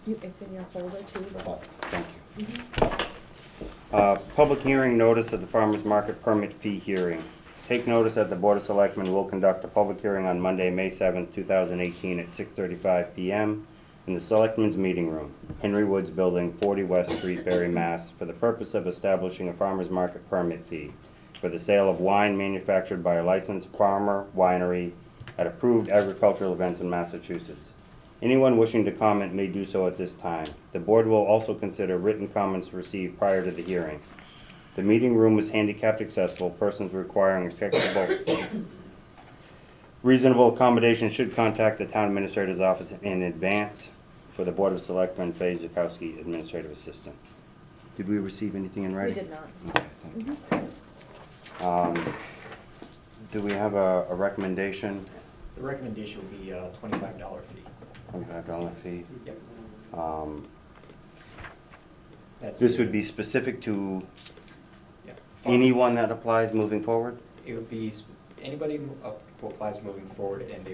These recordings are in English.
It's in your folder too. Oh, thank you. Public hearing notice of the farmer's market permit fee hearing. Take notice that the Board of Selectmen will conduct a public hearing on Monday, May 7th, 2018 at 6:35 PM in the Selectmen's Meeting Room, Henry Woods Building, 40 West Street, Barre, Mass., for the purpose of establishing a farmer's market permit fee for the sale of wine manufactured by a licensed farmer winery at approved agricultural events in Massachusetts. Anyone wishing to comment may do so at this time. The board will also consider written comments received prior to the hearing. The meeting room is handicapped accessible. Persons requiring accessible reasonable accommodation should contact the town administrator's office in advance. For the Board of Selectmen, Faye Zakowski, Administrative Assistant. Did we receive anything in We writing? did not. Okay, thank you. Do we have a recommendation? The recommendation would be a $25 fee. $25 fee? Yep. This would be specific to Yeah. anyone that applies moving forward? It would be anybody who applies moving forward, and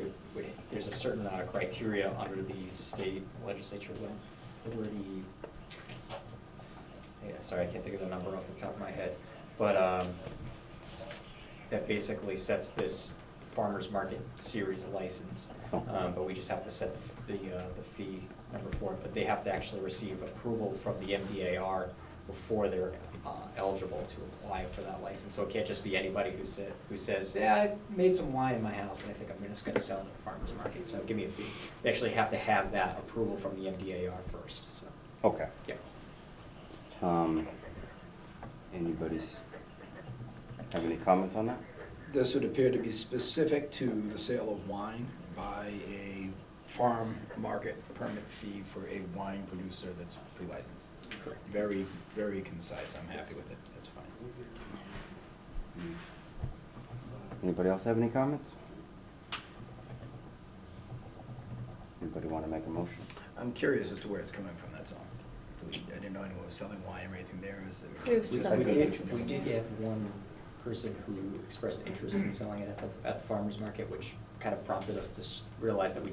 there's a certain amount of criteria under the state legislature, 140. Yeah, sorry, I can't think of the number off the top of my head, but that basically sets this farmers market series license. But we just have to set the fee number for it, but they have to actually receive approval from the MDAR before they're eligible to apply for that license. So it can't just be anybody who says, yeah, I made some wine in my house and I think I'm just gonna sell it at the farmer's market, so give me a fee. They actually have to have that approval from the MDAR first, so. Okay. Yeah. Anybody's have any comments on that? This would appear to be specific to the sale of wine by a farm market permit fee for a wine producer that's pre-licensed. Correct. Very, very concise. I'm happy with it. That's fine. Anybody else have any comments? Anybody want to make a motion? I'm curious as to where it's coming from, that's all. I didn't know anyone was selling wine or anything there. There's some. We did have one person who expressed interest in selling it at the farmer's market, which kind of prompted us to realize that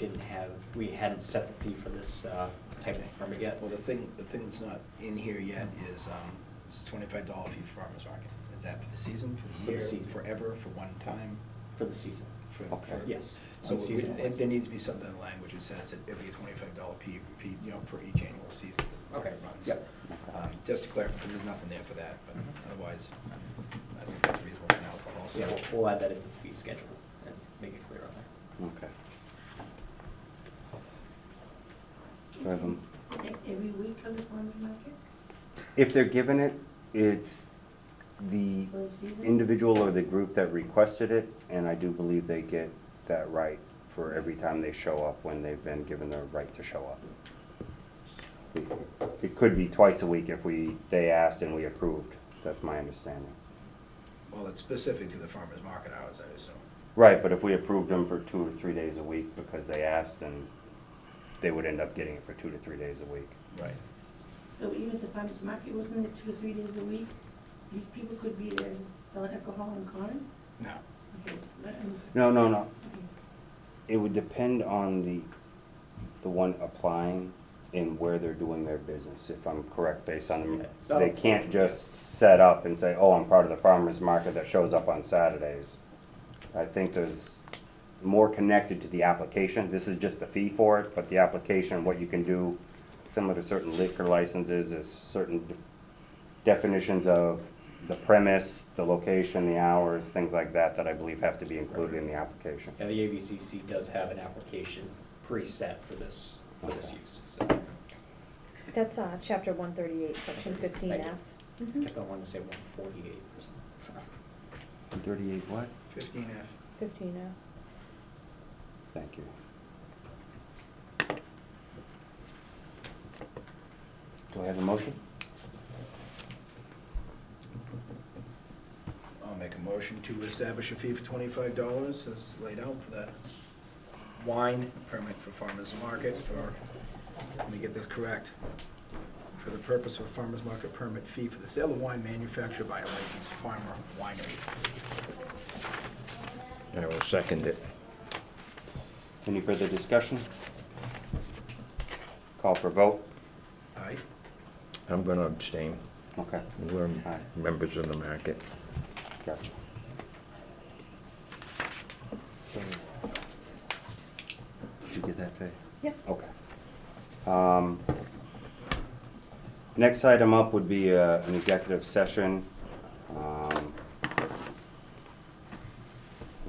we hadn't set the fee for this type of permit yet. Well, the thing that's not in here yet is this $25 fee for farmer's market. Is that for the season, for the For the year, season. Forever, for one time? For the season. Okay. Yes. So Seasonal there license. needs to be something in the language that says it'll be a $25 fee, for each annual season. Okay. It runs. Yep. Just to clarify, because there's nothing there for that, but Mhm. otherwise, I think that's reasonable for alcohol. So yeah, we'll add that into the fee schedule and make it clear on there. Okay. Do I have a- It's every week on the farmer's market If they're given it, it's the for the season? individual or the group that requested it, and I do believe they get that right for every time they show up when they've been given the right to show up. It could be twice a week if they asked and we approved, that's my understanding. Well, it's specific to the farmer's market hours, I assume. Right, but if we approved them for 2 or 3 days a week because they asked, and they would end up getting it for 2 to 3 days a week. Right. So even if the farmer's market wasn't there 2 to 3 days a week, these people could be there selling alcohol in common? No. Okay, No. okay. It would depend on the one applying and where they're doing their business, if I'm correct, based on them. Yeah, it's not- They can't just set up and say, oh, I'm part of the farmer's market that shows up on Saturdays. I think there's more connected to the application. This is just the fee for it, but the application, what you can do, similar to certain liquor licenses, is certain definitions of the premise, the location, the hours, things like that, that I believe have to be included in the application. And the ABCC does have an application preset for this Okay. use. So That's chapter 138, section 15F. I kept on wanting to say 148 or something. 38 what? 15F. 15F. Thank you. Do I have a motion? I'll make a motion to establish a fee for $25 as laid out for that wine permit for farmer's market for, let me get this correct, for the purpose of a farmer's market permit fee for the sale of wine manufactured by a licensed farmer winery. I will second it. Any further discussion? Call for vote. I'm gonna abstain. Okay, We're Aye. members of the market. gotcha. Did you get that, Faye? Yep. Okay. Next item up would be an executive session.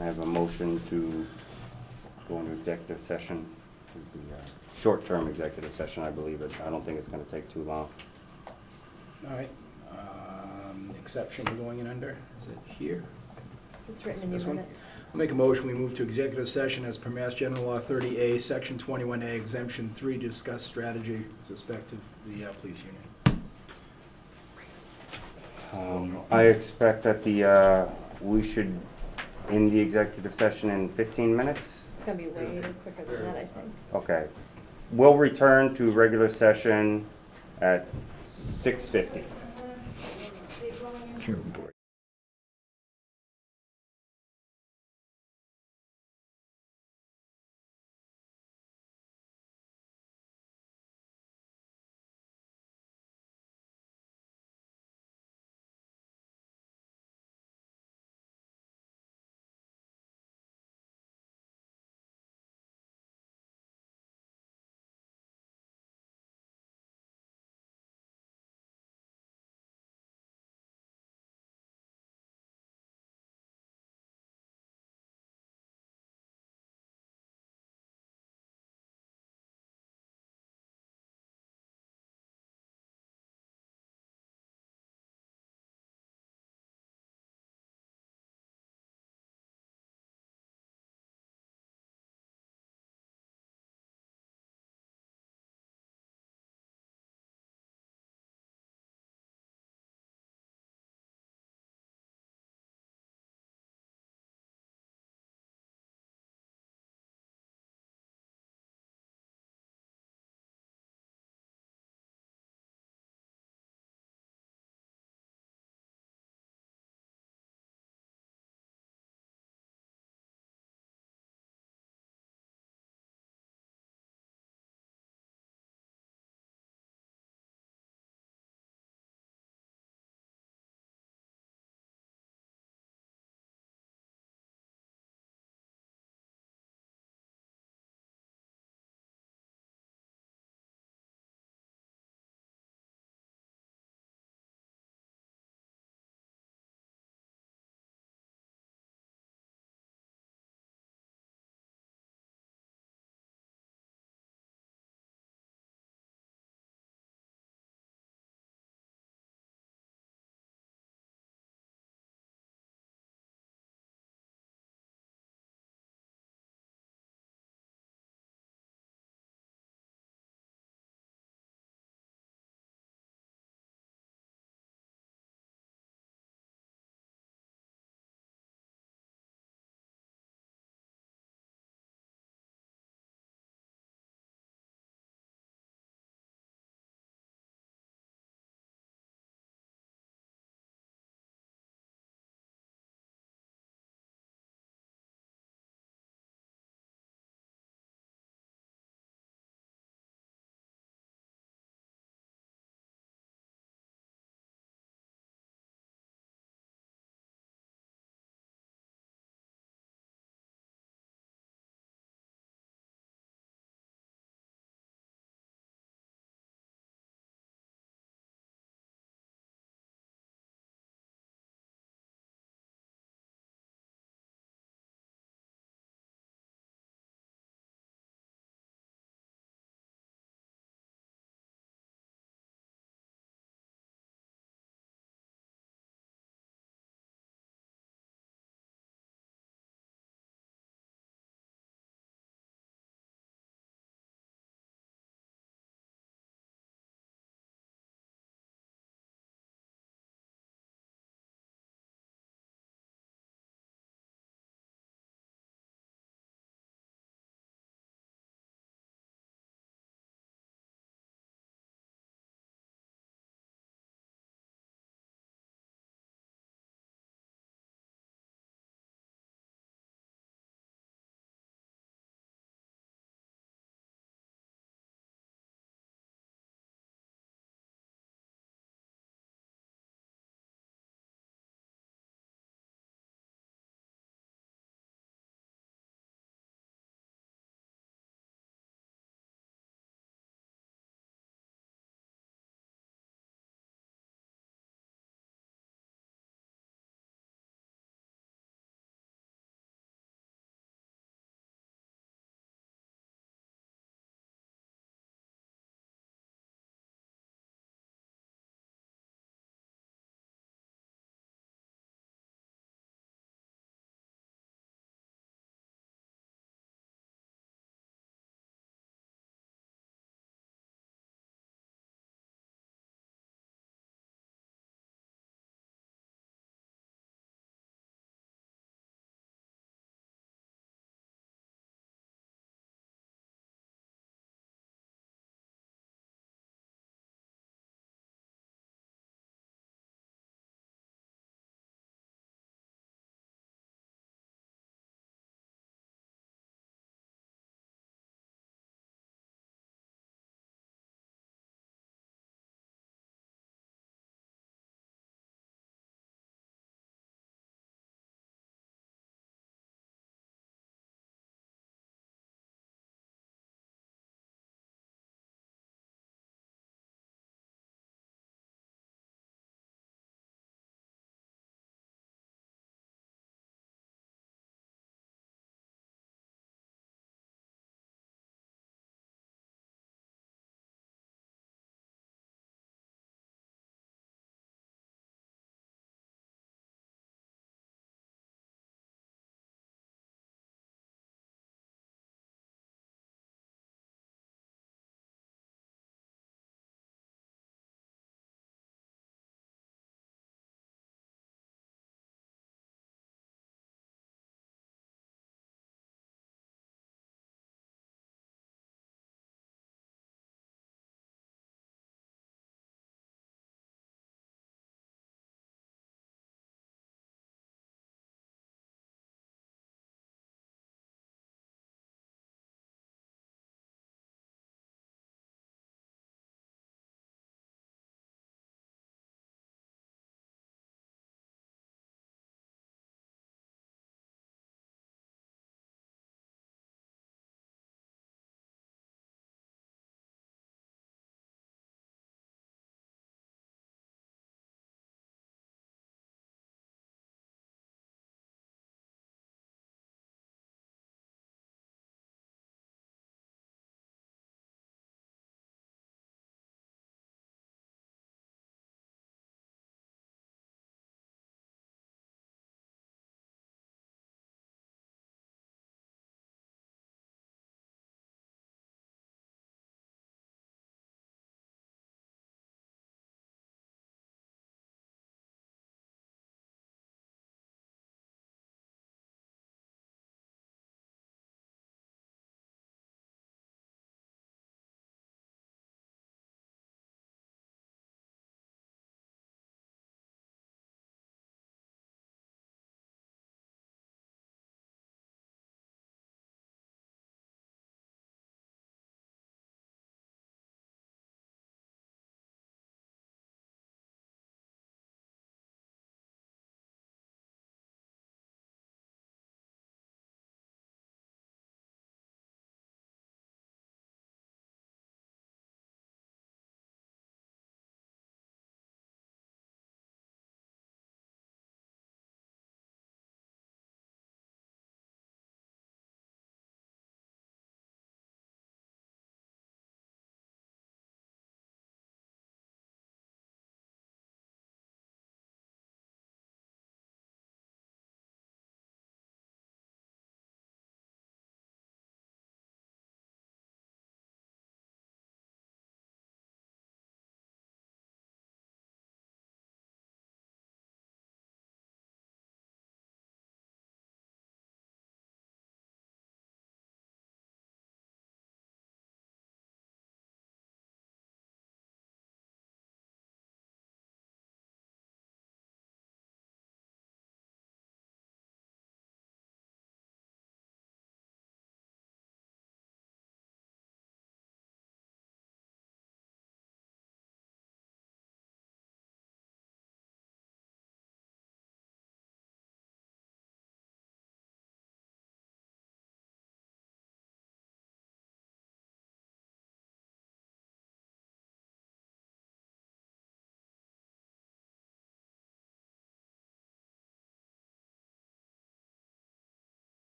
I have a motion to go into executive session. It would be a short-term executive session, I believe. I don't think it's gonna take too long. All right. Exception we're going in under, is it here? It's written in your This one? minutes. I'll make a motion, we move to executive session as per Mass General Law 30A, Section 21A, Exemption 3, to discuss strategy with respect to the police union. I expect that we should end the executive session in 15 minutes. It's gonna be way quicker than that, I think. Okay. We'll return to regular session at 6:50. Oh, boy.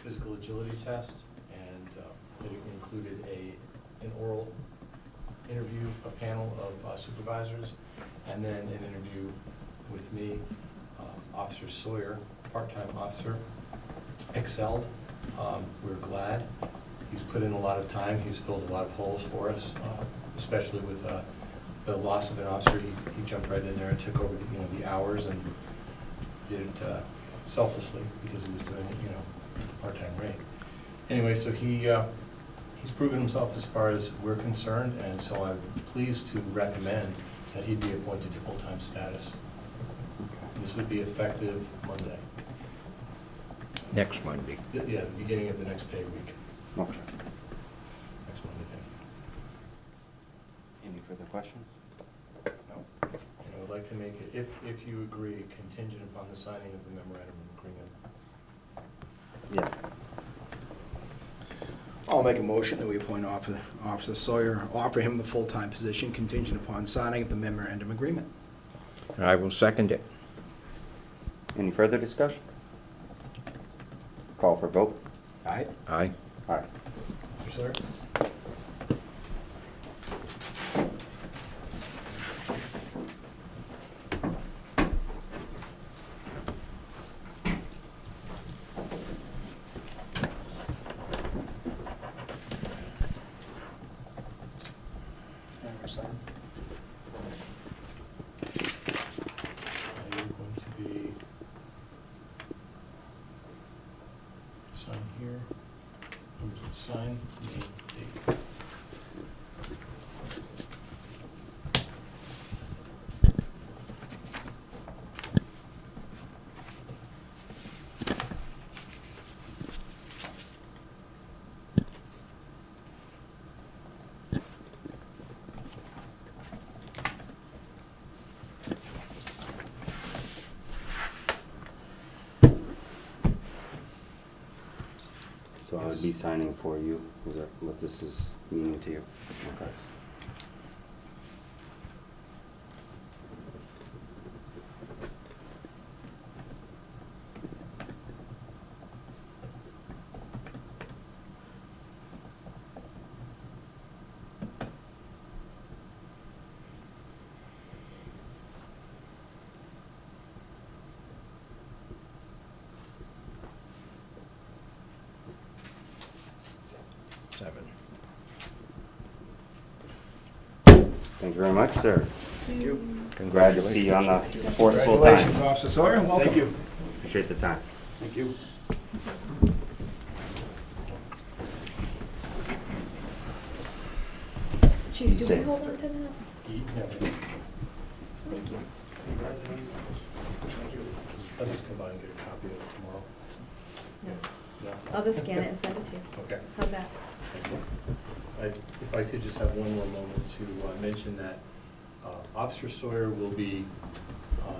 physical agility test, and it included an oral interview, a panel of supervisors, and then an interview with me. Officer Sawyer, part-time officer, excelled. We're glad. He's put in a lot of time. He's filled a lot of holes for us, especially with the loss of an officer. He jumped right in there and took over the hours and did it selflessly because he was doing it, at the part-time rate. Anyway, so he's proven himself as far as we're concerned, and so I'm pleased to recommend that he be appointed to full-time status. This would be effective Monday. Next Monday. Yeah, the beginning of the next pay week. Okay. Next Monday, thank Any further questions? you. No. And I would like to make it, if you agree, contingent upon the signing of the memorandum of agreement. Yeah. I'll make a motion that we appoint Officer Sawyer, offer him the full-time position contingent upon signing of the memorandum agreement. I will second it. Any further discussion? Call for vote. Aye? Aye. Aye. Mr. Sawyer? You're going to be sign here, sign, name, date. So I would be signing for you. Is that what this is meaning to you? Okay. Seven. Thank you very much, sir. Thank you. Glad to see you on the force full time. Congratulations, Officer Sawyer, and welcome. Thank you. Appreciate the time. Thank you. Judy, do we Safe. hold on to that? Thank you. I'll just come by and get a copy of it tomorrow. No. No? I'll just scan it and send it to you. Okay. How's that? Thank you. If I could just have one more moment to mention that Officer Sawyer will be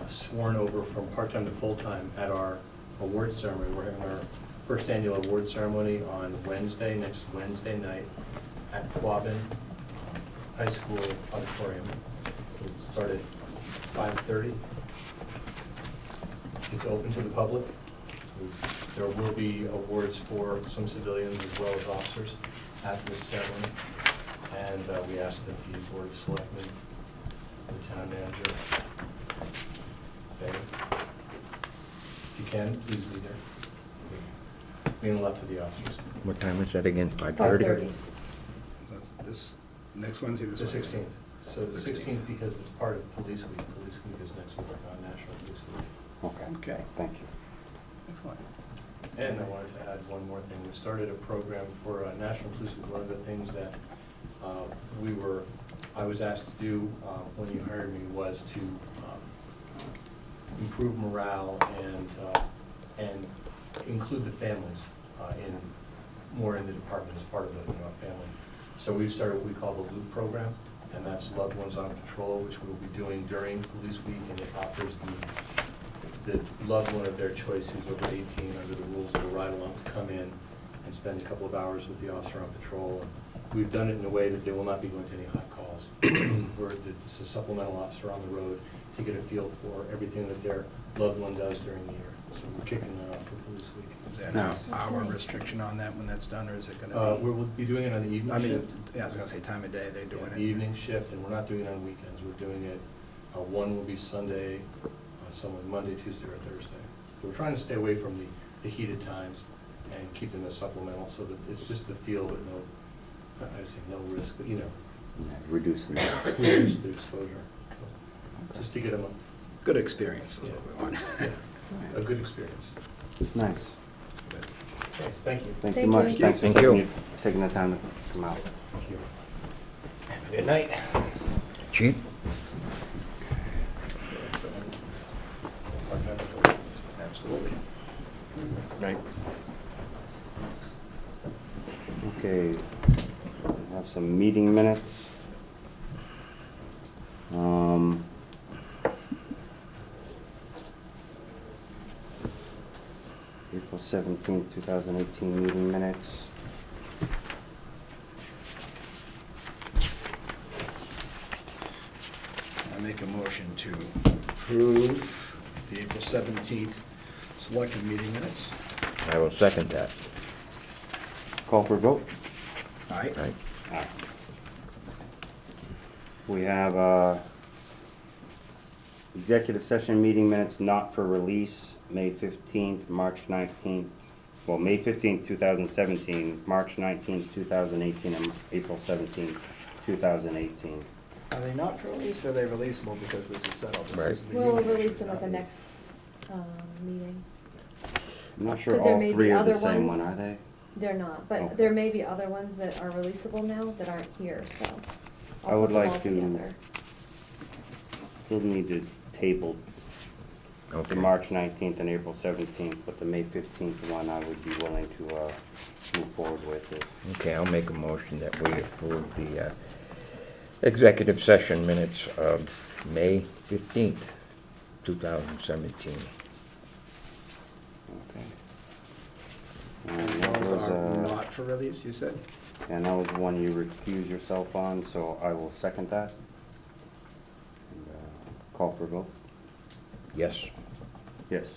sworn over from part-time to full-time at our award ceremony. We're having our first annual award ceremony on Wednesday, next Wednesday night at Quabbin High School Auditorium. It'll start at 5:30. It's open to the public. There will be awards for some civilians as well as officers at this ceremony. And we ask that the Board of Selectmen, the town manager, if you can, please be there. Mean a lot to the officers. What time is that again? 5:30? 5:30. That's this, next Wednesday, this The Wednesday. 16th. So the 16th because it's part of Police Week. Police Week is next week on National Police Week. Okay. Okay. Thank you. Excellent. And I wanted to add one more thing. We started a program for National Police Week. One of the things that I was asked to do when you hired me was to improve morale and include the families more in the department as part of a family. So we've started what we call the Loop program, and that's Loved Ones on Patrol, which we'll be doing during Police Week, and it offers the loved one of their choice who's over 18 under the rules of a ride-along to come in and spend a couple of hours with the officer on patrol. And we've done it in a way that they will not be going to any hot calls. It's a supplemental officer on the road to get a feel for everything that their loved one does during the year. So we're kicking football this week. Is there an Nice. hour restriction on that when that's done, or is it gonna be? We'll be doing it on the evening I mean, shift. yeah, I was gonna say time of day they're doing The it. evening shift, and we're not doing it on weekends. We're doing it, one will be Sunday, some Monday, Tuesday, or Thursday. We're trying to stay away from the heated times and keep them as supplemental, so that it's just the feel, but no, I would say no risk, but Yeah, reducing that. reduce the exposure. Just to get them Good experience is what we want. a good experience. Nice. Okay, thank you. Thank you Thank much. you. Thanks for Thank you. taking the time to come out. Thank you. Have a good night. Chief? Absolutely. Right. Okay, we have some meeting minutes. April 17th, 2018 meeting minutes. I make a motion to approve the April 17th selected meeting minutes. I will second that. Call for vote. Aye. Right. Aye. We have executive session meeting minutes not for release, May 15th, March 19th, well, May 15th, 2017, March 19th, 2018, and April 17th, 2018. Are they not for release, or are they releasable because this is settled? This Right. is the We'll union release issue, them at not the me. next meeting. I'm not sure 'Cause there all may be three are the other same ones. one, are they? They're not, but Okay. there may be other ones that are releasable now that aren't here, so I I'll would put them like all to- together. Still need to table the Okay. March 19th and April 17th, but the May 15th one I would be willing to move forward with. Okay, I'll make a motion that we approve the executive session minutes of May 15th, 2017. Okay. And And that those was, are not for release, you said? and that was one you recused yourself on, so I will second that. And, call for vote? Yes. Yes.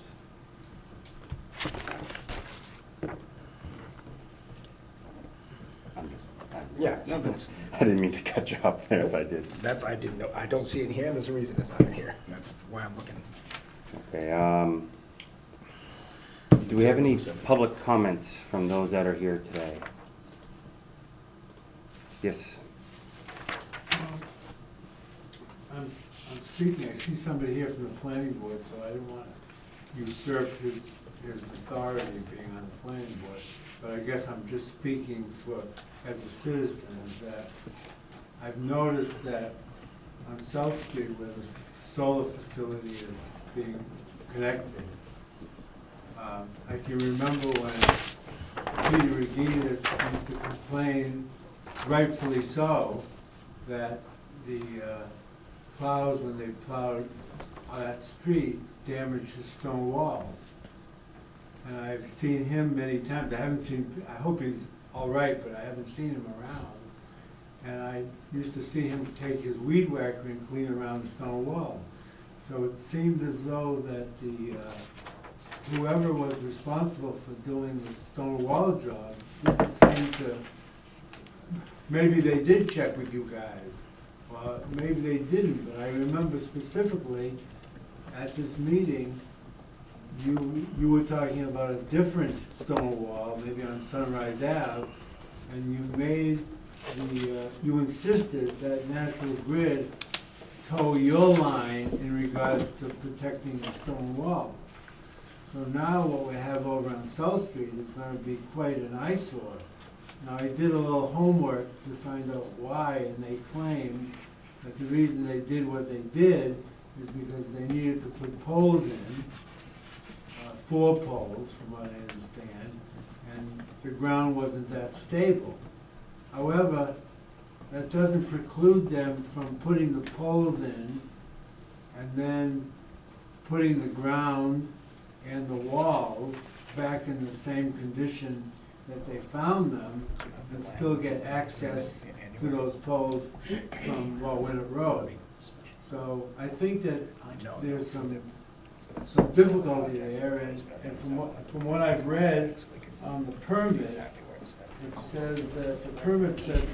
Yeah, no, that's, I didn't mean to cut you off there if I did. I didn't know, I don't see it in here, and there's a reason it's not in here. That's why I'm looking. Okay, do we have any public comments from those that are here today? Yes. I'm speaking, I see somebody here from the planning board, so I didn't want to usurp his authority being on the planning board. But I guess I'm just speaking for, as a citizen, is that I've noticed that on South Street where the solar facility is being connected, I can remember when Peter Reginas used to complain, rightfully so, that the plows, when they plowed on that street, damaged the stone wall. And I've seen him many times. I hope he's all right, but I haven't seen him around. And I used to see him take his weed whacker and clean around the stone wall. So it seemed as though that whoever was responsible for doing the stone wall job didn't seem to, maybe they did check with you guys. Maybe they didn't, but I remember specifically at this meeting, you were talking about a different stone wall, maybe on Sunrise Ave, and you insisted that National Grid tow your line in regards to protecting the stone walls. So now what we have over on South Street is gonna be quite an eyesore. Now, I did a little homework to find out why, and they claimed that the reason they did what they did is because they needed to put poles in, 4 poles, from what I understand, and the ground wasn't that stable. However, that doesn't preclude them from putting the poles in and then putting the ground and the walls back in the same condition that they found them, and still get access to those poles from Winnet Road. So I think that there's some some difficulty there, and from what I've read on the permit, it says that, the permit says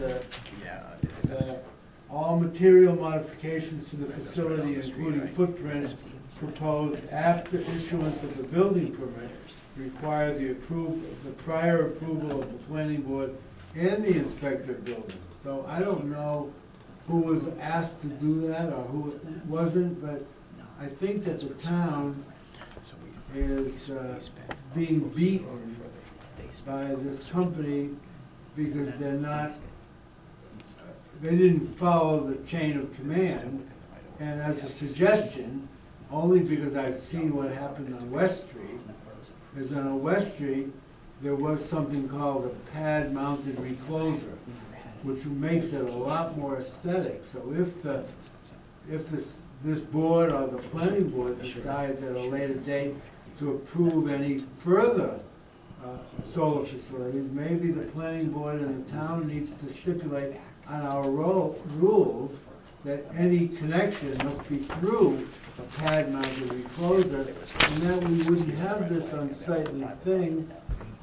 that all material modifications to the facility, including footprint, proposed after issuance of the building permit, require the prior approval of the planning board and the inspector of buildings. So I don't know who was asked to do that or who wasn't, but I think that the town is being beaten by this company because they're not, they didn't follow the chain of command. And as a suggestion, only because I've seen what happened on West Street, is that on West Street, there was something called a pad-mounted recloser, which makes it a lot more aesthetic. So if this board or the planning board decides at a later date to approve any further solar facilities, maybe the planning board and the town needs to stipulate on our rules that any connection must be through a pad-mounted recloser, and that we wouldn't have this unsightly thing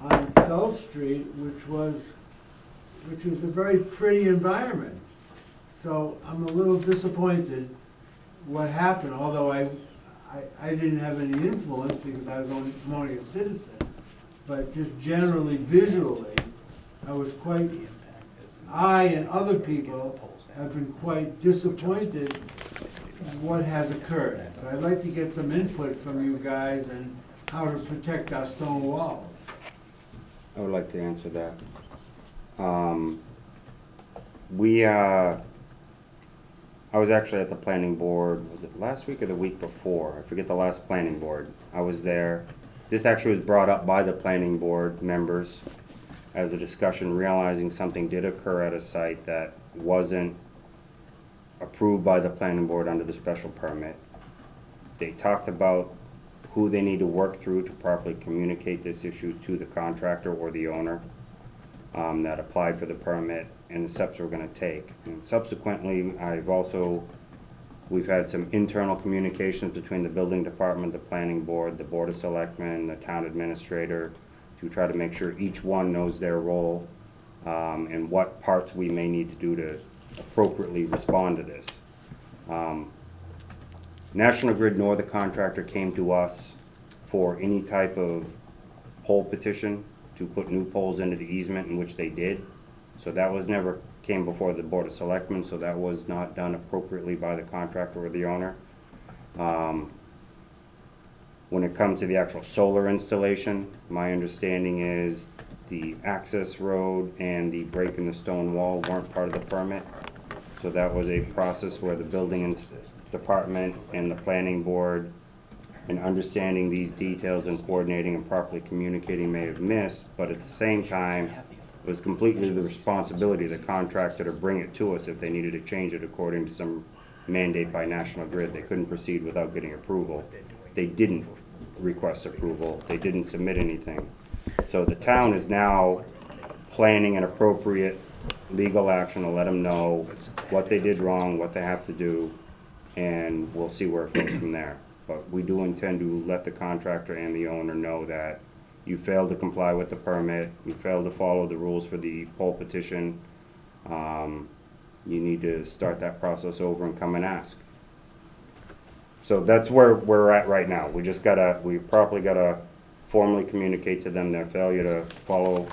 on South Street, which was a very pretty environment. So I'm a little disappointed what happened, although I didn't have any influence because I was only a citizen, but just generally visually, I and other people have been quite disappointed in what has occurred. So I'd like to get some input from you guys on how to protect our stone walls. I would like to answer that. I was actually at the planning board, was it last week or the week before? I forget the last planning board. I was there. This actually was brought up by the planning board members as a discussion, realizing something did occur at a site that wasn't approved by the planning board under the special permit. They talked about who they need to work through to properly communicate this issue to the contractor or the owner that applied for the permit, and the steps we're gonna take. And subsequently, we've had some internal communications between the building department, the planning board, the board of selectmen, the town administrator, to try to make sure each one knows their role, and what parts we may need to do to appropriately respond to this. National Grid nor the contractor came to us for any type of pole petition to put new poles into the easement, in which they did. So that was never came before the Board of Selectmen, so that was not done appropriately by the contractor or the owner. When it comes to the actual solar installation, my understanding is the access road and the break in the stone wall weren't part of the permit. So that was a process where the building department and the planning board, in understanding these details and coordinating and properly communicating, may have missed, but at the same time, it was completely the responsibility of the contractor to bring it to us if they needed to change it according to some mandate by National Grid. They couldn't proceed without getting approval. They didn't request approval. They didn't submit anything. So the town is now planning an appropriate legal action to let them know what they did wrong, what they have to do, and we'll see where it goes from there. But we do intend to let the contractor and the owner know that you failed to comply with the permit, you failed to follow the rules for the poll petition. You need to start that process over and come and ask. So that's where we're at right now. We properly gotta formally communicate to them their failure to follow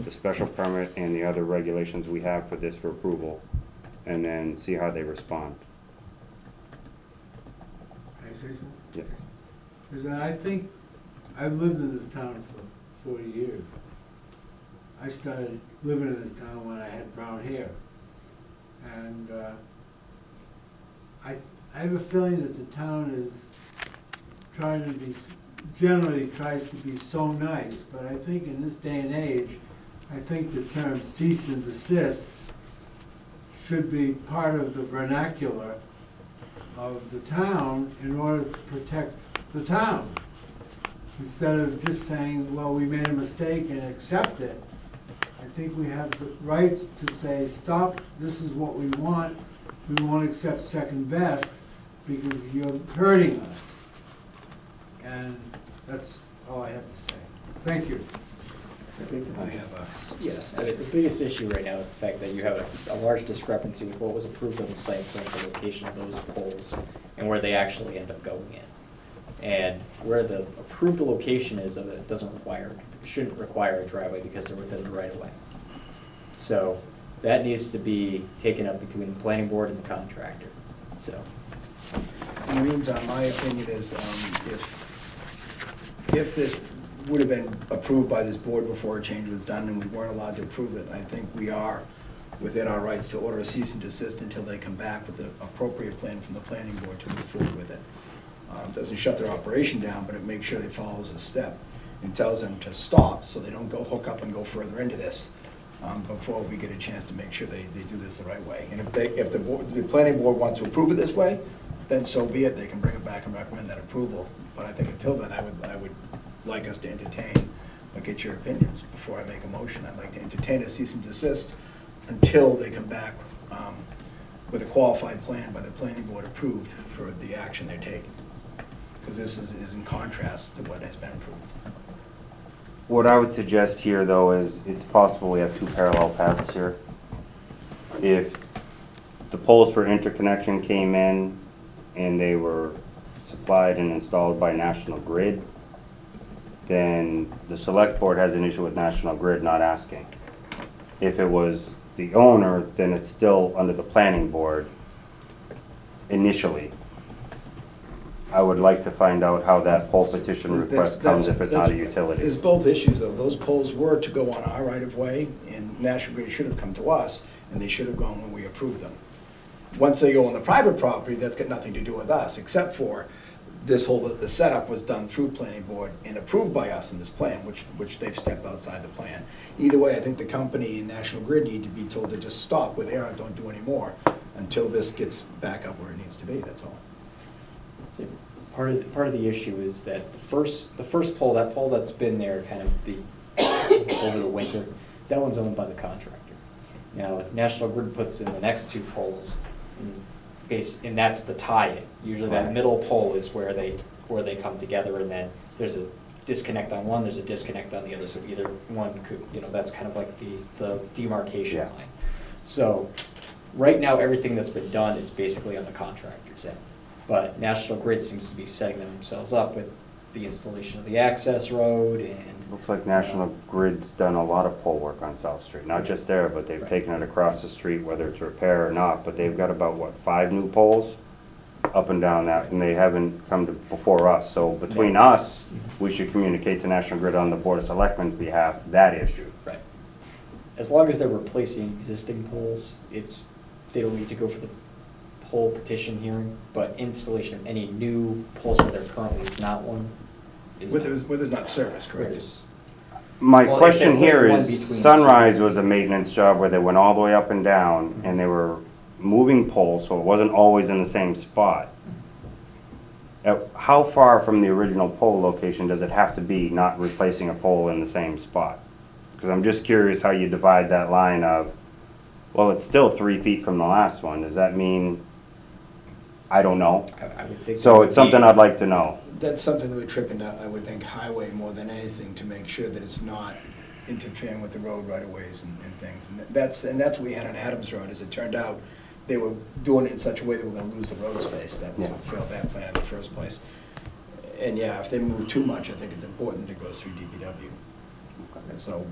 the special permit and the other regulations we have for this for approval, and then see how they respond. Can I say something? Yeah. Is that I think, I've lived in this town for 40 years. I started living in this town when I had brown hair. And I have a feeling that the town is trying to be, generally tries to be so nice, but I think in this day and age, I think the term cease and desist should be part of the vernacular of the town in order to protect the town. Instead of just saying, well, we made a mistake and accept it. I think we have the rights to say, stop, this is what we won't accept second best because you're hurting us. and that's all I have to say. Thank you. I have Yeah, I mean, the biggest issue right now is the fact that you have a large discrepancy with what was approved on the site plan for location of those poles and where they actually end up going in. And where the approved location is of it shouldn't require a driveway because they're within the right of way. So that needs to be taken up between the planning board and the contractor, so. In the meantime, my opinion is, if this would have been approved by this board before a change was done and we weren't allowed to approve it, I think we are within our rights to order a cease and desist until they come back with the appropriate plan from the planning board to move forward with it. Doesn't shut their operation down, but it makes sure they follows the step and tells them to stop so they don't go hook up and go further into this before we get a chance to make sure they do this the right way. And if the planning board wants to approve it this way, then so be it. They can bring it back and recommend that approval. But I think until then, I would like us to entertain or get your opinions before I make a motion. I'd like to entertain a cease and desist until they come back with a qualified plan by the planning board approved for the action they're taking. Because this is in contrast to what has been approved. What I would suggest here, though, is it's possible we have two parallel paths here. If the poles for interconnection came in and they were supplied and installed by National Grid, then the select board has an issue with National Grid not asking. If it was the owner, then it's still under the planning board initially. I would like to find out how that pole petition request comes if it's not a utility. There's both issues, though. Those poles were to go on our right-of-way, and National Grid should have come to us, and they should have gone when we approved them. Once they go on the private property, that's got nothing to do with us, except for the setup was done through planning board and approved by us in this plan, which they've stepped outside the plan. Either way, I think the company and National Grid need to be told to just stop where they are and don't do any more until this gets back up where it needs to be, that's all. So part of the issue is that the first pole, that pole that's been there kind of over the winter, that one's owned by the contractor. Now, if National Grid puts in the next two poles, and that's the tie-in. Usually that middle pole is where they come together, and then there's a disconnect on one, there's a disconnect on the other, so either one could, that's kind of like the demarcation Yeah. line. So right now, everything that's been done is basically on the contractor's end. But National Grid seems to be setting themselves up with the installation of the access road and. Looks like National Grid's done a lot of pole work on South Street, not just there, but they've taken it across the street, whether it's repair or not, but they've got about, 5 new poles up and down that, and they haven't come to before us. So between us, we should communicate to National Grid on the Board of Selectmen's behalf that issue. Right. As long as they're replacing existing poles, they don't need to go for the pole petition hearing, but installation of any new poles where there currently is not one is. Where there's not service, correct? My Well, if question they put here one is, between Sunrise two. was a maintenance job where they went all the way up and down, and they were moving poles, so it wasn't always in the same spot. How far from the original pole location does it have to be, not replacing a pole in the same spot? Because I'm just curious how you divide that line of, well, it's still 3 feet from the last one. Does that mean, I don't know. I would think. So it's something I'd like to know. That's something that would trip into, I would think, highway more than anything to make sure that it's not interfering with the road right-of-ways and things. And that's what we had on Adams Road. As it turned out, they were doing it in such a way that we're gonna lose the road space. That was what failed that plan in the first place. And yeah, if they move too much, I think it's important that it goes through DPW. So,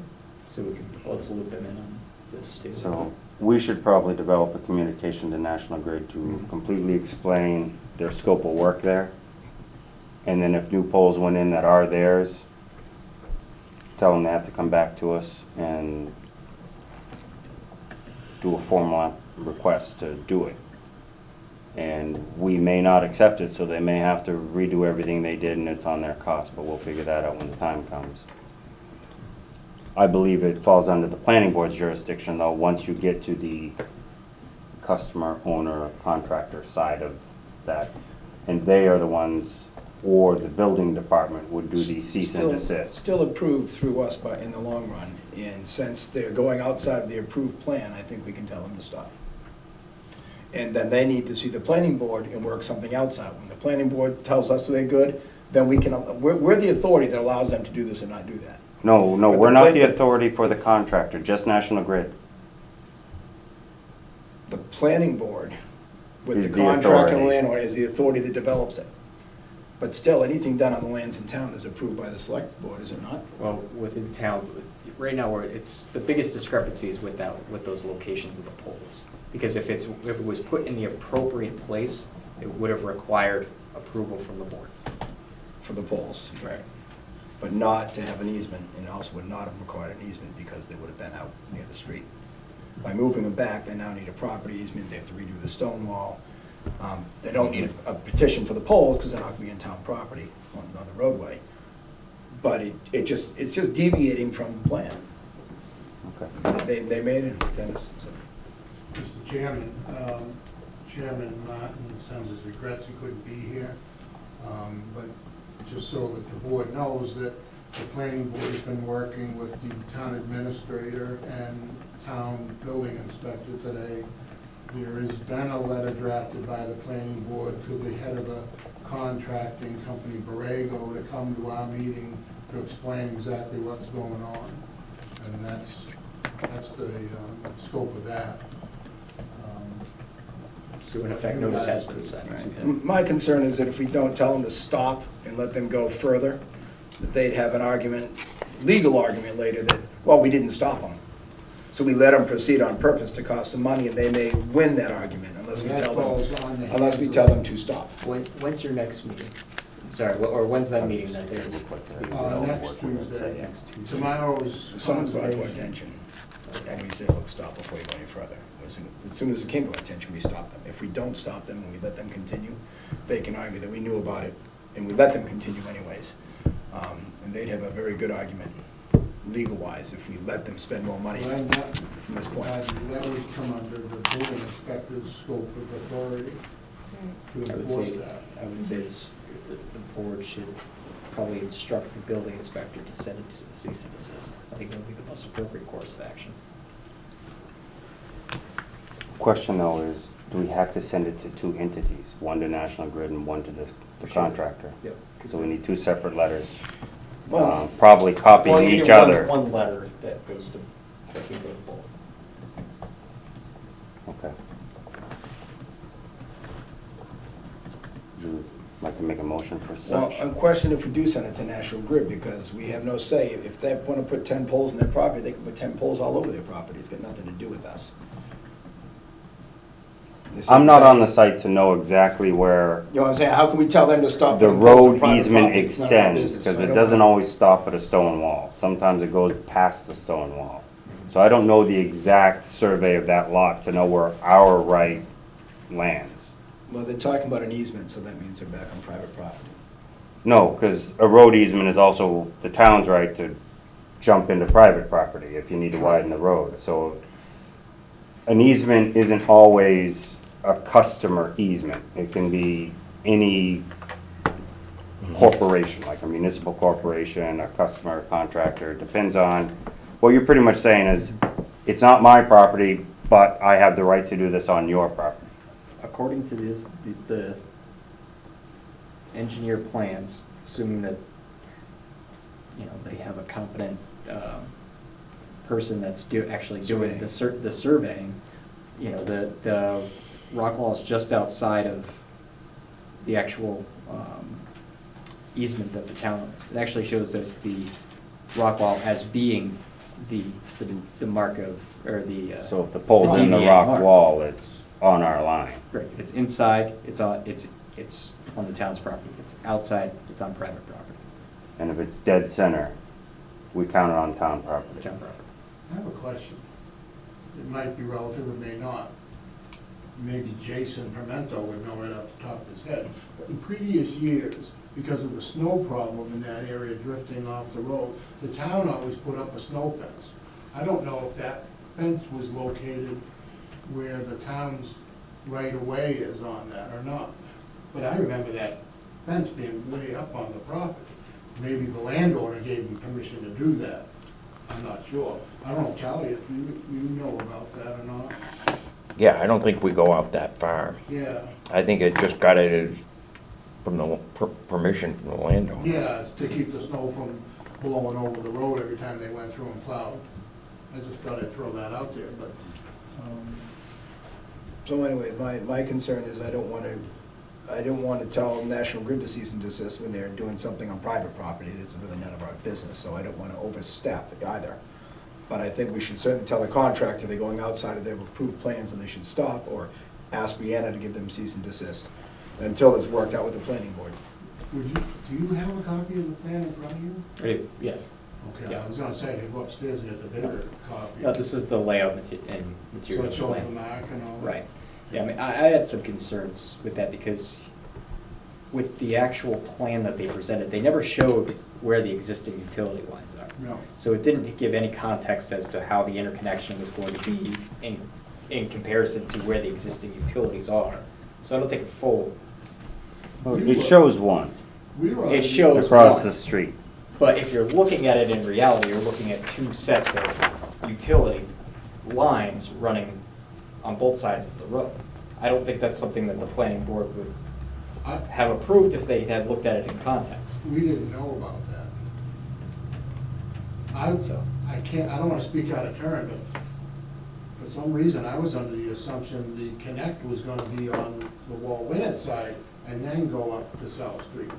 Let's loop them in on this too. So we should probably develop a communication to National Grid to completely explain their scope of work there. And then if new poles went in that are theirs, tell them they have to come back to us and do a formal request to do it. And we may not accept it, so they may have to redo everything they did and it's on their cost, but we'll figure that out when the time comes. I believe it falls under the planning board's jurisdiction, though, once you get to the customer, owner, contractor side of that. And they are the ones, or the building department would do the cease and desist. Still approved through us in the long run. And since they're going outside of the approved plan, I think we can tell them to stop. And then they need to see the planning board and work something else out. When the planning board tells us they're good, then we can, we're the authority that allows them to do this and not do that. No, But we're the not plan- the authority for the contractor, just National Grid. The planning board, with Is the the contractor and authority. landlord, is the authority that develops it. But still, anything done on the lands in town is approved by the select board, is it not? Well, within town, right now, it's, the biggest discrepancy is with that, with those locations of the poles. Because if it was put in the appropriate place, it would have required approval from the board. For the poles. Right. But not to have an easement, and also would not have required an easement because they would have been out near the street. By moving them back, they now need a property easement, they have to redo the stone wall. They don't need a petition for the poles because they're not gonna be in town property on the roadway. But it's just deviating from the plan. Okay. They made it, Dennis, so. Mr. Chairman, Chairman Martin sends his regrets he couldn't be here. But just so that the board knows that the planning board has been working with the town administrator and town building inspector today. There has been a letter drafted by the planning board to the head of the contracting company, Barre, to come to our meeting to explain exactly what's going on. And that's the scope of that. So in effect, notice has been sent to him. My concern is that if we don't tell them to stop and let them go further, that they'd have an argument, legal argument later that, well, we didn't stop them. So we let them proceed on purpose to cost them money, and they may win that argument unless we That tell falls them, on the unless we hands tell of- them to stop. When's your next meeting? Sorry, or when's that meeting that they're Next Tuesday. Next Tuesday. Tomorrow's Someone's brought it to our conservation. attention, and we say, look, stop before you go any further. As soon as it came to our attention, we stopped them. If we don't stop them and we let them continue, they can argue that we knew about it, and we let them continue anyways. And they'd have a very good argument, legal-wise, if we let them spend more money Well, that- from this point. That would come under the building inspector's scope of authority Right. to I would enforce say, that. I would say the board should probably instruct the building inspector to send it to cease and desist. I think that would be the most appropriate course of action. Question though is, do we have to send it to two entities, one to National Grid and one to the Sure. contractor? Yep. So we need two separate letters, Well, probably copying Well, each either other. one letter that goes to, that can go to both. Okay. Would you like to make a motion for well, such? I'm questioning if we do send it to National Grid, because we have no say. If they want to put 10 poles in their property, they can put 10 poles all over their property. It's got nothing to do with us. This I'm is not saying- on the site to know exactly where You know what I'm saying? How can we tell them to stop the putting poles on road private easement property? It's not our extends, business. because I it don't doesn't wanna- always stop at a stone wall. Sometimes it goes past the stone wall. So I don't know the exact survey of that lot to know where our right lands. Well, they're talking about an easement, so that means they're back on private property. No, because a road easement is also the town's right to jump into private property if you need to widen the road. So an easement isn't always a customer easement. It can be any corporation, like a municipal corporation, a customer, contractor, depends on, what you're pretty much saying is, it's not my property, but I have the right to do this on your property. According to this, the engineer plans, assuming that, you know, they have a competent, person that's actually doing the surveying, you know, the rock wall is just outside of the actual, easement that the town owns. It actually shows that it's the rock wall as being the mark of, or the, So if the pole's in the deviating rock mark. wall, it's on our line. Right, if it's inside, it's on the town's property. If it's outside, it's on private property, And if it's dead center, we count it on town property. town property. I have a question. It might be relative, it may not. Maybe Jason Pimento would know right off the top of his head. But in previous years, because of the snow problem in that area drifting off the road, the town always put up a snow fence. I don't know if that fence was located where the town's right-of-way is on that or not. But I remember that fence being way up on the property. Maybe the landowner gave him permission to do that. I'm not sure. I don't know, Charlie, if you know about that or not? Yeah, I don't think we go out that far. Yeah, I think it just got it From the permission from the landowner. Yeah, it's to keep the snow from blowing over the road every time they went through and plowed. I just thought I'd throw that out there, but, So anyway, my concern is I don't want to tell National Grid to cease and desist when they're doing something on private property. This is really none of our business, so I don't want to overstep either. But I think we should certainly tell the contractor they're going outside of their approved plans and they should stop, or ask Brianna to give them cease and desist until it's worked out with the planning board. do you have a copy of the plan in front of you? Yes. Okay, Yeah. I was gonna say, to go upstairs and get the bigger copy. No, this is the layout and So material it shows the plan. mark and all that? Right. Yeah, I mean, I had some concerns with that because with the actual plan that they presented, they never showed where the existing utility lines are. No. So it didn't give any context as to how the interconnection was going to be in comparison to where the existing utilities are. So I don't think a full, It shows one We were. it shows across one. the street. But if you're looking at it in reality, you're looking at two sets of utility lines running on both sides of the road. I don't think that's something that the planning board would I- have approved if they had looked at it in context. We didn't know about that. I can't, I don't wanna speak out of turn, but for some reason, I was under the assumption the connect was gonna be on the Wall-Winnett side and then go up to South Street.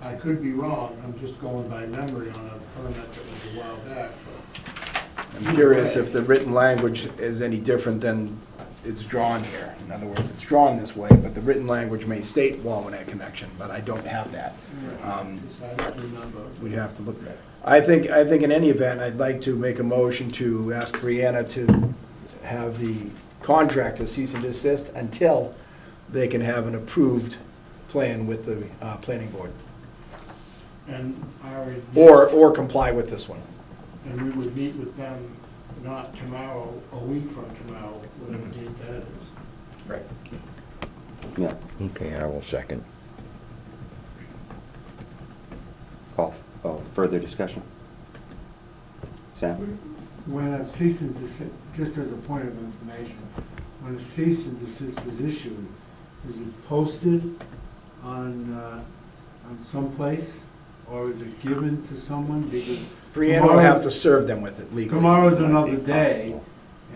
I could be wrong, I'm just going by memory on a permit that was a while back, but. I'm curious if the written language is any different than it's drawn here. In other words, it's drawn this way, but the written language may state Wall-Winnett connection, but I don't have that. I don't remember. We'd have to look at it. I think in any event, I'd like to make a motion to ask Brianna to have the contractor cease and desist until they can have an approved plan with the planning board. And our. Or comply with this one. And we would meet with them, not tomorrow, a week from tomorrow, whatever date that is. Right. Yeah. Okay, I will second. Call, further discussion? Sam? When a cease and desist, just as a point of information, when a cease and desist is issued, is it posted on someplace? Or is it given to someone? Because Brianna will have to serve them with it legally. tomorrow's another day,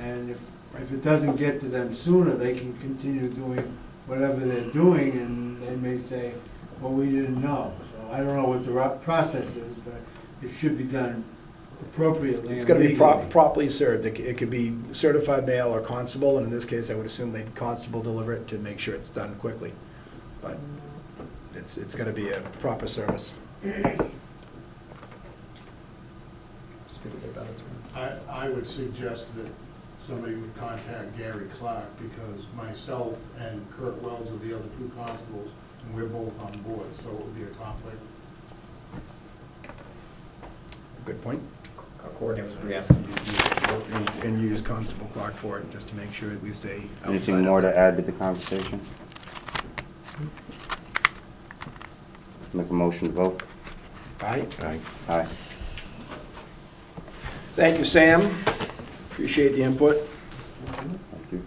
and if it doesn't get to them sooner, they can continue doing whatever they're doing, and they may say, well, we didn't know. So I don't know what the process is, but it should be done appropriately It's and gonna be legally. properly served. It could be certified mail or constable, and in this case, I would assume they'd constable deliver it to make sure it's done quickly. But it's gonna be a proper service. I would suggest that somebody would contact Gary Clark, because myself and Kurt Wells are the other two constables, and we're both on board, so it would be a conflict. Good point. I'll coordinate with Brianna. And use Constable Clark for it, just to make sure that we stay outside Anything of more to that. add to the conversation? Make a motion to vote? Aye. Aye. Aye. Thank you, Sam. Appreciate the input. Thank you.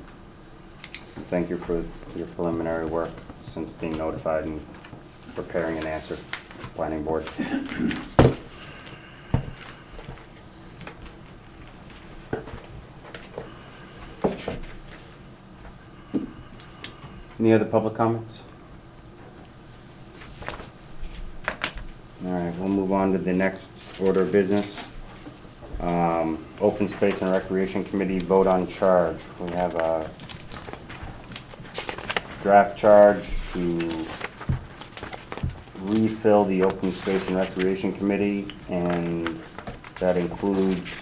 Thank you for your preliminary work since being notified and preparing an answer, planning board. Any other public comments? All right, we'll move on to the next order of business. Open Space and Recreation Committee vote on charge. We have a draft charge to refill the Open Space and Recreation Committee, and that includes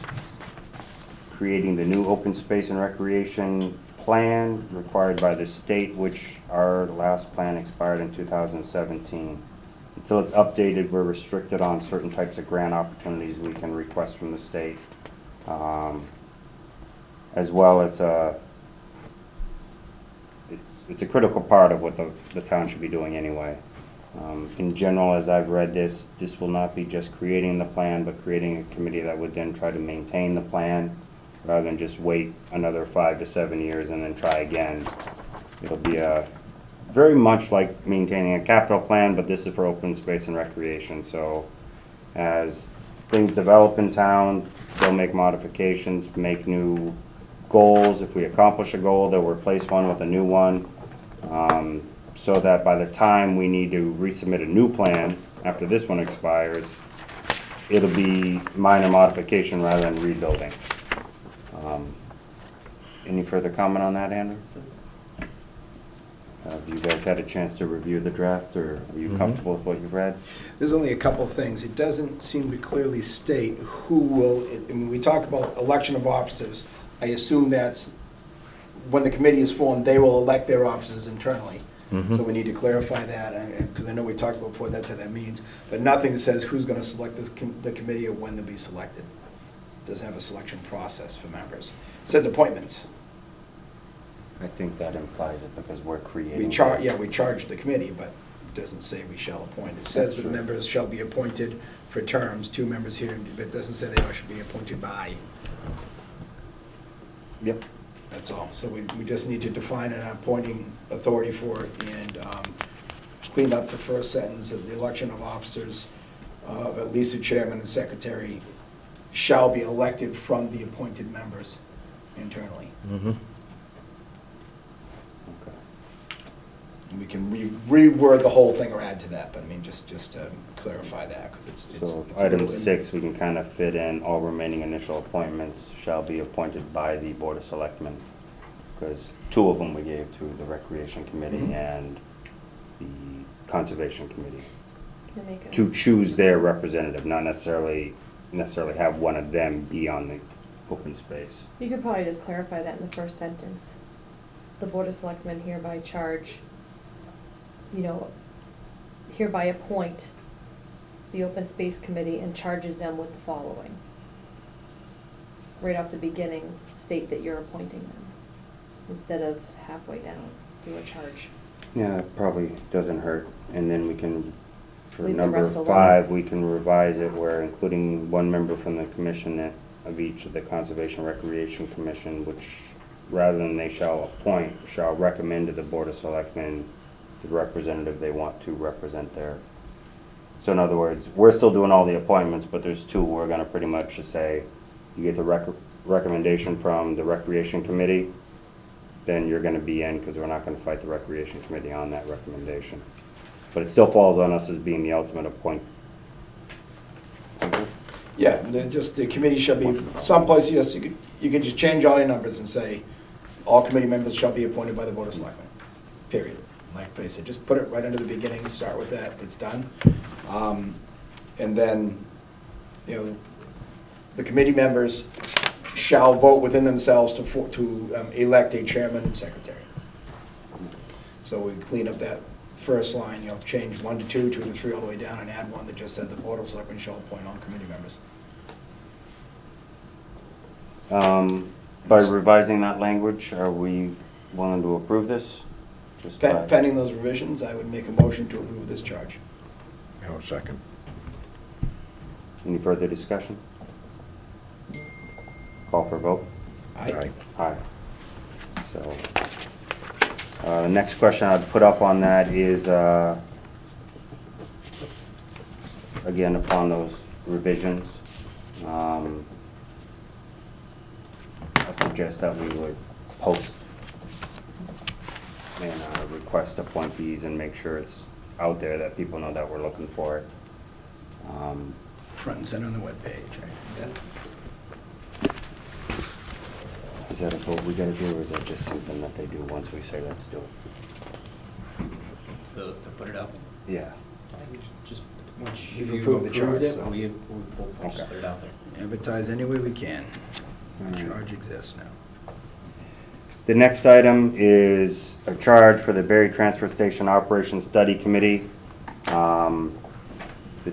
creating the new Open Space and Recreation Plan required by the state, which our last plan expired in 2017. Until it's updated, we're restricted on certain types of grant opportunities we can request from the state. As well, it's a critical part of what the town should be doing anyway. In general, as I've read this will not be just creating the plan, but creating a committee that would then try to maintain the plan, rather than just wait another 5 to 7 years and then try again. It'll be a very much like maintaining a capital plan, but this is for open space and recreation, so as things develop in town, they'll make modifications, make new goals. If we accomplish a goal, they'll replace one with a new one, so that by the time we need to resubmit a new plan after this one expires, it'll be minor modification rather than rebuilding. Any further comment on that, Andrew? Have you guys had a chance to review the draft, or are you comfortable with what you've read? There's only a couple things. It doesn't seem to clearly state who will, I mean, we talk about election of officers. I assume that's, when the committee is formed, they will elect their officers internally. So we need to clarify that, because I know we talked about before, that's what that means. But nothing says who's gonna select the committee or when they'll be selected. It doesn't have a selection process for members. It says appointments. I think that implies it because we're creating. We charge the committee, but it doesn't say we shall appoint. It says That's that true. members shall be appointed for terms, 2 members here, but it doesn't say they all should be appointed by. Yep. That's all. So we just need to define an appointing authority for it and clean up the first sentence of the election of officers, of at least the chairman and secretary shall be elected from the appointed members internally. Okay. And we can reword the whole thing or add to that, but I mean, just to clarify that, because it's So it's a item little- 6, we can kind of fit in all remaining initial appointments shall be appointed by the Board of Selectmen, because 2 of them we gave to the Recreation Committee and the Conservation Committee Can I make a? to choose their representative, not necessarily have one of them be on the open space. You could probably just clarify that in the first sentence. The Board of Selectmen hereby charge, hereby appoint the Open Space Committee and charges them with the following. Right off the beginning, state that you're appointing them, instead of halfway down, do a charge. Yeah, that probably doesn't hurt, and then we can, for Leave the number rest alone. 5, we can revise it where including 1 member from the commission of each of the Conservation Recreation Commission, which, rather than they shall appoint, shall recommend to the Board of Selectmen the representative they want to represent there. So in other words, we're still doing all the appointments, but there's 2, we're gonna pretty much just say, you get the recommendation from the Recreation Committee, then you're gonna be in, because we're not gonna fight the Recreation Committee on that recommendation. But it still falls on us as being the ultimate appoint. Yeah, the committee shall be, someplace, yes, you could just change all your numbers and say, all committee members shall be appointed by the Board of Selectmen, period. Like I said, just put it right under the beginning, start with that, it's done. And then, the committee members shall vote within themselves to elect a chairman and secretary. So we clean up that first line, change 1 to 2, 2 to 3, all the way down, and add 1 that just said the Board of Selectmen shall appoint all committee members. By revising that language, are we willing to approve this? Just by- Pending those revisions, I would make a motion to approve this charge. I'll second. Any further discussion? Call for vote? Aye. Aye. So, next question I'd put up on that is, again, upon those revisions, I suggest that we would post and request appointees and make sure it's out there that people know that we're looking for it. Front and center on the webpage, right? Is that a vote we gotta do, or is that just something that they do once we say let's do it? To put it up. Yeah. I think we just, once You've you approved the approve charge, it, so. we'll just Okay. put it out there. Advertise any way we can. All right. Charge exists now. The next item is a charge for the Barre Transfer Station Operations Study Committee. The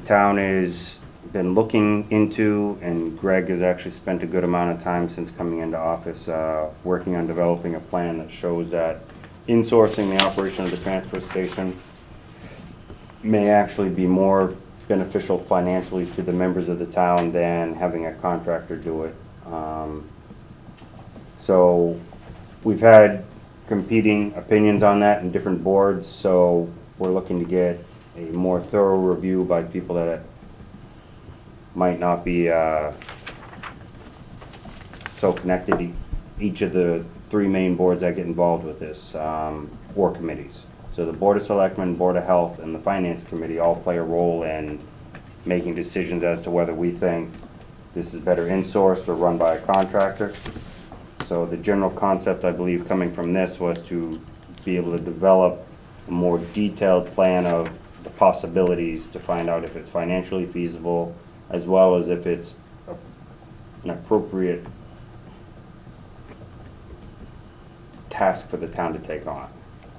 town has been looking into, and Greg has actually spent a good amount of time since coming into office, working on developing a plan that shows that insourcing the operation of the transfer station may actually be more beneficial financially to the members of the town than having a contractor do it. So we've had competing opinions on that in different boards, so we're looking to get a more thorough review by people that might not be so connected to each of the three main boards that get involved with this, or committees. So the Board of Selectmen, Board of Health, and the Finance Committee all play a role in making decisions as to whether we think this is better in-sourced or run by a contractor. So the general concept, I believe, coming from this was to be able to develop a more detailed plan of the possibilities to find out if it's financially feasible, as well as if it's an appropriate task for the town to take on,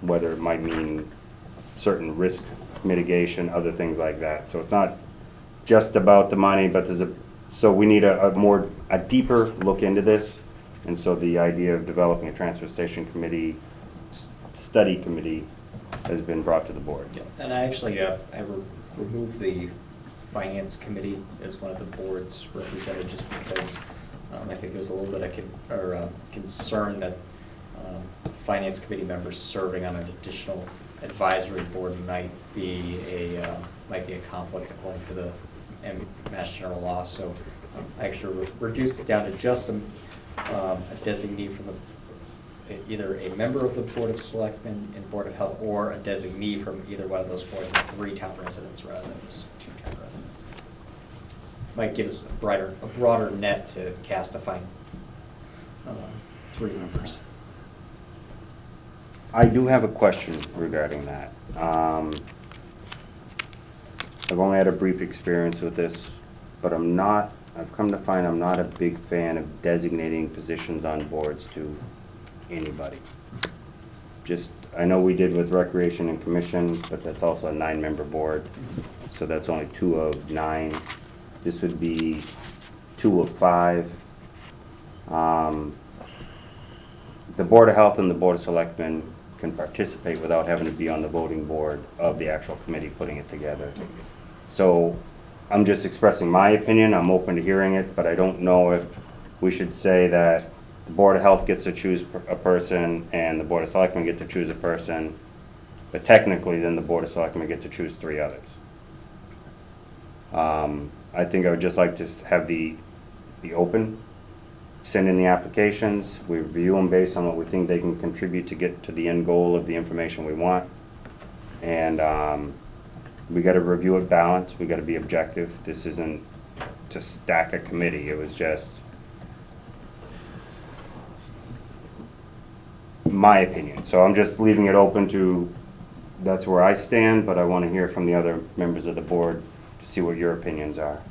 whether it might mean certain risk mitigation, other things like that. So it's not just about the money, but so we need a deeper look into this. And so the idea of developing a transfer station committee, study committee, has been brought to the board. Yeah, and I actually, removed the Finance Committee as one of the boards represented, just because I think there was a little bit of concern that Finance Committee members serving on an additional advisory board might be a conflict according to the Mass General Law. So I actually reduced it down to just a designee from either a member of the Board of Selectmen and Board of Health, or a designee from either one of those boards, and 3 town residents rather than just 2 town residents. Might give us a broader net to cast a fine 3 members. I do have a question regarding that. I've only had a brief experience with this, but I've come to find I'm not a big fan of designating positions on boards to anybody. I know we did with Recreation and Commission, but that's also a 9-member board, so that's only 2 of 9. This would be 2 of 5. The Board of Health and the Board of Selectmen can participate without having to be on the voting board of the actual committee putting it together. So I'm just expressing my opinion. I'm open to hearing it, but I don't know if we should say that the Board of Health gets to choose a person and the Board of Selectmen get to choose a person, but technically then the Board of Selectmen get to choose 3 others. I think I would just like to have the open, send in the applications, we review them based on what we think they can contribute to get to the end goal of the information we want. And we gotta review it balanced, we gotta be objective. This isn't to stack a committee, it was just my opinion. So I'm just leaving it open to, that's where I stand, but I wanna hear from the other members of the board to see what your opinions are.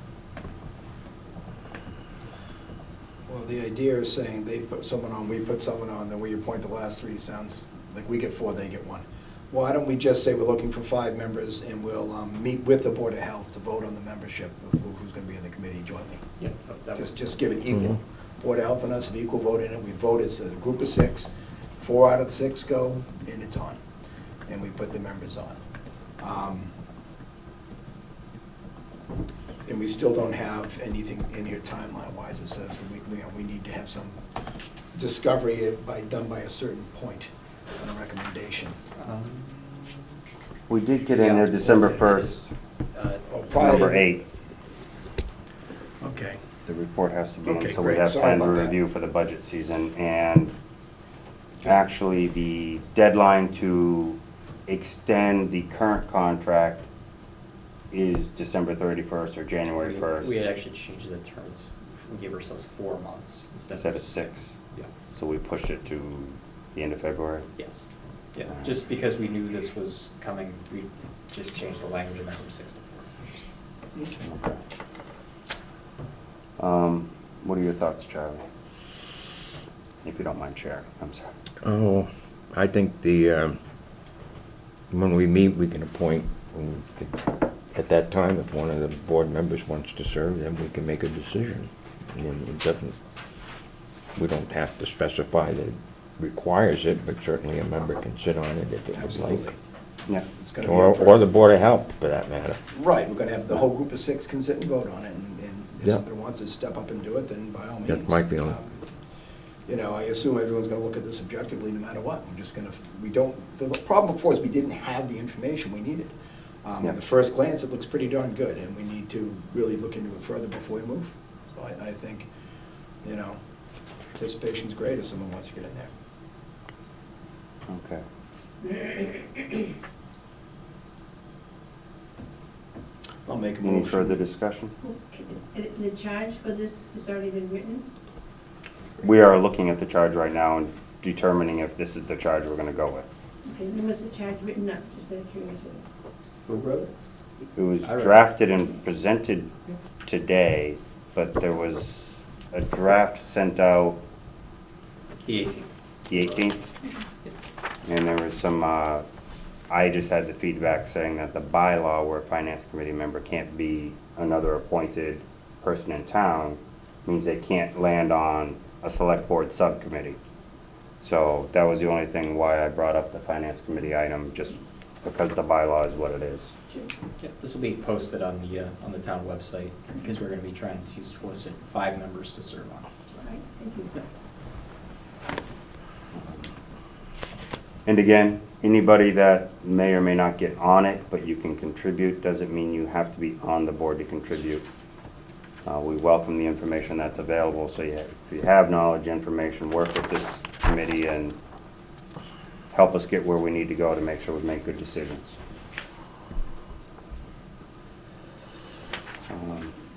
Well, the idea is saying they put someone on, we put someone on, then we appoint the last 3. Sounds like we get 4, they get 1. Why don't we just say we're looking for 5 members, and we'll meet with the Board of Health to vote on the membership of who's gonna be in the committee jointly? Yeah, that was- Just give it equal. Board of Health and us have equal vote in it. We vote as a group of 6. 4 out of the 6 go, and it's on. And we put the members on. And we still don't have anything in here timeline-wise that says we need to have some discovery done by a certain point on a recommendation. We did get in Yeah, there it says December it 1st, Prior to- number 8. Okay. The report has to be in, Okay, so we great. have Sorry time to about that. review for the budget season. And actually, the deadline to extend the current contract is December 31st or January 1st. We had actually changed the terms. We gave ourselves 4 months Instead of 6. Yeah, So we pushed it to the end of February. yes. Yeah, just because we knew this was coming, we just changed the language and went from 6 to 4. Okay. What are your thoughts, Charlie? If you don't mind sharing, I'm sorry. Oh, I think when we meet, we can appoint, at that time, if one of the board members wants to serve, then we can make a decision. And we don't have to specify that it requires it, but certainly a member can sit on it if it would Absolutely. like. Yeah. It's gonna be Or the Board of Health, for that matter. Right, we're gonna have, the whole group of 6 can sit and vote on it, and if Yeah. somebody wants to step up and do it, then by all means. That's my feeling. you know, I assume everyone's gonna look at this objectively no matter what. We're just gonna, the problem before is we didn't have the information we needed. Yeah. At the first glance, it looks pretty darn good, and we need to really look into it further before we move. So I think, you know, anticipation's great if someone wants to get in there. Okay. I'll make a motion. Any further discussion? The charge for this has already been written? We are looking at the charge right now and determining if this is the charge we're gonna go with. Okay, when was the charge written up, just out of curiosity? Who wrote it? It was I read it. drafted and presented today, but there was a draft sent out The 18th. the 18th. And there was some, I just had the feedback saying that the bylaw where a finance committee member can't be another appointed person in town means they can't land on a select board subcommittee. So that was the only thing why I brought up the finance committee item, just because the bylaw is what it is. Yep, this will be posted on the town website, because we're gonna be trying to solicit 5 members to serve on it. So, All right, thank you. And again, anybody that may or may not get on it, but you can contribute, doesn't mean you have to be on the board to contribute. We welcome the information that's available, so if you have knowledge, information, work with this committee and help us get where we need to go to make sure we make good decisions.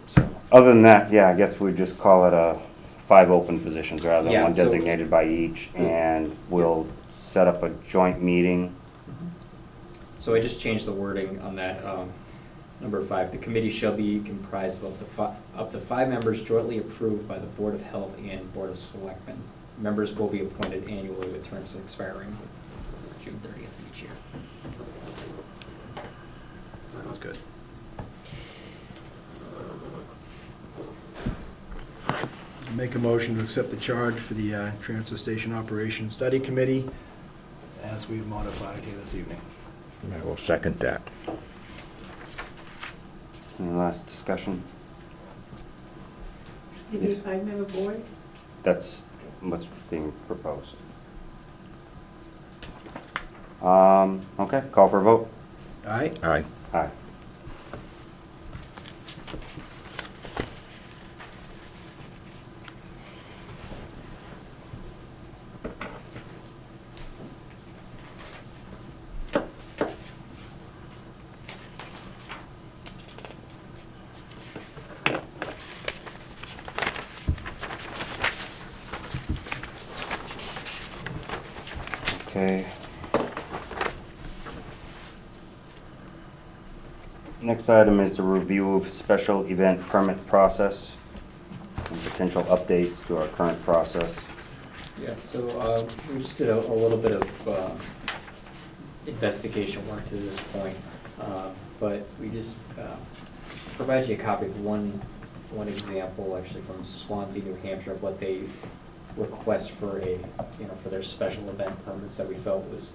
So, other than that, yeah, I guess we'd just call it 5 open positions rather than Yeah, one so- designated by each, and we'll set up a joint meeting. So I just changed the wording on that, number 5. The committee shall be comprised of up to 5 members jointly approved by the Board of Health and Board of Selectmen. Members will be appointed annually with terms expiring June 30th of each year. Sounds good. Make a motion to accept the charge for the Transfer Station Operations Study Committee as we've modified here this evening. I will second that. Any last discussion? To be a Yes. 5-member board? That's what's being proposed. Okay, call for a vote. All right? Aye. Aye. Okay. Next item is the review of special event permit process and potential updates to our current process. Yeah, so we just did a little bit of investigation work to this point, but we just provided you a copy of one example, actually from Swansea, New Hampshire, of what they request for for their special event permits that we felt was,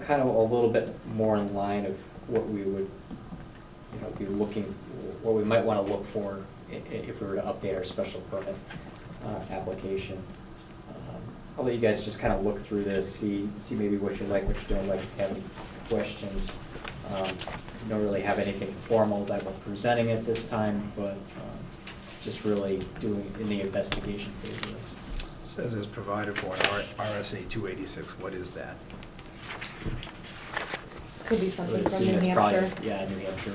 kind of a little bit more in line of what we would, be looking, what we might want to look for if we were to update our special permit application. I'll let you guys just kind of look through this, see maybe what you like, what you don't like, if you have any questions. We don't really have anything formal that we're presenting at this time, but just really doing in the investigation phase of this. Says it's provided for in RSA 286. What is that? Could be something Would from assume New it's probably- Hampshire. Yeah, New Hampshire,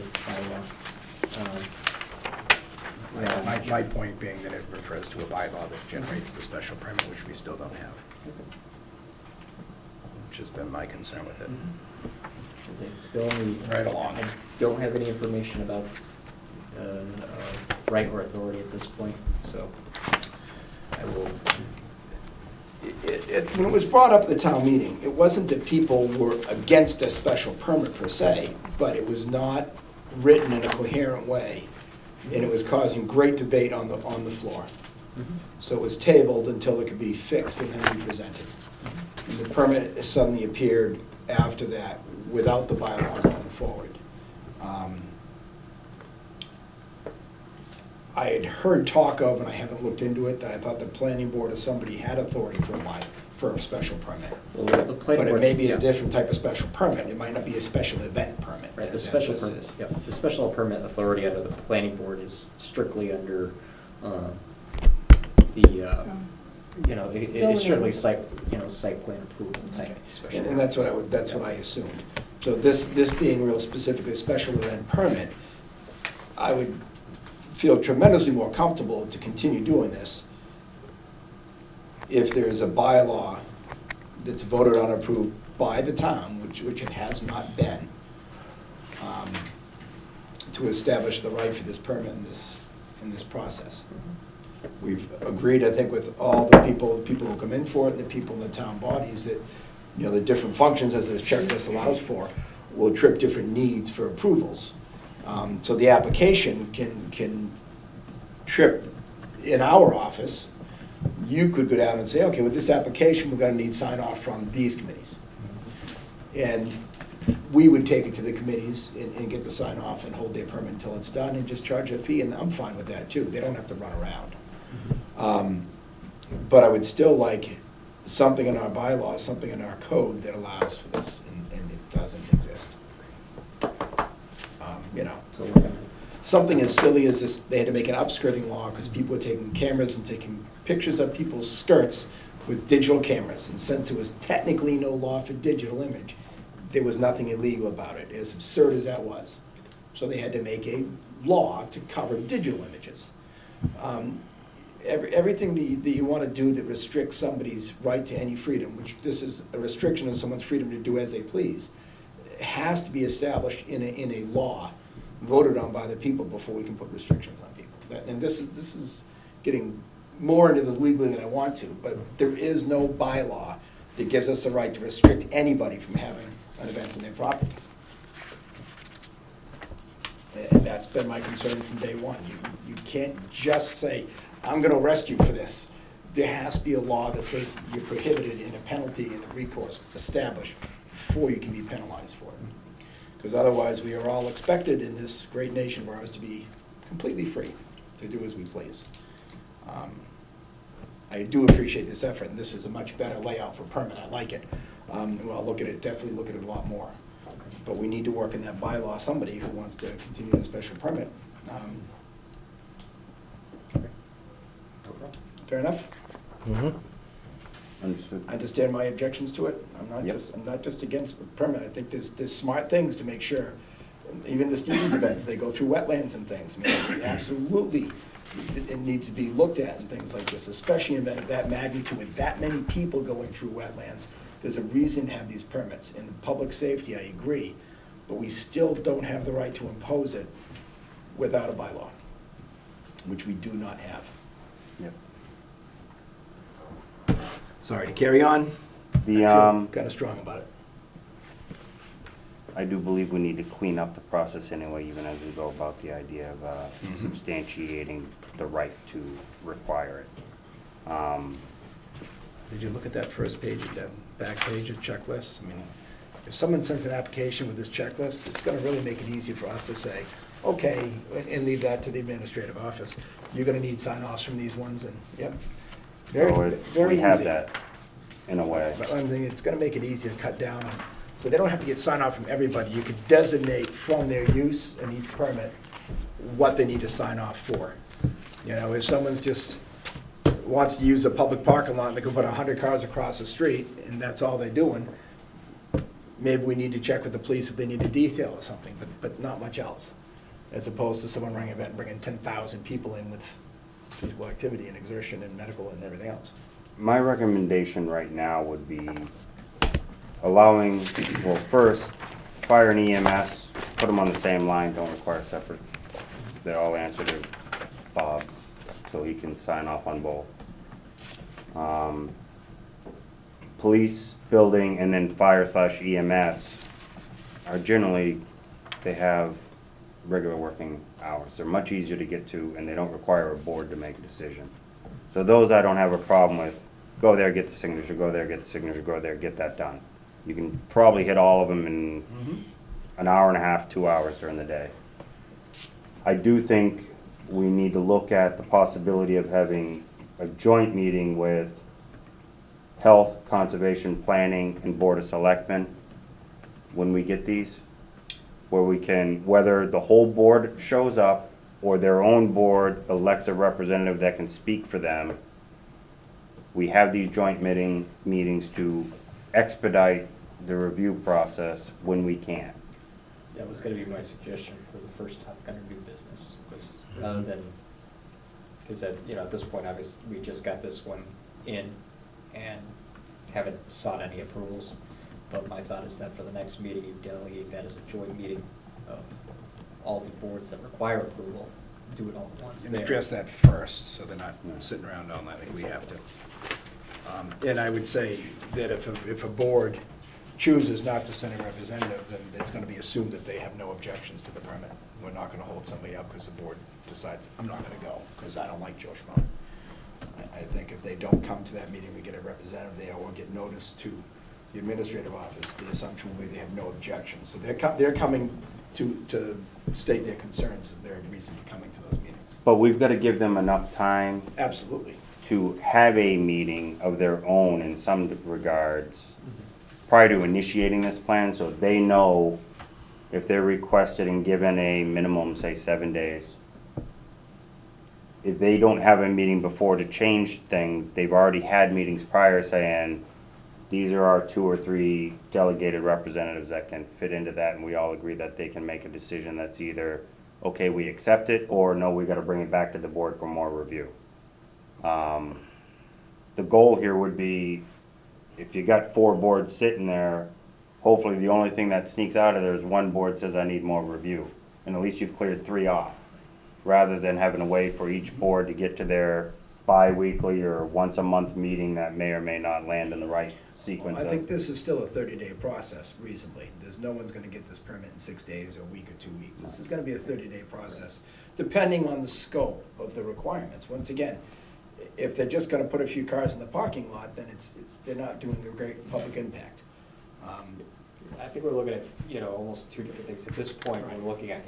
My point being that it refers to a bylaw that generates the special permit, which we still don't have, which has been my concern with it. Because it's still in the. Right along. I don't have any information about right or authority at this point, so I will. When it was brought up at the town meeting, it wasn't that people were against a special permit per se, but it was not written in a coherent way, and it was causing great debate on the floor. So it was tabled until it could be fixed and then be presented. And the permit suddenly appeared after that without the bylaw going forward. I had heard talk of, and I haven't looked into it, that I thought the planning board or somebody had authority for a special permit. Well, the planning But it board's- may be yeah. a different type of special permit, it might not be a special event permit. Right, the as special this permit, is. yeah, the special permit authority under the planning board is strictly under, it's Zoning. strictly site plan approval type special. And that's what permits. that's what I assumed. So this being real specifically a special event permit, I would feel tremendously more comfortable to continue doing this if there's a bylaw that's voted on and approved by the town, which it has not been, to establish the right for this permit in this process. We've agreed, I think, with all the people who come in for it, and the people in the town bodies, that, the different functions as this checklist allows for, will trip different needs for approvals. So the application can trip in our office. You could go down and say, okay, with this application, we're gonna need sign off from these committees. And we would take it to the committees and get the sign off and hold their permit until it's done and just charge a fee, and I'm fine with that too. They don't have to run around. But I would still like something in our bylaws, something in our code that allows for this, and it doesn't exist. So we're gonna- Something as silly as this, they had to make an upskirting law because people were taking cameras and taking pictures of people's skirts with digital cameras. And since there was technically no law for digital image, there was nothing illegal about it, as absurd as that was. So they had to make a law to cover digital images. Everything that you want to do that restricts somebody's right to any freedom, which this is a restriction on someone's freedom to do as they please, has to be established in a law voted on by the people before we can put restrictions on people. And this is getting more into this legally than I want to, but there is no bylaw that gives us the right to restrict anybody from having an event on their property. And that's been my concern from day one. You can't just say, I'm gonna arrest you for this. There has to be a law that says you're prohibited and a penalty and a recourse established before you can be penalized for it. Because otherwise, we are all expected in this great nation of ours to be completely free to do as we please. I do appreciate this effort, and this is a much better layout for permit. I like it. Well, I'll look at it, definitely look at it a lot more. But we need to work in that bylaw, somebody who wants to continue the special permit. Fair enough? Understood. I understand my objections to it. I'm Yep. not just against the permit. I think there's smart things to make sure. Even the students' events, they go through wetlands and things. I mean, absolutely, it needs to be looked at and things like this, especially an event of that magnitude with that many people going through wetlands. There's a reason to have these permits. In the public safety, I agree, but we still don't have the right to impose it without a bylaw, which we do not have. Yep. Sorry to carry on. The, I feel kind of strong about it. I do believe we need to clean up the process anyway, even as we go about the idea of substantiating the right to require it. Did you look at that first page, that back page of checklists? I mean, if someone sends an application with this checklist, it's gonna really make it easy for us to say, okay, and leave that to the administrative office. You're gonna need sign-offs from these ones, and, yep. Very, So it's, very we have easy. that in a way. But I'm thinking it's gonna make it easy to cut down on, so they don't have to get sign-off from everybody. You could designate from their use in each permit what they need to sign off for. If someone's just wants to use a public parking lot, and they can put 100 cars across the street, and that's all they're doing, maybe we need to check with the police if they need a detail or something, but not much else. As opposed to someone running an event and bringing 10,000 people in with physical activity and exertion and medical and everything else. My recommendation right now would be allowing, well, first, fire and EMS, put them on the same line, don't require separate. They all answer to Bob, so he can sign off on both. Police, building, and then fire/EMS are generally, they have regular working hours. They're much easier to get to, and they don't require a board to make a decision. So those I don't have a problem with. Go there, get the signature, go there, get the signature, go there, get that done. You can probably hit all of them in an hour and a half, 2 hours during the day. I do think we need to look at the possibility of having a joint meeting with Health, Conservation, Planning, and Board of Selectmen when we get these, where we can, whether the whole board shows up or their own board elects a representative that can speak for them, we have these joint meetings to expedite the review process when we can. That was gonna be my suggestion for the first topic under new business, was rather than, because at this point, obviously, we just got this one in and haven't sought any approvals. But my thought is that for the next meeting, you delegate that as a joint meeting of all the boards that require approval, do it all at once And there. address that first, so they're not sitting around all night like we have to. And I would say that if a board chooses not to send a representative, then it's gonna be assumed that they have no objections to the permit. We're not gonna hold somebody up because the board decides, I'm not gonna go, because I don't like Joe Schmo. I think if they don't come to that meeting, we get a representative there, or get notice to the administrative office, the assumption will be they have no objections. So they're coming to state their concerns as their reason for coming to those meetings. But we've gotta give them enough time Absolutely. to have a meeting of their own in some regards prior to initiating this plan, so they know if they're requested and given a minimum, say, 7 days. If they don't have a meeting before to change things, they've already had meetings prior saying, these are our 2 or 3 delegated representatives that can fit into that, and we all agree that they can make a decision that's either, okay, we accept it, or no, we gotta bring it back to the board for more review. The goal here would be, if you got 4 boards sitting there, hopefully the only thing that sneaks out of there is one board says, I need more review, and at least you've cleared 3 off, rather than having to wait for each board to get to their bi-weekly or once-a-month meeting that may or may not land in the right sequence I think of. this is still a 30-day process reasonably. There's no one's gonna get this permit in 6 days or a week or 2 weeks. This is gonna be a 30-day process, depending on the scope of the requirements. Once again, if they're just gonna put a few cars in the parking lot, then they're not doing a great public impact. I think we're looking at, almost two different things. At this point, we're looking at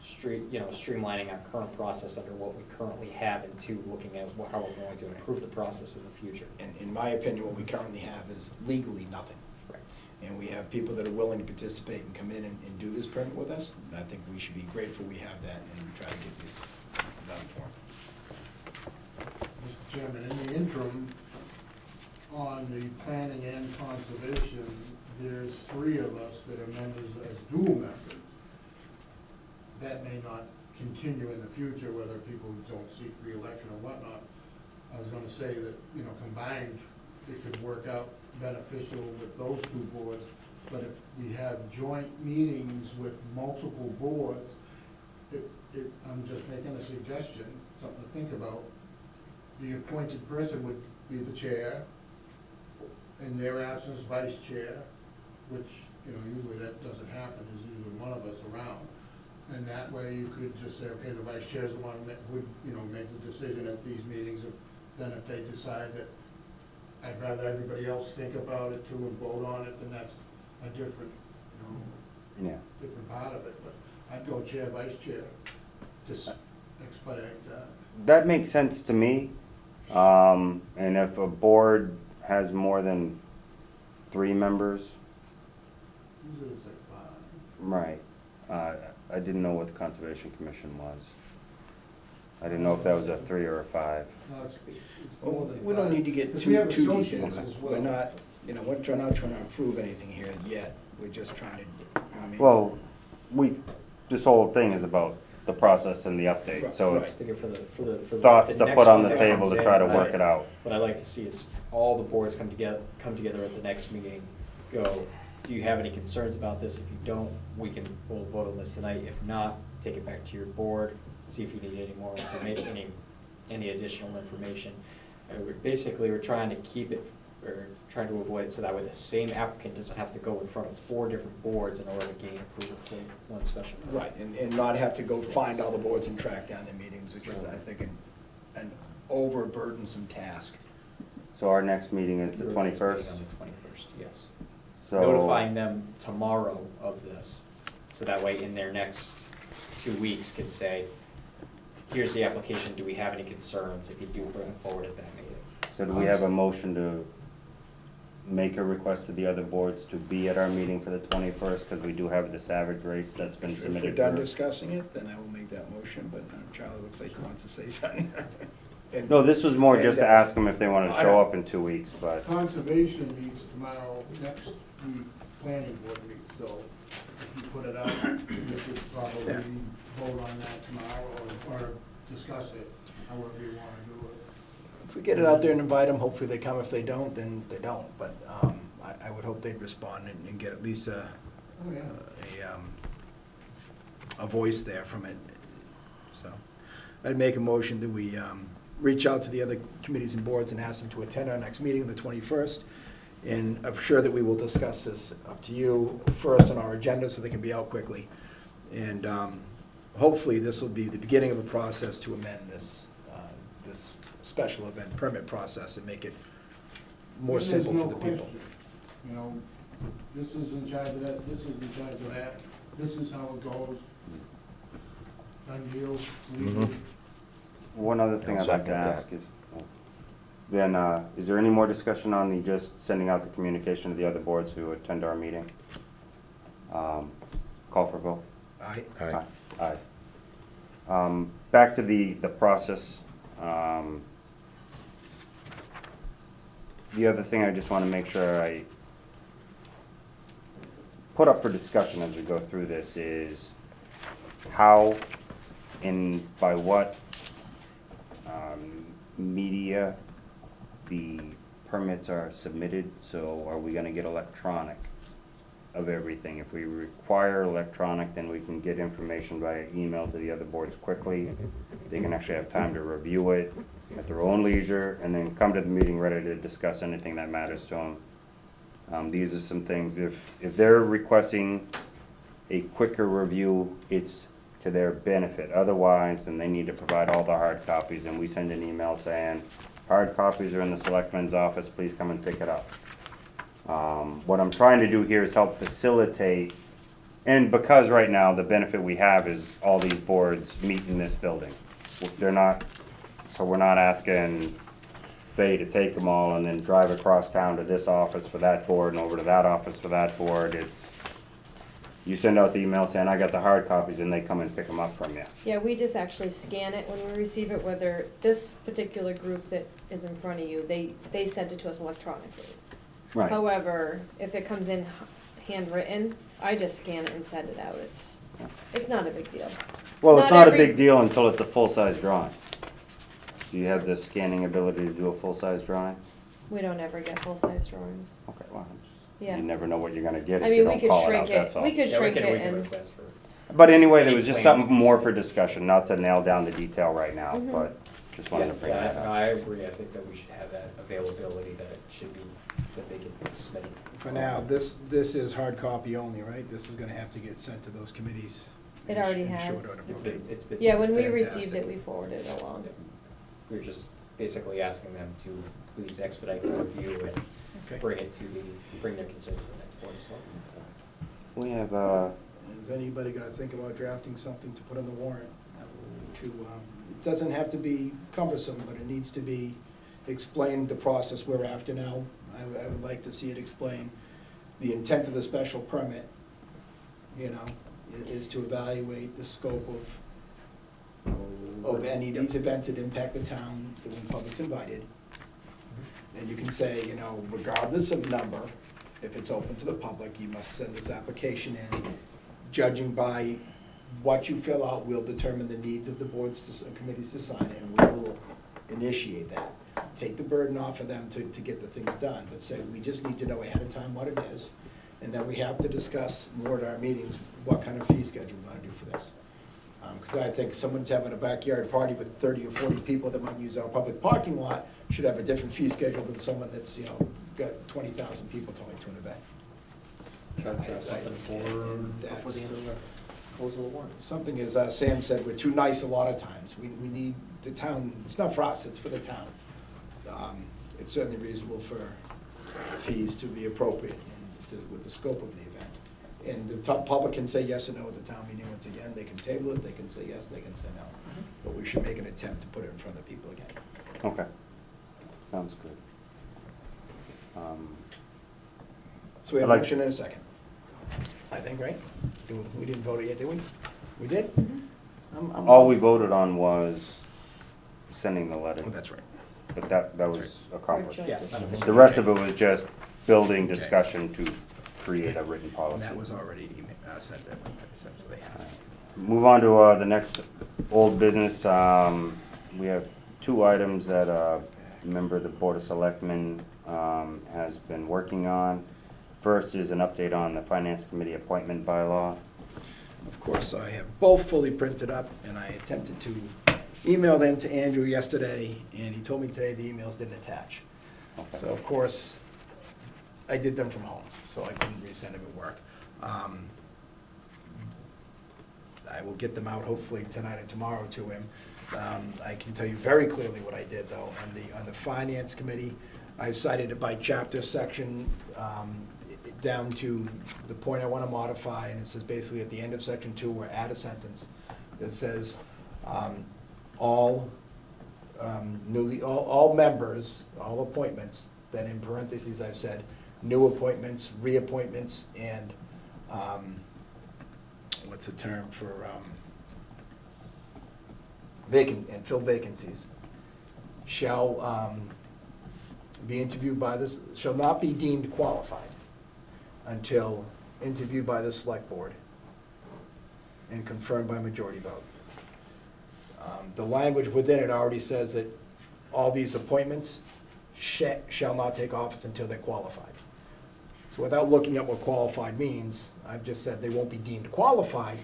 streamlining our current process under what we currently have, and 2, looking at how we're going to improve the process in the future. And in my opinion, what we currently have is legally nothing. Right. And we have people that are willing to participate and come in and do this permit with us. I think we should be grateful we have that and try to get this done for them. Mr. Chairman, in the interim, on the planning and conservation, there's 3 of us that are members as dual members. That may not continue in the future, whether people don't seek reelection or whatnot. I was gonna say that, combined, it could work out beneficial with those 2 boards, but if we have joint meetings with multiple boards, I'm just making a suggestion, something to think about. The appointed person would be the chair, in their absence, vice chair, which, usually that doesn't happen, there's usually one of us around. And that way you could just say, okay, the vice chair is the one that would, make the decision at these meetings. Then if they decide that I'd rather everybody else think about it too and vote on it, then that's a different, Yeah. different part of it. But I'd go chair, vice chair, just expedite that. That makes sense to me. And if a board has more than 3 members, Usually it's like 5. right, I didn't know what the Conservation Commission was. I didn't know if that was a 3 or a 5. No, it's more than 5. We don't need to get 'Cause too we have deep associates into it. as well. We're not, we're not trying to approve anything here yet. We're just trying to, Well, this whole thing is about the process and the update, so Right. it's Thinking for the thoughts to next put on one the that table comes to in, try to right. work it out. What I'd like to see is all the boards come together at the next meeting, go, do you have any concerns about this? If you don't, we'll vote on this tonight. If not, take it back to your board, see if you need any more information, any additional information. We're trying to keep it, or trying to avoid it so that way the same applicant doesn't have to go in front of 4 different boards in order to gain approval for one special permit. right, and not have to go find all the boards and track down their meetings, which is, I think, an overburdensome task. So our next meeting is the Your next meeting 21st, On the 21st, yes. so. Notifying them tomorrow of this, so that way in their next 2 weeks could say, here's the application, do we have any concerns if you do bring it forward at that meeting? So do we have a motion to make a request to the other boards to be at our meeting for the 21st? Because we do have the Savage race that's been If we're submitted. done for- discussing it, then I will make that motion, but Charlie looks like he wants to say something. And- No, this was more just to and, ask them if they want to I show know. up in 2 weeks, but, Conservation meets tomorrow, next week, planning board meets, so if you put it out, you should probably Yeah. vote on that tomorrow, or discuss it, however you wanna do it. If we get it out there and invite them, hopefully they come. If they don't, then they don't. But I would hope they'd respond and get at least Oh, yeah. a voice there from it. So I'd make a motion that we reach out to the other committees and boards and ask them to attend our next meeting on the 21st. And I'm sure that we will discuss this up to you first on our agenda so they can be out quickly. And hopefully this will be the beginning of a process to amend this special event permit process and make it more There's simple no for the people. question. You know, this is in charge of that, this is in charge of that, this is how it goes. Done deal, it's legal. one other thing I'll I'd like to second that. ask is, then, is there any more discussion on the just sending out the communication to the other boards who attend our meeting? Call for vote? Aye. Aye. Aye. Back to the process. The other thing I just want to make sure I put up for discussion as we go through this is how and by what media the permits are submitted. So are we going to get electronic of everything? If we require electronic, then we can get information via email to the other boards quickly. They can actually have time to review it at their own leisure and then come to the meeting ready to discuss anything that matters to them. These are some things, if they're requesting a quicker review, it's to their benefit. Otherwise, then they need to provide all the hard copies, and we send an email saying, hard copies are in the selectman's office, please come and pick it up. What I'm trying to do here is help facilitate, and because right now, the benefit we have is all these boards meet in this building. They're not, so we're not asking Faye to take them all and then drive across town to this office for that board and over to that office for that board. It's, you send out the email saying, I got the hard copies, and they come and pick them up from you. Yeah, we just actually scan it when we receive it, whether this particular group that is in front of you, they sent it to us electronically. Right. However, if it comes in handwritten, I just scan it and send it out. It's not a big deal. Well, it's Not not a every- big deal until it's a full-size drawing. Do you have the scanning ability to do a full-size drawing? We don't ever get full-size drawings. Okay, well, Yeah. you never know what you're gonna get I if you mean, we don't could call it shrink out, it, that's all. we could Yeah, shrink we it can and, request for. But anyway, there Any was just plans something more for specific. discussion, not to nail down the detail right now, Mhm. but just wanted to bring Yeah, that no, up. I agree, I think that we should have that availability, that it should be, that they can submit. For now, this is hard copy only, right? This is gonna have to get sent to those committees. It already in short has. order. It's Okay. been. yeah, when we Fantastic. received it, we forwarded it along. We're just basically asking them to please expedite the review and Okay. bring their concerns to the next board of selectmen. We have, Is anybody gonna think about drafting something to put on the warrant? It doesn't have to be cumbersome, but it needs to be explained the process we're after now. I would like to see it explain the intent of the special permit, you know, is to evaluate the scope of any of these events that impact the town, that when the public's invited. And you can say, you know, regardless of number, if it's open to the public, you must send this application in. Judging by what you fill out, we'll determine the needs of the boards and committees to sign it, and we will initiate that. Take the burden off of them to get the things done, but say, we just need to know ahead of time what it is, and then we have to discuss more at our meetings, what kind of fee schedule we wanna do for this. Because I think someone's having a backyard party with 30 or 40 people that might use our public parking lot should have a different fee schedule than someone that's, you know, got 20,000 people coming to an event. Try to draft something before the end of the close of the warrant. Something, as Sam said, we're too nice a lot of times. We need the town, it's not for us, it's for the town. It's certainly reasonable for fees to be appropriate with the scope of the event. And the public can say yes or no at the town meeting once again. They can table it, they can say yes, they can say no. but we should make an attempt to put it in front of people again. Okay, sounds good. So we have I'd a like- motion and a second, I think, right? We didn't vote it yet, did we? We did? I'm- All we voted on was sending the letter, Oh, that's right. but that That's was accomplished. Or just- The rest of it was just building discussion to create a written And policy. that was already sent that one, so they have. Move on to the next old business. We have two items that a member of the Board of Selectmen has been working on. First is an update on the Finance Committee Appointment Bylaw. Of course, I have both fully printed up, and I attempted to email them to Andrew yesterday, and he told me today the emails didn't attach. Okay. So of course, I did them from home, so I couldn't resend them at work. I will get them out hopefully tonight or tomorrow to him. I can tell you very clearly what I did, though. On the Finance Committee, I cited it by chapter section, down to the point I want to modify, and it says basically at the end of section 2, we're add a sentence that says, all members, all appointments, then in parentheses I've said, new appointments, reappointments, and, what's the term for, vacant, and fill vacancies, shall be interviewed by this, shall not be deemed qualified until interviewed by the select board and confirmed by majority vote. The language within it already says that all these appointments shall not take office until they're qualified. So without looking at what qualified means, I've just said they won't be deemed qualified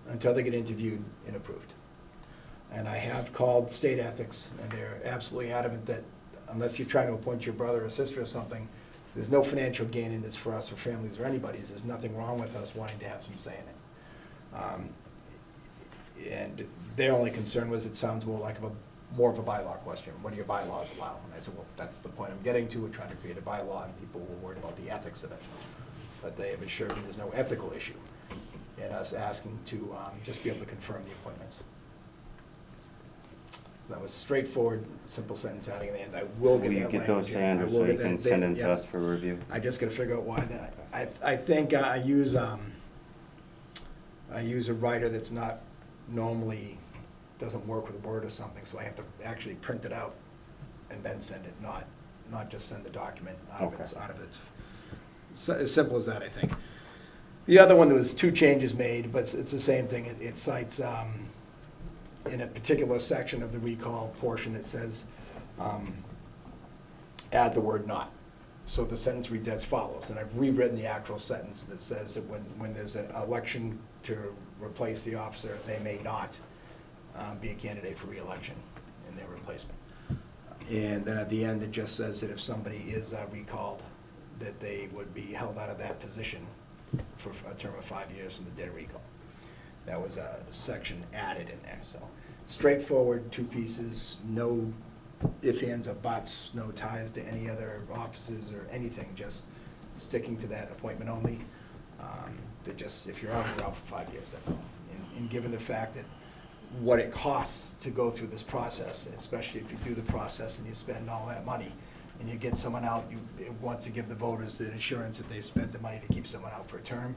until they get interviewed and approved. And I have called state ethics, and they're absolutely adamant that unless you're trying to appoint your brother or sister or something, there's no financial gain in this for us or families or anybody's. There's nothing wrong with us wanting to have some say in it. And their only concern was it sounds more of a bylaw question. What do your bylaws allow? And I said, well, that's the point I'm getting to. We're trying to create a bylaw, and people were worried about the ethics of it. But they have assured me there's no ethical issue in us asking to just be able to confirm the appointments. That was straightforward, simple sentence adding at the end. I will get Will that you language. get those to Andrew so you can send them to us for review? I just gotta figure out why that. I think I use a writer that's not normally, doesn't work with Word or something, so I have to actually print it out and then send it, not just send the document out of its. As simple as that, I think. The other one, there was 2 changes made, but it's the same thing. It cites, in a particular section of the recall portion, it says, add the word not. So the sentence reads as follows, and I've rewritten the actual sentence that says that when there's an election to replace the officer, they may not be a candidate for reelection in their replacement. And then at the end, it just says that if somebody is recalled, that they would be held out of that position for a term of 5 years from the date of recall. That was a section added in there, so straightforward, 2 pieces, no ifs, ands, or buts, no ties to any other offices or anything, just sticking to that appointment only. That just, if you're out, you're out for 5 years, that's all. And given the fact that what it costs to go through this process, especially if you do the process and you spend all that money, and you get someone out, you want to give the voters the assurance that they spent the money to keep someone out for a term.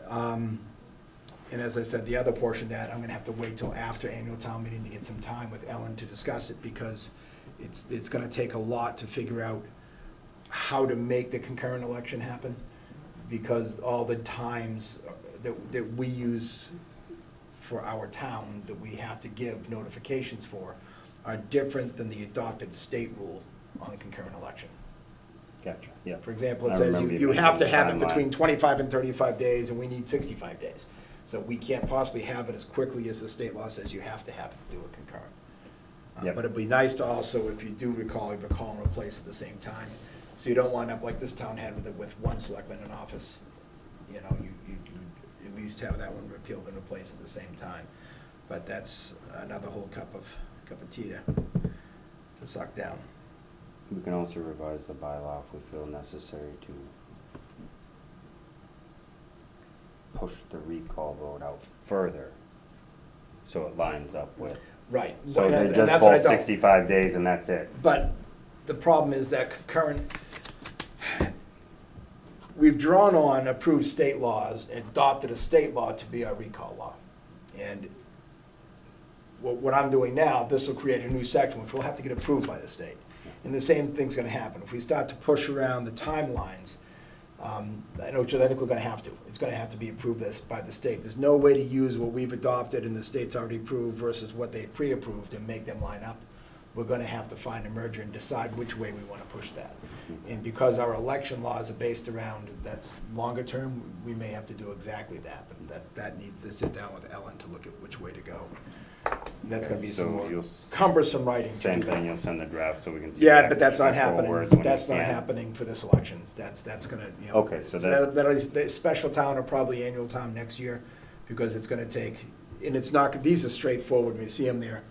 And as I said, the other portion of that, I'm gonna have to wait till after annual town meeting to get some time with Ellen to discuss it, because it's gonna take a lot to figure out how to make the concurrent election happen, because all the times that we use for our town that we have to give notifications for are different than the adopted state rule on the concurrent election. Gotcha, yeah. For example, it I says remember you have to mentioning have it the between timeline. 25 and 35 days, and we need 65 days. So we can't possibly have it as quickly as the state law says you have to have it to do a concurrent. Yep. But it'd be nice to also, if you do recall and replace at the same time. So you don't wind up like this town had with one selectman in office. You know, you at least have that one repealed and replaced at the same time. But that's another whole cup of tea to suck down. We can also revise the bylaw if we feel necessary to push the recall vote out further, so it lines up with. Right. So And they that's just what I pull don't- 65 days and that's it. But the problem is that we've drawn on approved state laws and adopted a state law to be our recall law. And what I'm doing now, this will create a new section, which will have to get approved by the state. And the same thing's gonna happen. If we start to push around the timelines, I think we're gonna have to. It's gonna have to be approved by the state. There's no way to use what we've adopted and the state's already approved versus what they pre-approved and make them line up. We're gonna have to find a merger and decide which way we wanna push that. And because our election laws are based around, that's longer term, we may have to do exactly that. But that needs to sit down with Ellen to look at which way to go. And that's gonna be So some more you'll cumbersome writing. to Same do that. thing, you'll send the draft so we can see. Yeah, exactly but that's not the actual happening. words when That's you not can. happening for this election. That's gonna, you know. Okay, so that- That'll be the special town or probably annual town next year, because it's gonna take, and it's not, these are straightforward, when you see them there,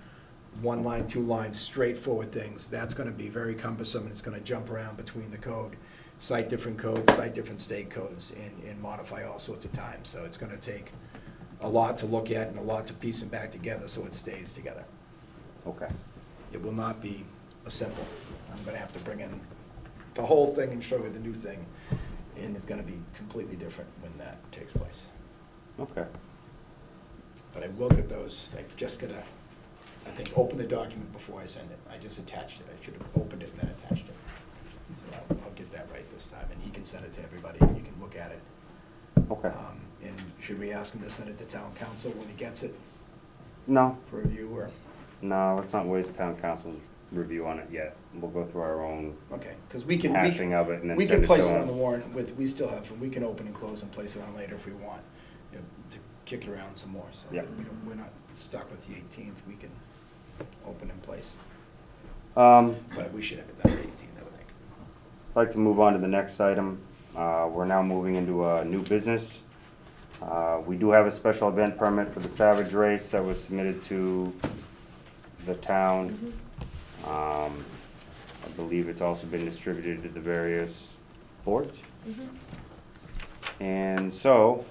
one line, two lines, straightforward things. That's gonna be very cumbersome, and it's gonna jump around between the code, cite different codes, cite different state codes, and modify all sorts of times. So it's gonna take a lot to look at and a lot to piece them back together so it stays together. Okay, It will not be a simple. I'm gonna have to bring in the whole thing and show you the new thing, and it's gonna be completely different when that takes place. okay. But I will get those, I just gotta, I think, open the document before I send it. I just attached it, I should have opened it and then attached it. So I'll get that right this time, and he can send it to everybody, and you can look at it. Okay. And should we ask him to send it to town council when he gets it No, for review, or, no, let's not waste town council's review on it yet. We'll go through our own okay, because we can. hashing of it and then We send can it place to it on the them. warrant with, we still have, we can open and close and place it on later if we want, you know, to kick around some more, so Yeah. we're not stuck with the 18th, we can open and place, I'd but we should have it done the 18th, I would think. like to move on to the next item. We're now moving into a new business. We do have a special event permit for the Savage Race that was submitted to the town. I believe it's also been distributed to the various boards. And so,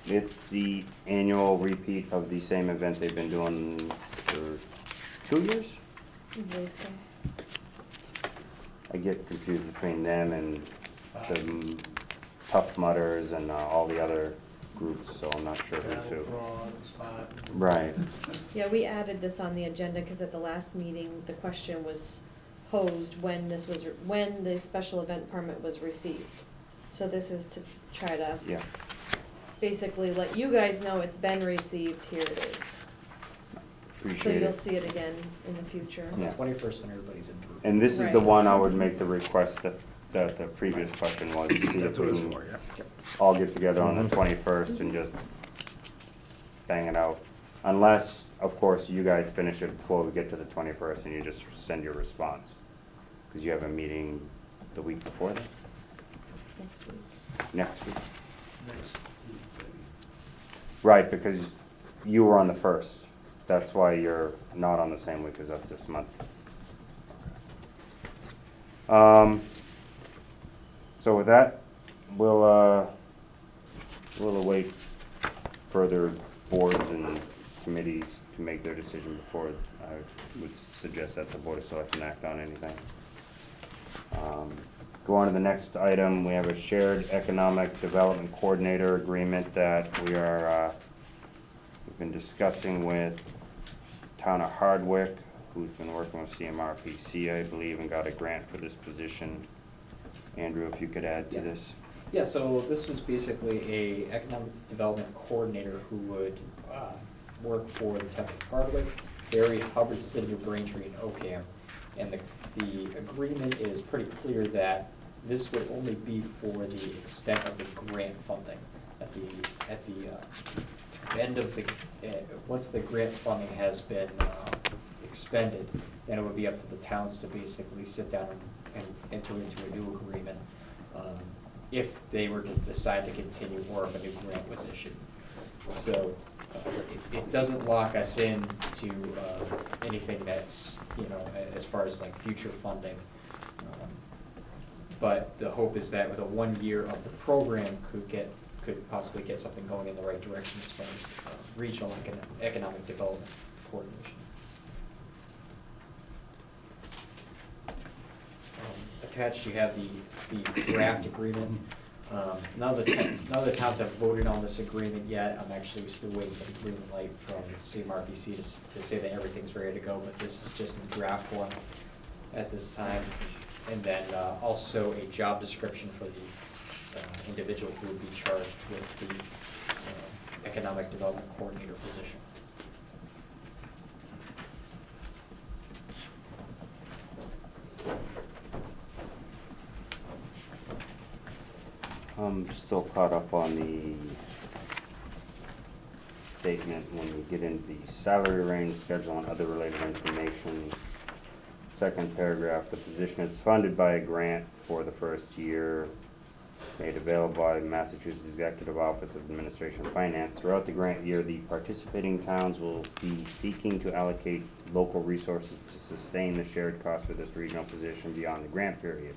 it's the annual repeat of the same event they've been doing for 2 years? I believe so. I get confused between them and the Tough Mudders and all the other groups, so I'm not sure who's who. Frog, spot. Right, Yeah, we added this on the agenda because at the last meeting, the question was posed when when the special event permit was received. So this is to try to yeah, basically let you guys know it's been received, here it is. So appreciate you'll it. see it again in the future. On the Yeah. 21st, when everybody's in group. And this is the Right. one I would make the request that the previous question was, to see if That's what we it's can for, yeah. all get together on the 21st and just bang it out. Unless, of course, you guys finish it before we get to the 21st and you just send your response. Because you have a meeting the week before that, Next week. next week. Next Tuesday. Right, because you were on the 1st. That's why you're not on the same week as us this month. So with that, we'll await further boards and committees to make their decision before I would suggest that the Board of Selectmen act on anything. Go on to the next item, we have a shared economic development coordinator agreement that we've been discussing with Town of Hardwick, who's been working with CMRPC, I believe, and got a grant for this position. Andrew, if you could add to Yeah. this. Yeah, so this is basically a economic development coordinator who would work for the town of Hardwick, Barre, Hubbardston, New Braintree, and Oakham. And the agreement is pretty clear that this would only be for the extent of the grant funding. At the end of the, once the grant funding has been expended, then it would be up to the towns to basically sit down and enter into a new agreement if they were to decide to continue or if a new grant was issued. So it doesn't lock us in to anything that's, you know, as far as like future funding. But the hope is that with a 1 year of the program could possibly get something going in the right direction as far as regional economic development coordination. attached you have the draft agreement. None of the towns have voted on this agreement yet. I'm actually still waiting for the green light from CMRPC to say that everything's ready to go, but this is just in draft form at this time. And then also a job description for the individual who would be charged with the economic development coordinator position. I'm still caught up on the statement when we get into the salary range, schedule, and other related information. Second paragraph, the position is funded by a grant for the first year, made available by Massachusetts Executive Office of Administration and Finance. Throughout the grant year, the participating towns will be seeking to allocate local resources to sustain the shared cost for this regional position beyond the grant period.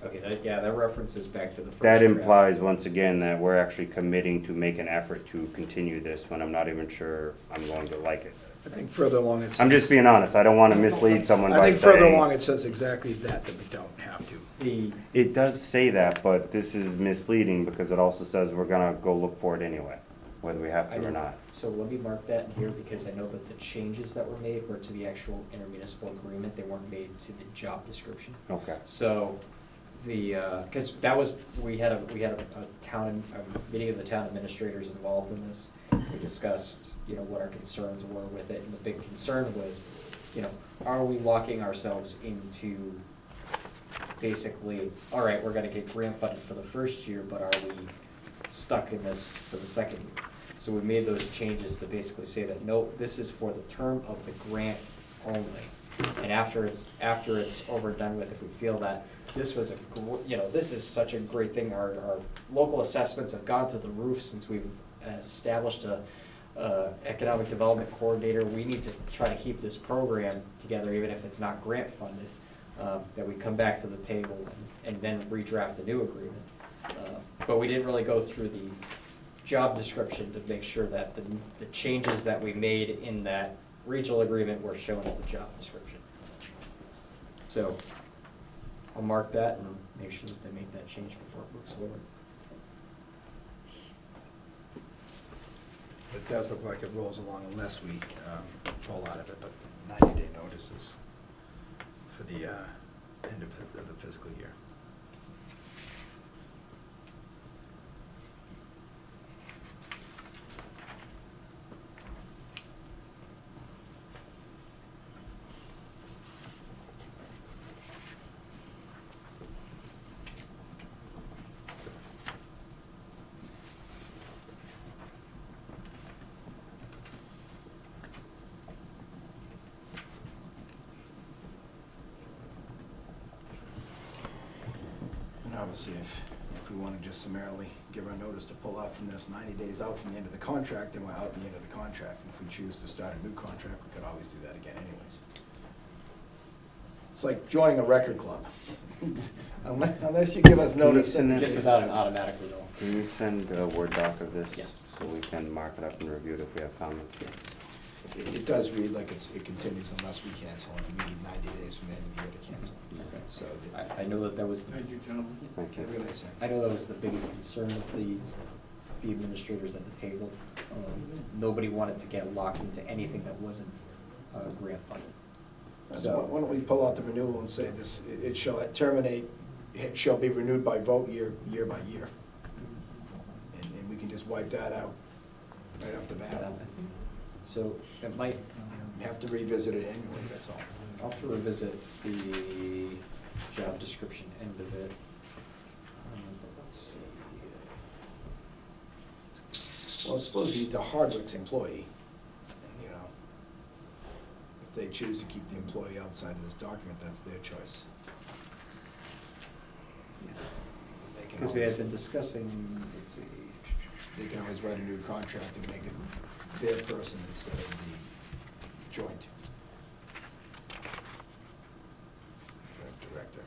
Okay, that references back to the first That draft. implies, once again, that we're actually committing to make an effort to continue this when I'm not even sure I'm going to like it. I think further along it says. I'm just being honest, I don't wanna mislead someone I by think further saying. along it says exactly that we don't have to. It does say that, but this is misleading because it also says we're gonna go look for it anyway, whether we have I to or know. not. So let me mark that in here because I know that the changes that were made were to the actual intermunicipal agreement, they weren't made to the job description. Okay. So because that was, we had a meeting of the town administrators involved in this. We discussed, what our concerns were with it, and the big concern was, are we locking ourselves into basically, all right, we're gonna get grant funded for the first year, but are we stuck in this for the second year? So we made those changes to basically say that, no, this is for the term of the grant only. And after it's over and done with, if we feel that this was this is such a great thing, our local assessments have gone through the roof since we've established a economic development coordinator, we need to try to keep this program together, even if it's not grant funded, that we come back to the table and then redraft a new agreement. But we didn't really go through the job description to make sure that the changes that we made in that regional agreement were shown in the job description. So I'll mark that and make sure that they make that change before it moves forward. It does look like it rolls along unless we pull out of it, but 90-day notices for the end of the fiscal year. Obviously, if we want to just summarily give our notice to pull out from this 90 days out from the end of the contract, then we're out from the end of the contract. And if we choose to start a new contract, we could always do that again anyways. It's like joining a record club. Unless you give us notice. send Just without an automatic renewal. Can you send a Word doc of this? Yes. So we can mark it up and review it if we have comments? Yes. It does read like it continues unless we cancel, and we need 90 days from the end of the year to cancel. Okay. So, I know that was, Thank you, gentlemen. Thank have a you. good night, sir. I know that was the biggest concern of the administrators at the table. Nobody wanted to get locked into anything that wasn't grant funded. So why don't we pull out the renewal and say this, it shall terminate, it shall be renewed by vote year by year. And we can just wipe that out right off the bat. So it might, Have to revisit it annually, that's all. I'll have to revisit the job description end of it. Let's see. Well, it's supposed to be the Hardwick's employee, and if they choose to keep the employee outside of this document, that's their choice. They can Because we had always- been discussing, let's see. They can always write a new contract and make it their person instead of the joint director.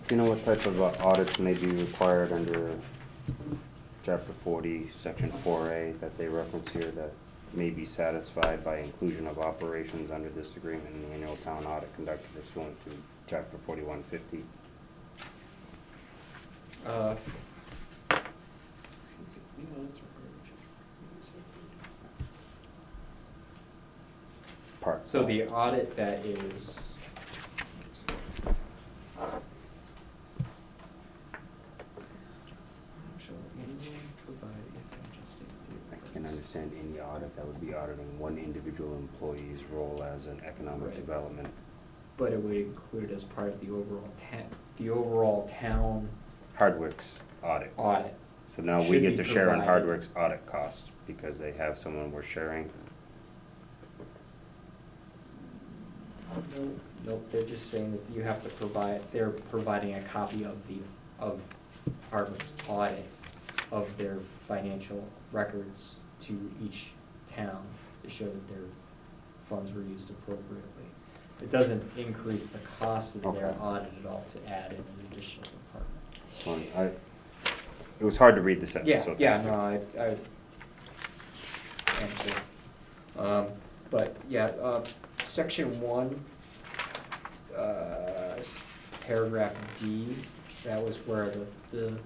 Do you know what type of audits may be required under chapter 40, section 4A that they reference here that may be satisfied by inclusion of operations under this agreement in the annual town audit conducted pursuant to chapter 4150. Part. So the audit that is. I can't understand any audit that would be auditing one individual employee's role as an economic Right. development. But it would include it as part of the overall town Hardwick's audit. audit. So now we Should get be to share in provided. Hardwick's audit costs because they have someone we're sharing. Nope, they're just saying that you have to provide, they're providing a copy of Hardwick's audit of their financial records to each town to show that their funds were used appropriately. It doesn't increase the cost of their Okay. audit at all to add in an additional department. It was hard to read the sentence. Yeah, so yeah, thank you. no, I understand. But, yeah, section 1, paragraph D, that was where the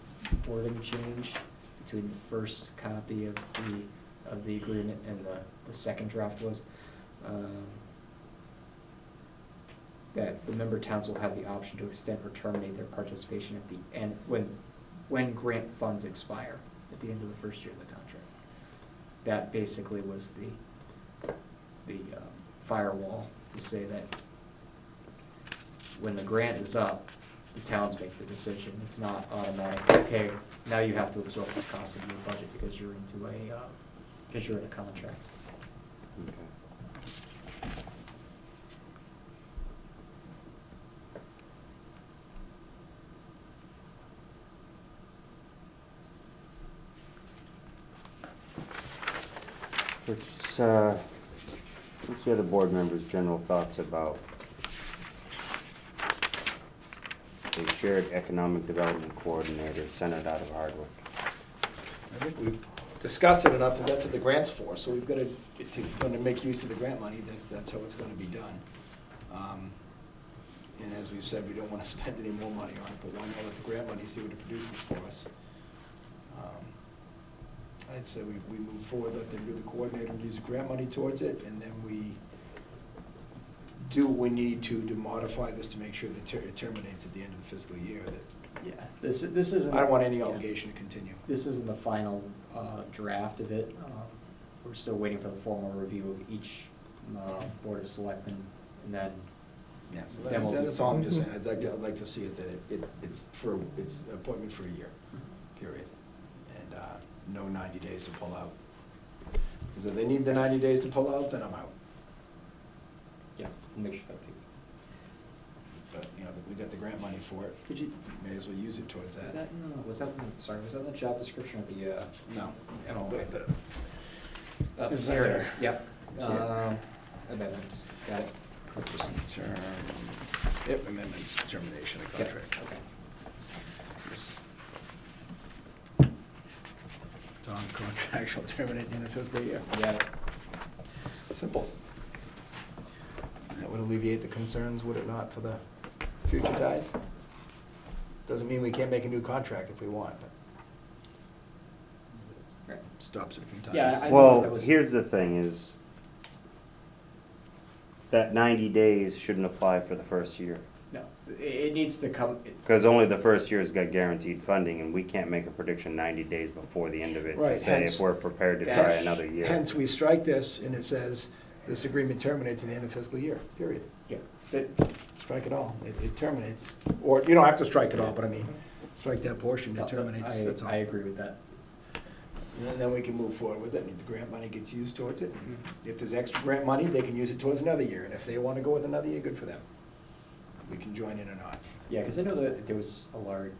wording changed between the first copy of the agreement and the second draft was. That the member towns will have the option to extend or terminate their participation at the end, when grant funds expire, at the end of the first year of the contract. That basically was the firewall to say that when the grant is up, the towns make the decision. It's not automatic, okay, now you have to absorb this cost into your budget because you're into because you're in a contract. Okay. What's the other board members' general thoughts about a shared economic development coordinator centered out of Hardwick? I think we've discussed it enough that that's what the grant's for, so we've got to make use of the grant money, that's how it's gonna be done. And as we've said, we don't wanna spend any more money on it, but why not let the grant money see what it produces for us? I'd say we move forward, let them do the coordinator and use the grant money towards it, and then we do what we need to modify this to make sure that it terminates at the end of the fiscal year, that Yeah, this isn't. I don't want any yeah. obligation to continue. This isn't the final draft of it. We're still waiting for the formal review of each Board of Selectmen, and then, Yeah, so Then we'll that's do- all I'm just saying, I'd like to see it that it's appointment for a year, period. And no 90 days to pull out. Because if they need the 90 days to pull out, then I'm out. yeah, we'll make sure that takes. But, we got the grant money for it, Could you, may as well use it towards was that. that in the job description of the, No. MOA? It's Here it right is, there. yep. See it? Amendments, got it. Purpose and term, yep, amendments, termination of Yep, contract. okay. Contract shall terminate in the fiscal year. Yeah, Simple. That would alleviate the concerns, would it not, for the future ties? Doesn't mean we can't make a new contract if we want, but right. stops it from tying. Yeah, I know that Well, was- here's the thing is that 90 days shouldn't apply for the first year. No, it needs to come, Because only the first year's got guaranteed funding, and we can't make a prediction 90 days before the end of it to Right, say hence- if we're prepared to try Hence- another year. Hence, we strike this, and it says, this agreement terminates at the end of fiscal year, period. yeah, that, Strike it all, it terminates. Or, you don't have to strike it all, but I mean, strike that portion, it terminates, that's all. I agree with that. And then we can move forward with it, and if the grant money gets used towards it. If there's extra grant money, they can use it towards another year, and if they wanna go with another year, good for them. We can join in or not. Yeah, because I know that there was a large,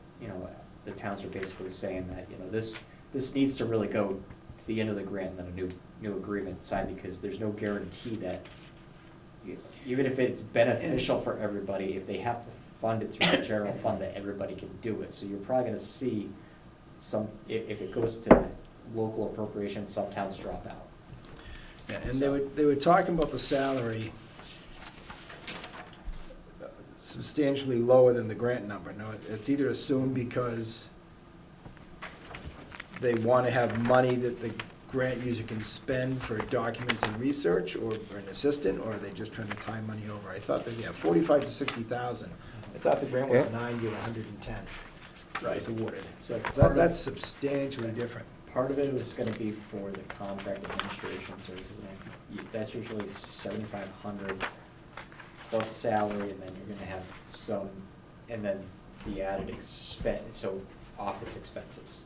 the towns were basically saying that, this needs to really go to the end of the grant and then a new agreement signed, because there's no guarantee that, even if it's beneficial for everybody, if they have to fund it through the general fund, that everybody can do it. So you're probably gonna see if it goes to local appropriations, some towns drop out. Yeah, and they were talking about the salary substantially lower than the grant number. Now, it's either assumed because they want to have money that the grant user can spend for documents and research, or an assistant, or are they just trying to tie money over? I thought that, 45 to 60,000. I thought the grant was Yeah. 90 or 110. Was awarded. So That's substantially different. part of it was gonna be for the contract administration services, and that's usually 7,500 plus salary, and then you're gonna have some, and then the added expense, so office expenses,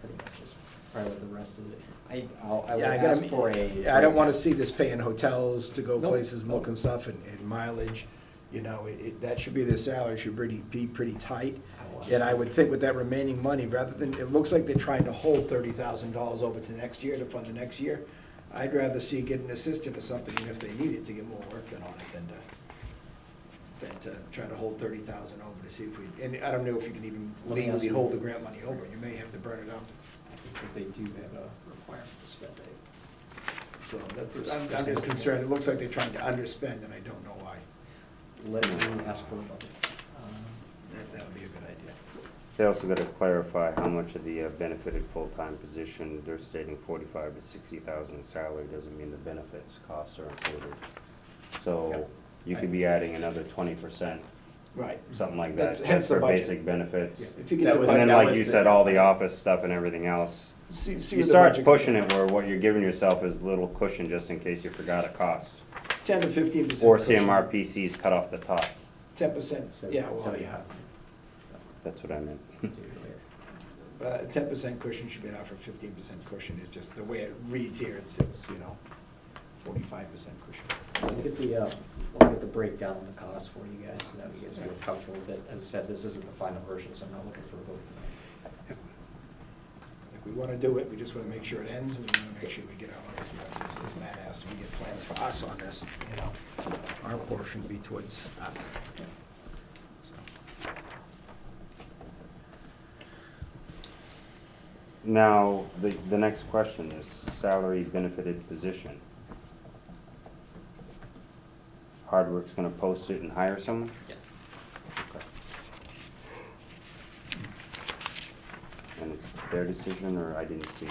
pretty much is probably what the rest of it. I would Yeah, ask for a. I don't wanna see this paying hotels to go Nope. places and look and stuff, and mileage. That should be their salary, should be pretty tight. And I would think with that remaining money, rather than, it looks like they're trying to hold $30,000 over to next year to fund the next year. I'd rather see get an assistant or something, and if they need it, to get more work done on it than to try to hold 30,000 over to see if we, and I don't know if you can even Let me ask legally you- hold the grant money over. You may have to burn it up. I think that they do have a requirement to spend it. So I'm just concerned. It looks like they're trying to underspend, and I don't know why. Let me ask for a budget. That would be a good idea. They also gotta clarify how much of the benefited full-time position, they're stating 45 to 60,000 salary, doesn't mean the benefits costs are included. So you could be adding another 20%, Right. something like that, That's- just hence the for budget. basic benefits. If you get That to was- And then, that like was you the- said, all the office stuff and everything else, see you where the start budget pushing goes. it where what you're giving yourself is little cushion just in case you forgot a cost. 10 to 15%. Or cushion. CMRPC's cut off the top, 10%, yeah, well, yeah. that's what I meant. 10% cushion should be enough, for 15% cushion is just the way it reads here, it's 45% cushion. We'll get the breakdown on the cost for you guys, so that you guys feel comfortable with it. As I said, this isn't the final version, so I'm not looking for a vote tonight. If we wanna do it, we just wanna make sure it ends, and we wanna make sure we get our money's worth. As Matt asked, we get plans for us on this, our portion be towards us. So. Now, the next question is salary benefited position. Hardwork's gonna post it and hire someone? Yes. And it's their decision, or I didn't see,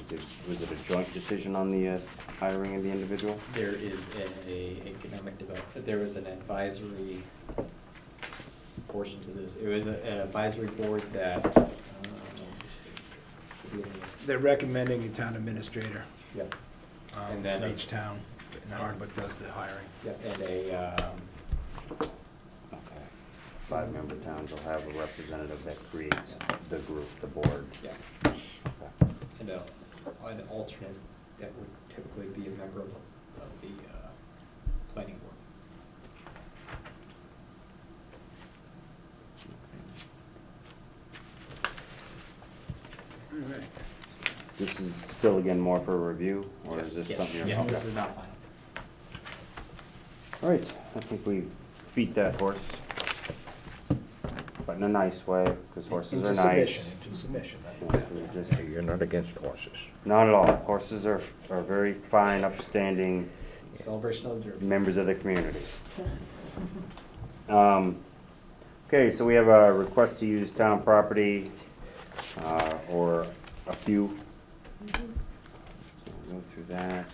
was it a joint decision on the hiring of the individual? There is there was an advisory portion to this. It was an advisory board that, should be in the- They're recommending a town administrator, Yep, And for then each town, and Hardwick does the hiring. yep, and Okay. 5-member towns will have a representative that creates the group, the board. yeah, Okay. and an alternate that would typically be a member of the planning board. All right. This is still, again, more for review, or is this Yes, something you're? yes, okay. this is not final. All right, I think we beat that horse, but in a nice way, because horses Into are submission, nice. into submission. Yes, we just- You're not against horses. Not at all. Horses are very fine, upstanding Celebration of the Derby. members of the community. Okay, so we have a request to use town property, or a few. So we'll go through that.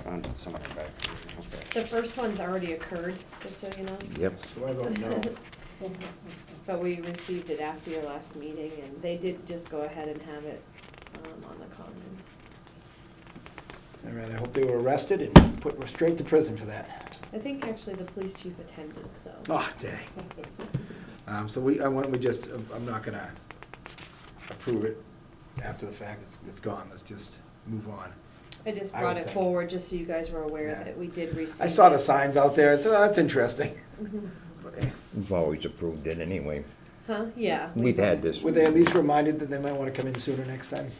Found it somewhere back here, okay. The first one's already occurred, just so you know, Yep. So I vote no. but we received it after your last meeting, and they did just go ahead and have it, on the common. All right, I hope they were arrested and put straight to prison for that. I think actually the police chief attended, so. Oh, dang. So I'm not gonna approve it after the fact, it's gone, let's just move on. I just I brought would it think. forward, just so you guys were aware Yeah. that we did receive. I saw the it. signs out there, so that's interesting. Mhm. But, eh, We've always approved it anyway. Huh, yeah. We've had this. were they at least reminded that they might wanna come in sooner next time?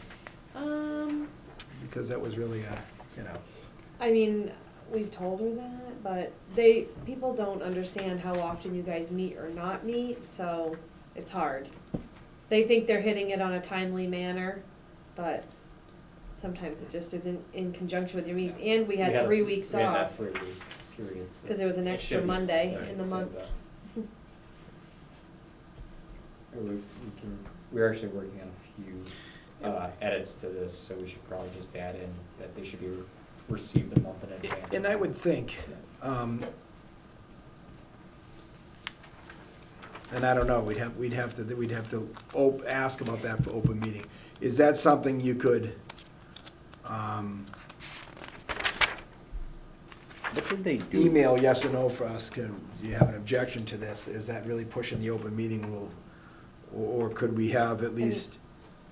Um, Because that was really, I mean, we've told her that, but people don't understand how often you guys meet or not meet, so it's hard. They think they're hitting it on a timely manner, but sometimes it just isn't in conjunction with your meetings, and we had 3 weeks We had that off, 3 week period. So cause there was an it extra should be- Monday right, in the so month. We're actually working on a few edits to this, so we should probably just add in that they should be received a month in advance. And I would think, and I don't know, we'd have to ask about that for open meeting. Is that something you could, What did they do? email yes or no for us? Do you have an objection to this? Is that really pushing the open meeting rule? Or could we have at least,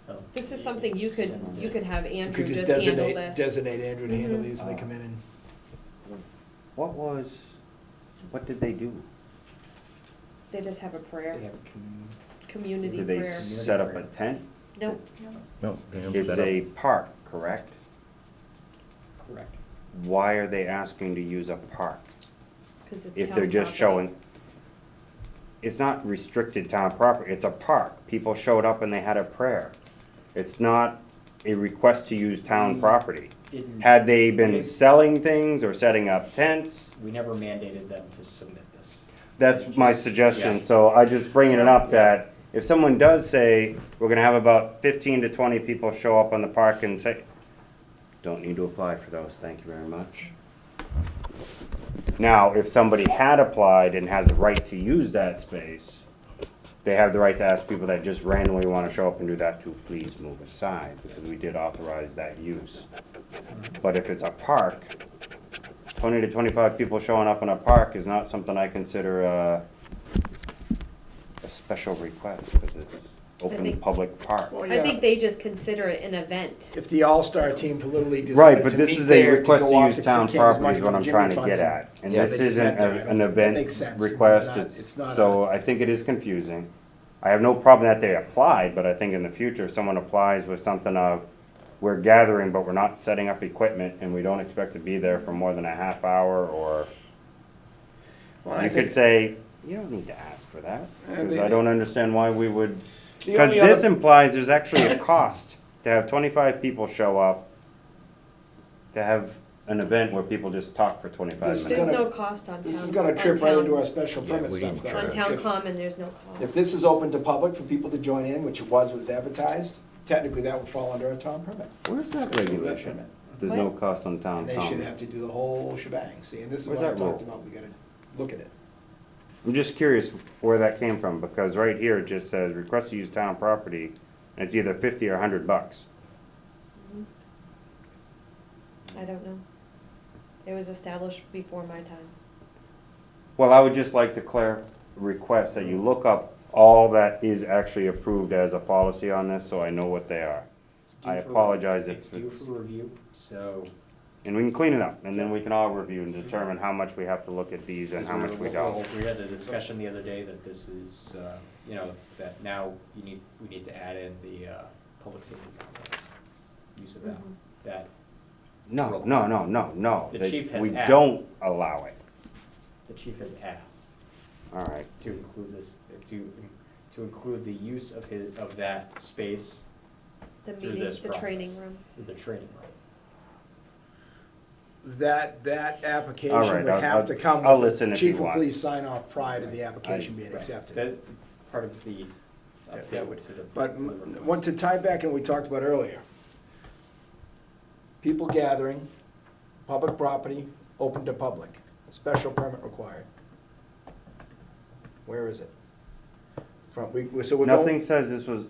Oh, This is something you could have you Andrew could just just handle designate, this. Andrew to handle Mhm. these when they come in and? What did they do? They just have a prayer, They have a community Did they prayer. set up a tent? Nope, No, they haven't It's set up. a park, correct? correct. Why are they asking to use a park? cause it's If town they're just property. showing, it's not restricted town property, it's a park. People showed up and they had a prayer. It's not a request to use town property. Didn't. Had they we been didn't- selling things or setting up tents, We never mandated them to submit this. that's my Just- suggestion. yeah. So I just bringing it up that if someone does say, we're gonna have about 15 to 20 people show up on the park and say, don't need to apply for those, thank you very much. Now, if somebody had applied and has the right to use that space, they have the right to ask people that just randomly wanna show up and do that to please move aside, because we did authorize that use. But if it's a park, 20 to 25 people showing up in a park is not something I consider a special request, because it's open think- public park. Well, I think they just consider it an event. If the All-Star team for Little League Right, decided but to this meet is a there to request go to off use to town Kansas money property is for what the I'm Jimmy trying to Fund, get and- at. And Yeah, this they just isn't met there. an That event makes sense. request, They're not- it's not so a- I think it is confusing. I have no problem that they applied, but I think in the future, if someone applies with something of, we're gathering, but we're not setting up equipment, and we don't expect to be there for more than a half hour, or Well, I you think could say, you don't need to ask for that, because I the- don't understand why we would, the because only this other- implies there's actually a cost to have 25 people show up, to have an event where people just talk for 25 This is minutes. There's gonna- no cost on town. This is gonna on trip right town- into our special Yeah, permit we stuff, didn't though. try. On town If- common, there's no cost. If this is open to public for people to join in, which it was advertised, technically that would fall under a town permit. Where's that regulation? There's no cost on town And they should common. have to do the whole shebang. See, and this is Where's what I that talked rule? about, we gotta look at it. I'm just curious where that came from, because right here it just says, request to use town property, and it's either 50 or $100. I don't know. It was established before my time. Well, I would just like to request that you look up all that is actually approved as a policy on this, so I know what they are. It's due I for- apologize if It's due it's, for review, so. and we can clean it up, and then we can all review and determine how much we have to look at these and how much we don't. We had the discussion the other day that this is, that now we need to add in the public safety complex. Use of Mhm. that, No. The They- chief has We asked. don't allow it. the chief has asked All right. to include this, to include the use of that space The through meeting, this the training process. room. with the training room. That application All right, would have I'll- to come I'll with listen the if he chief of wants. police sign off prior to the application being Right. accepted. That's part of the that update would- to the. But to the request. want to tie back in what we talked about earlier. People gathering, public property, open to public, special permit required. Where is it? So we're Nothing going, says this was,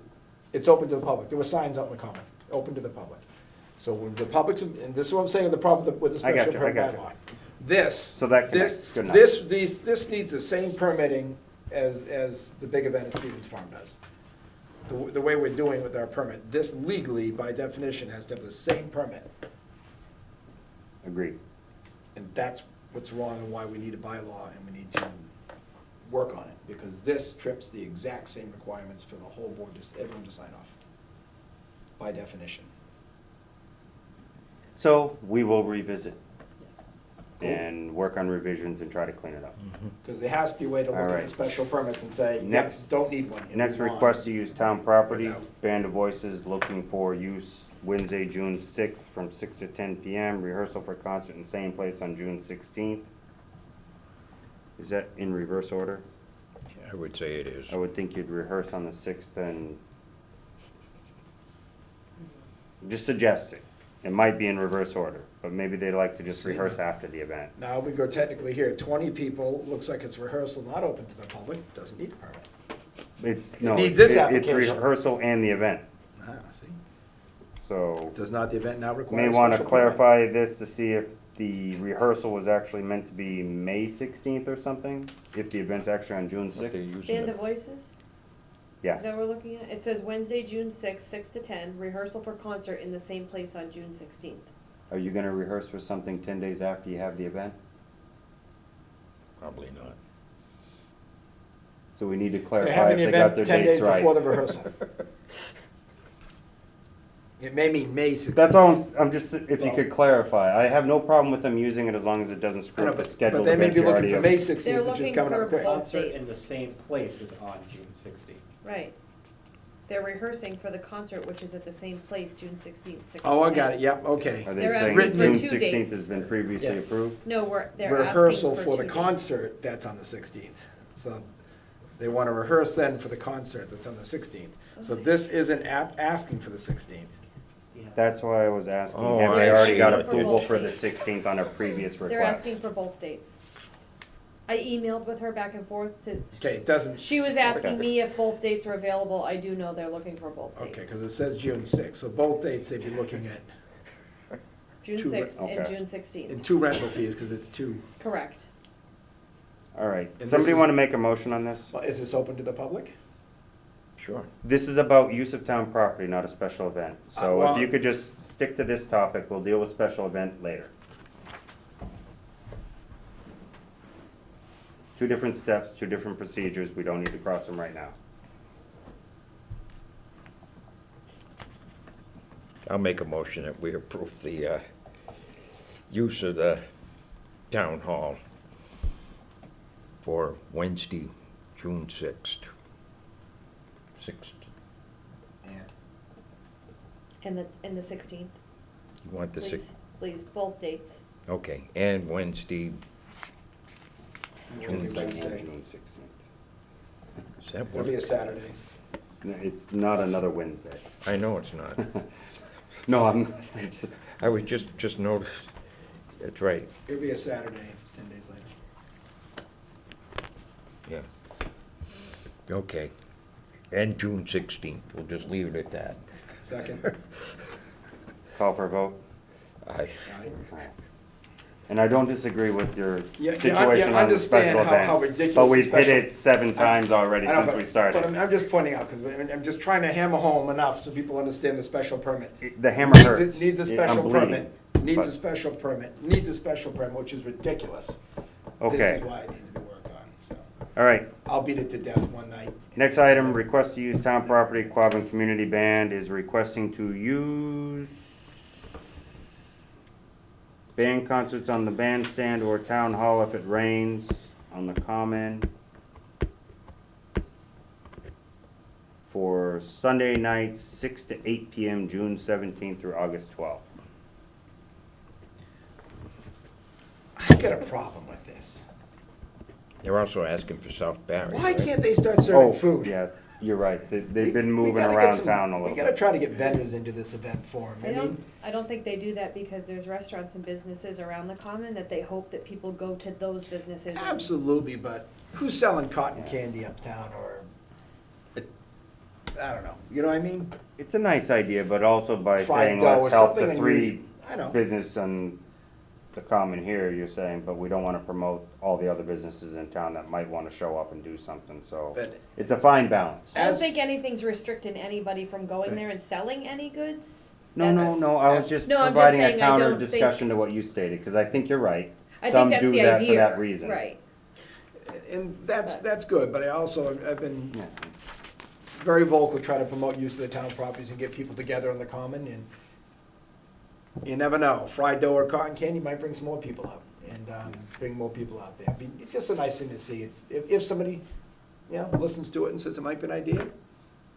it's open to the public, there were signs out in the common, open to the public. So when the public's, and this is what I'm saying, the problem with the I got special you, I permit got you. bylaw. This, So that connects. this, Good enough. this needs the same permitting as the big event at Stevens Farm does. The way we're doing with our permit, this legally, by definition, has to have the same permit. agreed. And that's what's wrong and why we need a bylaw and we need to work on it. Because this trips the exact same requirements for the whole board, everyone to sign off, by definition. So we will revisit. Yes. Cool. and work on revisions and try to clean it up. Because there has to be a way to look All at the right. special permits and say, Next- yes, don't need one. and Next move on. request to use town property, Without- Band of Voices looking for use Wednesday, June sixth, from 6 to 10 PM, rehearsal for concert in same place on June 16th. Is that in reverse order? I would say it is. I would think you'd rehearse on the 6th and, just suggesting, it might be in reverse order, but maybe they'd like to just See, rehearse after the event. Now, we go technically here, 20 people, looks like it's rehearsal not open to the public, doesn't need a permit. It's, no, needs it's this it's application. rehearsal and the event, Ah, see? so. Does not the event now require May a want to special permit? clarify this to see if the rehearsal was actually meant to be May 16th or something, if the event's actually on June What they're 6th. using Band it. of Voices Yeah, that we're looking at? It says Wednesday, June sixth, 6 to 10, rehearsal for concert in the same place on June 16th. are you gonna rehearse for something 10 days after you have the event? Probably not. So we need to They're clarify having if the they got event their 10 dates days before the right. rehearsal. It may mean May 16th. That's all, I'm just, if you could clarify, I have no problem with them using it as long as it doesn't I screw know, up the but scheduled they may events be you looking already for have. May They're 16th, which is looking coming for up quick. both Concert in dates. the same place is on June 16th. Right. They're rehearsing for the concert, which is at the same place, June 16th, 6 Oh, to I 10. got it, yep, okay. Are they They're saying asking for June 2 16th dates. has been previously Yeah. approved? No, they're asking Rehearsal for for the 2 dates. concert, that's on the 16th. So they want to rehearse then for the concert that's on the 16th. So Okay. this isn't asking for the 16th. That's why I was asking, Oh, have I they already see. got For approval both for the dates. 16th on a previous request? They're asking for both dates. I emailed with her back and forth to, Okay, it doesn't. she was asking Okay. me if both dates are available. I do know they're looking for both dates. Okay, because it says June 6th, so both dates they'd be looking at, June two- 6th and okay. June in 16th. 2 rental fees, because it's 2. Correct. All right, this somebody is- want to make a motion on this? Well, is this open to the public? Sure. This is about use of town property, not a special event. So well- if you could just stick to this topic, we'll deal with special event later. 2 different steps, 2 different procedures, we don't need to cross them right now. I'll make a motion that we approve the use of the town hall for Wednesday, June 6th. 6th. And the 16th, You want the 6th? please, please, both dates. Okay, and Wednesday, June June 16th, Wednesday. June 16th. is that It'll be a what? Saturday. No, it's not another Wednesday. I know it's not. No, I just, I was just noticed, that's right, It'll be a Saturday, if it's 10 days later. yeah. Okay, and June 16th, we'll just leave it at that. Second, call for a vote. Aye. aye. And I don't disagree with your Yeah, you situation on the understand special how event. ridiculous But the we've hit special- it 7 times already I know, since but- we started. But I'm just pointing out, because I'm just trying to hammer home enough so people understand the special permit. The hammer Needs hurts. a- Needs a I'm special bleeding. permit, needs a but- special permit, needs a special permit, which is ridiculous. This Okay, is why it needs to be worked on, so. all right. I'll beat it to death one night. Next item, request to use town property. Quabbin Community Band is requesting to use band concerts on the bandstand or town hall if it rains on the common for Sunday nights, 6 to 8 p.m., June 17th through August 12th. I got a problem with this. They're also asking for South Barry, Why right? can't they start serving Oh, food? yeah, you're right. They've been We moving gotta get around some- town a little We gotta bit. try to get vendors into this event for them. I don't think they do that because there's restaurants and businesses around the common that they hope that people go to those businesses. and- Absolutely, but who's selling cotton Yeah. candy uptown or, I don't know, you know what I mean? It's a nice idea, but also by Fried saying, dough or let's help something the 3 unusual. I know. business and the common here, you're saying, but we don't wanna promote all the other businesses in town that might wanna show up and do something, so But- it's a fine balance. I don't As- think anything's restricting anybody from going there and selling any goods. No, That's- I was just No, I'm just providing a saying I counter don't discussion to what you stated, cause I think you're right. I Some think that's do the that for idea. that reason. Right. And that's good, but I also, I've been Yeah. very vocal, try to promote use of the town properties and get people together on the common, and you never know, fried dough or cotton candy might bring some more people out, and bring more people out there. It's just a nice thing to see. If somebody, listens to it and says it might be an idea,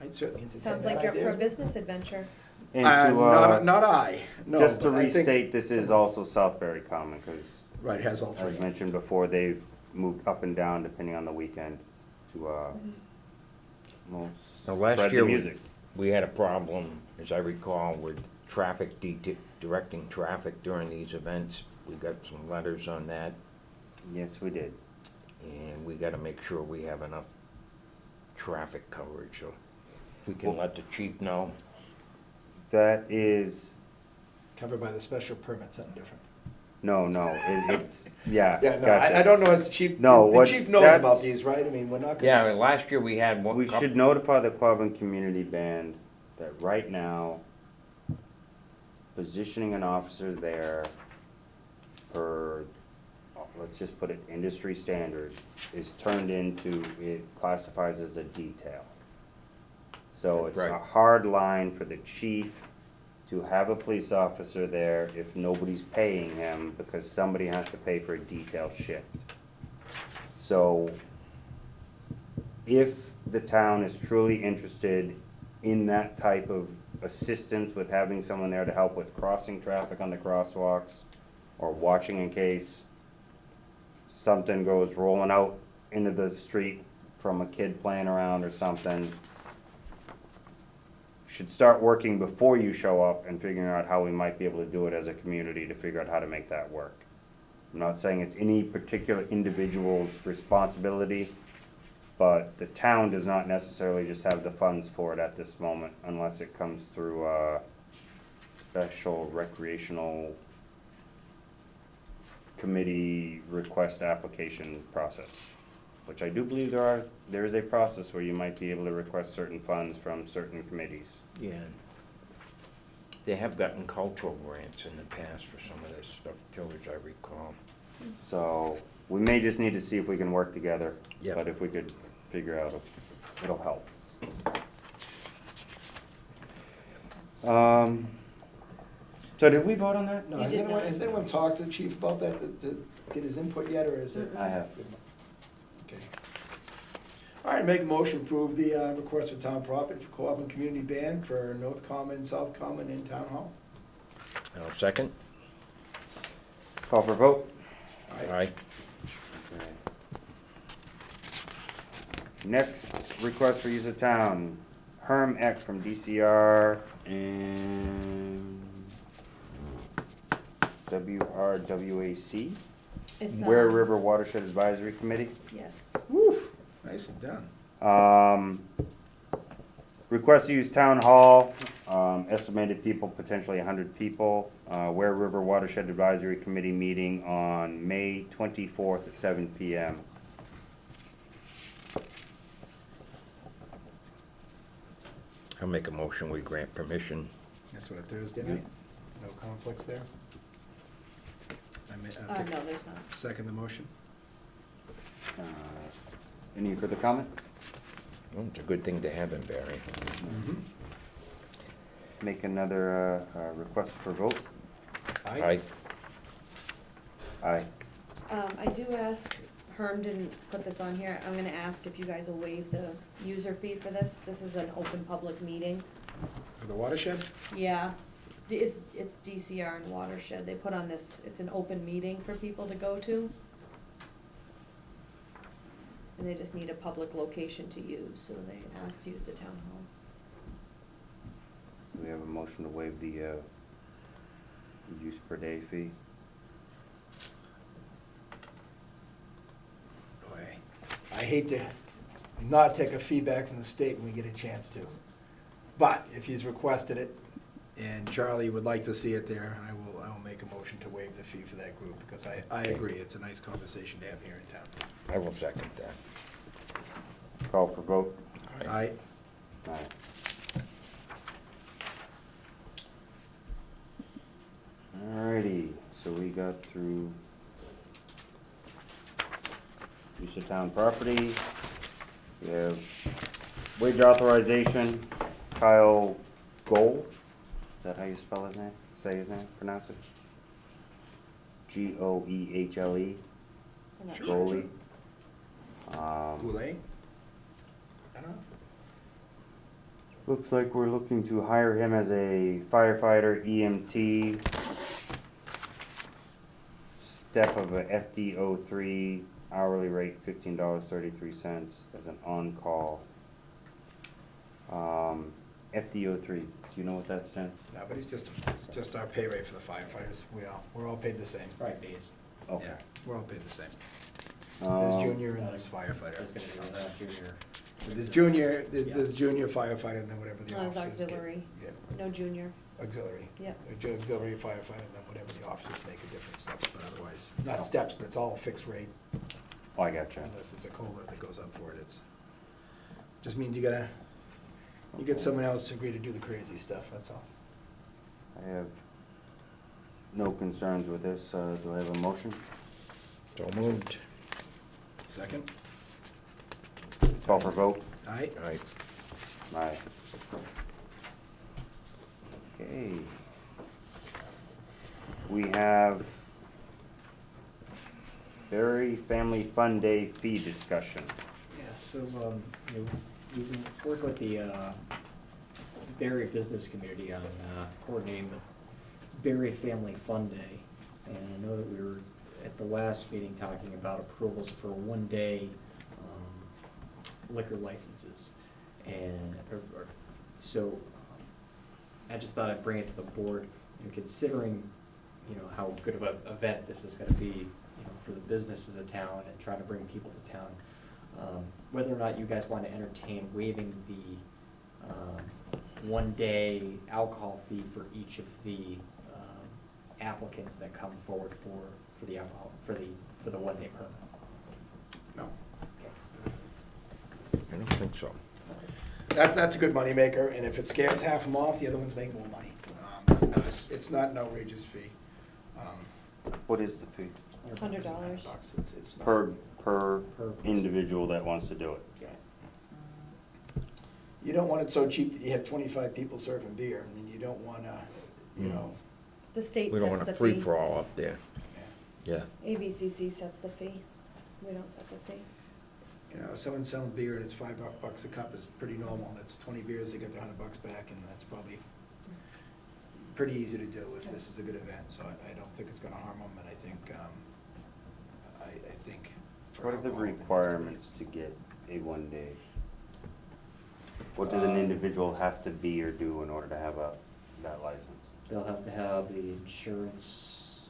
I'd certainly entertain that Sounds like you're idea for a as well. business adventure. And to, Not I, no. just to but I think- restate, this is also Southbury Common, because Right, it has all three. as mentioned before, they've moved up and down depending on the weekend to, most Now, last spread the year, music. we had a problem, as I recall, with directing traffic during these events. We got some letters on that, Yes, we did. and we gotta make sure we have enough traffic coverage, so we can Well- let the chief know. That is, Covered by the special permit, something different. no, it's, yeah, Yeah, no, gotcha. I don't know as the chief, No, the what- chief knows about that's- these, right? I mean, we're not gonna. Yeah, I mean, last year we had one. We should notify the Quabbin Community Band that right now, positioning an officer there per, let's just put it, industry standard, is turned into, it classifies as a detail. So it's a Right. hard line for the chief to have a police officer there if nobody's paying him, because somebody has to pay for a detail shift. So if the town is truly interested in that type of assistance with having someone there to help with crossing traffic on the crosswalks, or watching in case something goes rolling out into the street from a kid playing around or something, should start working before you show up and figuring out how we might be able to do it as a community to figure out how to make that work. I'm not saying it's any particular individual's responsibility, but the town does not necessarily just have the funds for it at this moment unless it comes through a special recreational committee request application process, which I do believe there is a process where you might be able to request certain funds from certain committees. Yeah. They have gotten cultural grants in the past for some of this stuff too, as I recall. So we may just need to see if we can work together. Yep. But if we could figure out, it'll help. So did we vote on that? No, You has did anyone, not. has anyone talked to the chief about that, to get his input yet, or is it? I have. Okay. All right, make a motion to approve the request for town property for Quabbin Community Band for North Common, South Common, and Town Hall. I'll second. Call for vote? Aye. Okay. Next, request for use of town, Herm Eck from DCR and WRWAC, It's, Ware River Watershed Advisory Committee. Yes. Woof, nicely done. Request to use town hall, estimated people, potentially 100 people. Ware River Watershed Advisory Committee meeting on May 24th at 7 PM. I'll make a motion, we grant permission. That's what, a Thursday night? No conflicts there? No, there's not. Second the motion. Any further comment? Well, it's a good thing to have in Barre. Mm-hmm. Make another request for vote? Aye. Aye. I do ask, Herm didn't put this on here, I'm gonna ask if you guys will waive the user fee for this. This is an open public meeting. For the watershed? Yeah, it's DCR and Watershed. They put on this, it's an open meeting for people to go to. And they just need a public location to use, so they asked to use the town hall. Do we have a motion to waive the use per day fee? Boy, I hate to not take a feedback from the state when we get a chance to. But if he's requested it, and Charlie would like to see it there, I will make a motion to waive the fee for that group, because I agree, it's a nice conversation to have here in town. I will second that. Call for vote? Aye. Aye. Alrighty, so we got through use of town property. We have wage authorization, Kyle Goehle. Is that how you spell his name? Say his name, pronounce it? Goehle. I'm not Sure. sure. Goalie. Goulet? I don't know. Looks like we're looking to hire him as a firefighter EMT. Step of a FD03, hourly rate $15.33 as an on-call. FD03, do you know what that's in? No, but it's just our pay rate for the firefighters. We're all paid the same. Right, base. Okay. Yeah, we're all paid the same. There's Um, junior and there's I was firefighter. gonna do that, junior. There's junior firefighter and then whatever the No, it's officers get. auxiliary. Yeah, No junior. auxiliary. Yep. Auxiliary firefighter and then whatever the officers make a different steps, but otherwise, not steps, but it's all fixed rate Oh, I gotcha. unless there's a COLA that goes up for it. Just means you get someone else to agree to do the crazy stuff, that's all. I have no concerns with this. Do I have a motion? So moved. Second? Call for vote? Aye? Aye. Aye. Okay. We have Barre Family Fun Day fee discussion. Yeah, so, you know, we've been working with the Barre Business Community on coordinating the Barre Family Fun Day. And I know that we were at the last meeting talking about approvals for one-day liquor licenses. And, so, I just thought I'd bring it to the board, you know, considering, you know, how good of an event this is gonna be, you know, for the businesses of town and trying to bring people to town. Whether or not you guys want to entertain waiving the one-day alcohol fee for each of the applicants that come forward for the alcohol, for the one-day permit. No. I don't think so. That's a good moneymaker, and if it scares half them off, the other ones make more money. It's not an outrageous fee. What is the fee? $100. $100. It's not. Per Per individual that wants to do it. Yeah. You don't want it so cheap that you have 25 people serving beer, I mean, you don't wanna, you know, The state We don't sets want the a fee. free-for-all up there. yeah. Yeah. ABCC sets the fee. We don't set the fee. You know, someone selling beer and it's $5 a cup is pretty normal. That's 20 beers, they get their $100 back, and that's probably pretty easy to do if this is a good event. So I don't think it's gonna harm them, and I think, I think. for What are the alcohol, it needs to be- requirements to get a one-day? What does an individual have to be or do in order to have that license? They'll have to have the insurance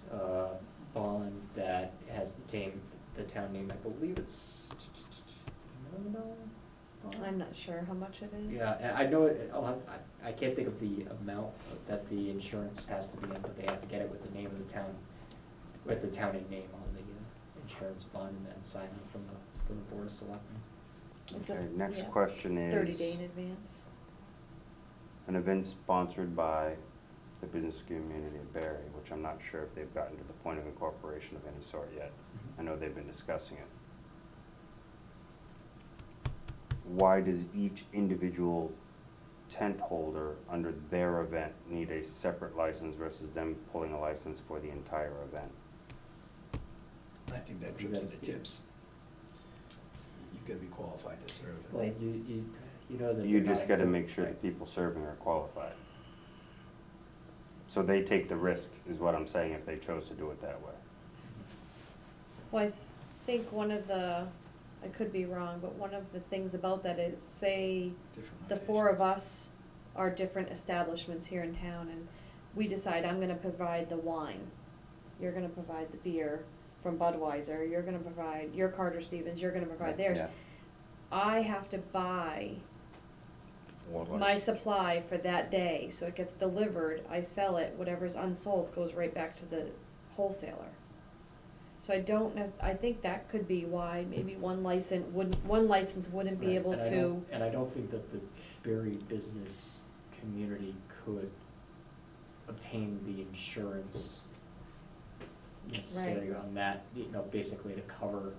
bond that has the town name, I believe it's $1 million bond? I'm not sure how much it is. Yeah, I know, I can't think of the amount that the insurance has to be in, but they have to get it with the name of the town, with the town name on the insurance bond, and then sign it from the Board of Selectmen. It's a- Okay, next yeah, question is. 30 day in advance. An event sponsored by the business community of Barre, which I'm not sure if they've gotten to the point of incorporation of any sort yet. I know they've been discussing it. Why does each individual tent holder under their event need a separate license versus them pulling a license for the entire event? I think that trips into tips. You've gotta be qualified to serve. Well, you know that. You they're just not gotta make sure the right. people serving are qualified. So they take the risk, is what I'm saying, if they chose to do it that way. Well, I think one of the, I could be wrong, but one of the things about that is, say, Different the four of locations. us are different establishments here in town, and we decide, I'm gonna provide the wine, you're gonna provide the beer from Budweiser, you're gonna provide your Carter Stevens, you're gonna provide theirs. Yeah. I have to buy Or my less. supply for that day, so it gets delivered, I sell it, whatever's unsold goes right back to the wholesaler. So I don't I think that could be why maybe one license wouldn't be Right, able and I to. don't- And I don't think that the Barre business community could obtain the insurance necessary Right. on that, you know, basically to cover.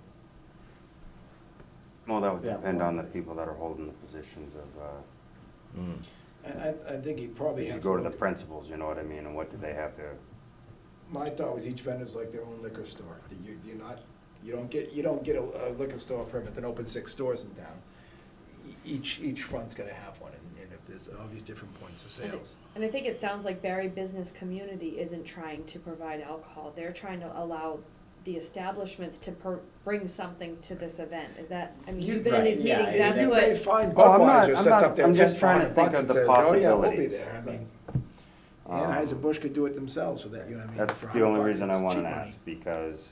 Well, that would Yeah, depend one on the person. people that are holding the positions of, Mm. I think you probably you have to go to the look- principals, you know what I mean, and what do they have to, My thought was each vendor's like their own liquor store. That you're not, you don't get a liquor store permit that opens 6 stores in town. Each front's gotta have one, and if there's all these different points of sales. And I think it sounds like Barre Business Community isn't trying to provide alcohol, they're trying to allow the establishments to bring something to this event, is that, I mean, you've been in Right, these yeah, meetings, and that's You what. say fine, Oh, I'm not- Budweiser I'm sets not- up their I'm tent just for trying to $100 think of and the says, oh yeah, we'll be possibilities. there. I mean, Um, Anheuser-Busch could do it themselves with that, you know what I mean? That's For the only $100, reason I it's wanted cheap to money. ask, because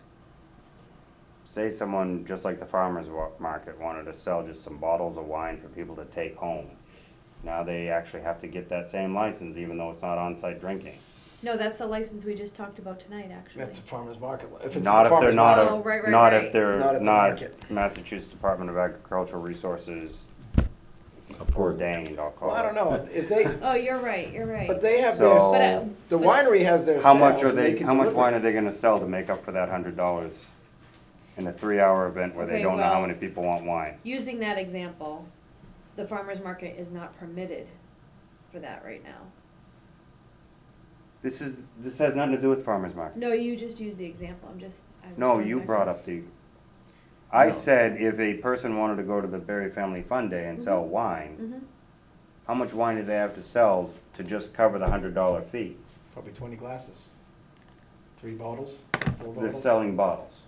say someone, just like the farmer's market, wanted to sell just some bottles of wine for people to take home. Now they actually have to get that same license, even though it's not on-site drinking. No, that's the license we just talked about tonight, actually. That's a farmer's market. If it's Not a if they're farmer's not market- Oh, right, right, not right. if they're Not at the not market. Massachusetts Department of Agricultural Resources Approved. ordained, I'll call Well, it. I don't know, if they, Oh, you're right, you're right. but they have So- their, But, the but- winery has their How sales. much are and they, can how much deliver. wine are they gonna sell to make up for that $100 in a 3-hour event where they Okay, don't know how well- many people want wine? Using that example, the farmer's market is not permitted for that right now. This has nothing to do with farmer's market. No, you just used the example, I was No, trying you back brought in. up the, I No. said if a person wanted to go to the Berry Family Fun Day and sell wine, Mhm. how much wine do they have to sell to just cover the $100 fee? Probably 20 glasses. 3 bottles, 4 They're bottles. selling bottles.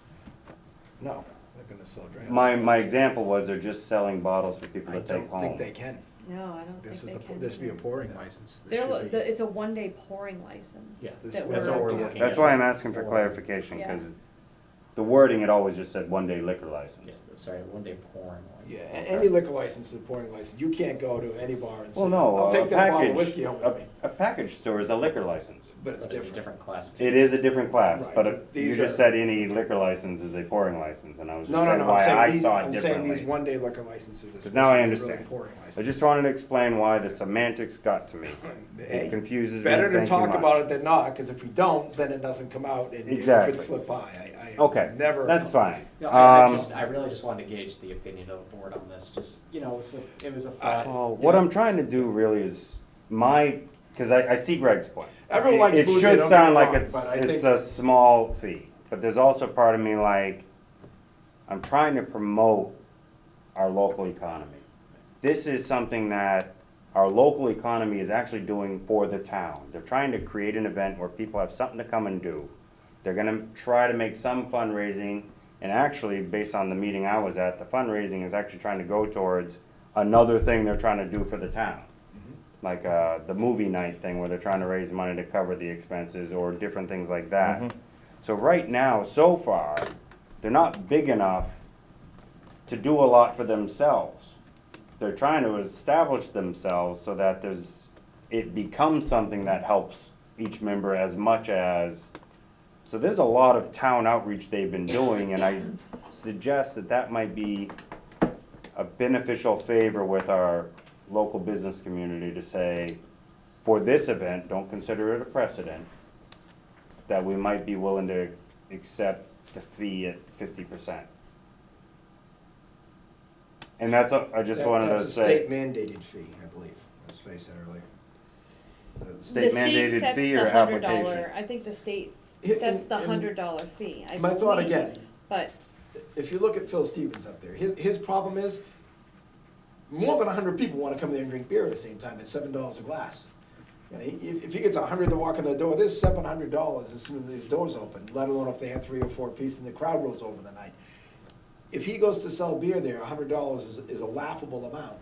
No, they're gonna sell drinks. My example was they're just selling bottles for people I to take don't think home. they can. No, I don't This think is they a, can. there should be a either. pouring license. There They're, should be. it's a 1-day pouring license. Yeah, This- that that's we're- what we're Yeah. looking at. That's why I'm asking for Or- clarification, Yeah. because the wording, it always just said 1-day liquor license. Yeah, sorry, 1-day pouring license. Yeah, any liquor license is a pouring license. You can't go to any bar and say, Well, no, I'll a take that bottle of package, whiskey home with me. a package store is a liquor license. But it's But it's a different. different class. It is a different class, Right, but but you these just are- said any liquor license is a pouring license, and I was just No, no, saying no, why I I'm saying, saw it I'm saying these differently. 1-day liquor licenses are But supposed now I to be understand. really pouring I licenses. just wanted to explain why the semantics got to me. Hey, It confuses me, better to thank you talk much. about it than not, because if we don't, then it doesn't come out and it Exactly. could slip by. I Okay, never. that's fine. No, Um, I really just wanted to gauge the opinion of the board on this, just, you know, it was a thought. Well, what I'm trying to do really is because I see Greg's point. Everyone likes It booze, should don't sound get me like wrong, it's but I it's think- a small fee, but there's also part of me like, I'm trying to promote our local economy. This is something that our local economy is actually doing for the town. They're trying to create an event where people have something to come and do. They're gonna try to make some fundraising, and actually, based on the meeting I was at, the fundraising is actually trying to go towards another thing they're trying to do for the town. Like, the movie night thing where they're trying to raise money to cover the expenses or different things like that. So right now, so far, they're not big enough to do a lot for themselves. They're trying to establish themselves so that it becomes something that helps each member as much as, so there's a lot of town outreach they've been doing, and I suggest that might be a beneficial favor with our local business community to say, for this event, don't consider it a precedent, that we might be willing to accept the fee at 50%. And I just wanted to That's a say, state mandated fee, I believe, as Faye said earlier. The state mandated sets fee the or $100 application? I think the state In- sets the in- $100 fee, I My thought believe. again, But, if you look at Phil Stevens up there, his problem is, more than 100 people wanna come there and drink beer at the same time, it's $7 a glass. You know, if he gets 100 to walk in the door, there's $700 as soon as his doors open, let alone if they have 3 or 4 pieces and the crowd rolls over the night. If he goes to sell beer there, $100 is a laughable amount.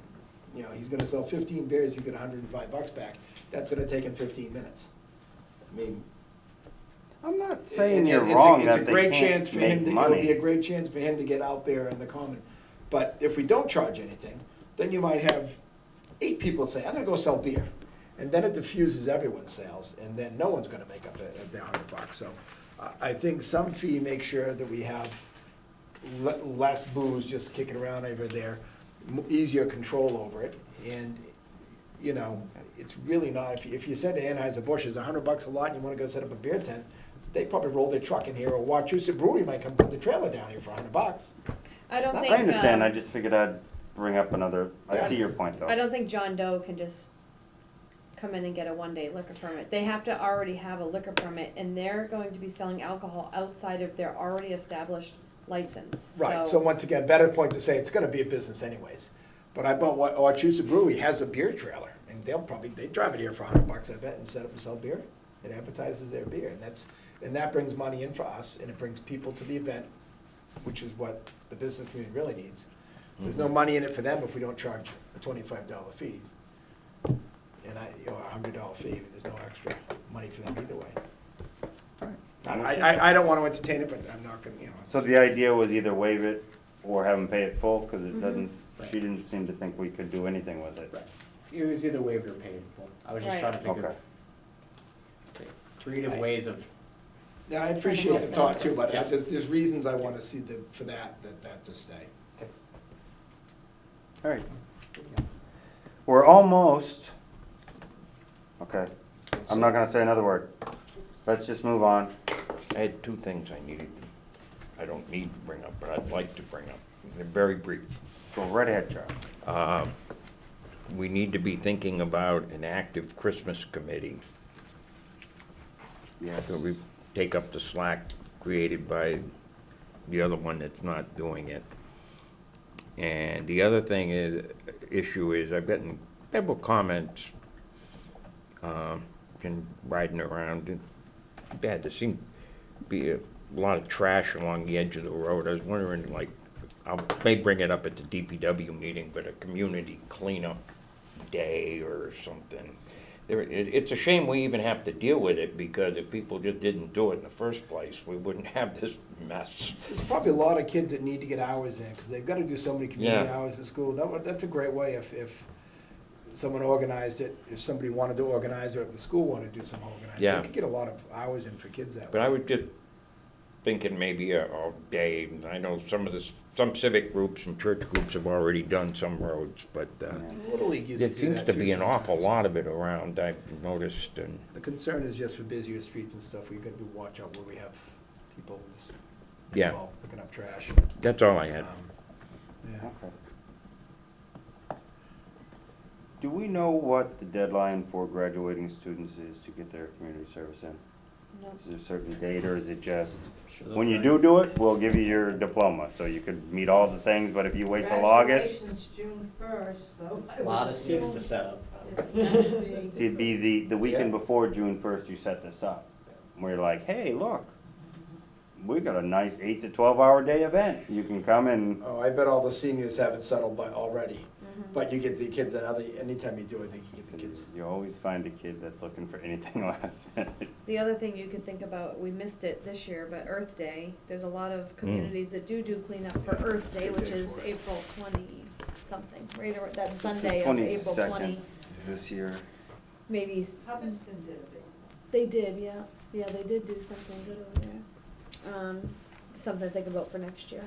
You know, he's gonna sell 15 beers, he's got $105 back, that's gonna take him 15 minutes. I mean. I'm not saying and you're it's a- wrong it's a that they great can't chance for him make to- It would be a money. great chance for him to get out there in the common. But if we don't charge anything, then you might have 8 people say, I'm gonna go sell beer. And then it diffuses everyone's sales, and then no one's gonna make up their $100. So I think some fee makes sure that we have less booze just kicking around over there, easier control over it. And, you know, it's really not, if you said to Anheuser-Busch, it's $100 a lot and you wanna go set up a beer tent, they probably roll their truck in here, or Wachusett Brewery might come put the trailer down here for $100. I don't not- think, I understand, I um, just figured I'd bring up another, I Yeah. see your point though. I don't think John Doe can just come in and get a one-day liquor permit. They have to already have a liquor permit, and they're going to be selling alcohol outside of their already established license, Right, so once again, better point to say, it's gonna be a business anyways. But I bet what Orchard Brewery has a beer trailer, and they drive it here for $100, I bet, and set up and sell beer. It advertises their beer, and that brings money in for us, and it brings people to the event, which is what the business community really needs. There's no money in it for them if we don't charge a $25 fee. And a $100 fee, there's no extra money for them either way. I don't wanna entertain it, but I'm not gonna, So the idea was either waive it or have them pay it full, cause it doesn't, she didn't seem to think we could do anything with it. Right. It was either waived or paid for. I was just Right. trying to think of, Okay. say, creative ways of, Yeah, I appreciate the thought too, but Yeah. there's reasons I wanna see for that to stay. Alright. We're almost, okay, I'm not gonna say another word. Let's just move on. I had two things I don't need to bring up, but I'd like to bring up. They're very brief. Go right ahead, Charlie. We need to be thinking about an active Christmas committee. Yes. So we take up the slack created by the other one that's not doing it. And the other issue is, I've gotten several comments, been riding around, and bad, there seemed to be a lot of trash along the edge of the road. I was wondering, like, I may bring it up at the DPW meeting, but a community cleanup day or something. It's a shame we even have to deal with it, because if people just didn't do it in the first place, we wouldn't have this mess. There's probably a lot of kids that need to get hours in, because they've got to do so many community Yeah. hours at school. That's a great way if someone organized it, if somebody wanted to organize, or if the school wanted to do some organizing. Yeah. You could get a lot of hours in for kids that way. But I was just thinking maybe a day. I know some civic groups and church groups have already done some roads, but Little League used to there do seems that to too be an awful sometimes. lot of it around, I've noticed, and, The concern is just for busier streets and stuff, we've got to watch out where we have people just yeah, picking up trash. that's all I had. Yeah. Okay. Do we know what the deadline for graduating students is to get their community service in? No. Is there a certain date, or is it just, sure they'll when you find- do it, we'll give you your diploma, so you could meet all the things, but if you wait till August, Graduation's June 1st, so. A lot of seats to set up. It's gonna be- see, it'd be the weekend before June 1st, you set this up. Where you're like, hey, look, we got a nice 8 to 12 hour day event, you can come and, Oh, I bet all the seniors have it settled by already. But you get the kids anytime you do it, you get the kids. you always find a kid that's looking for anything last minute. The other thing you could think about, we missed it this year, but Earth Day, there's a lot of communities that do cleanup for Earth Day, which is April 20-something, right, or that Sunday of April 22nd 20, this year. maybe, Hubbardston did a big one. they did, yeah, they did do something good over there. Something to think about for next year.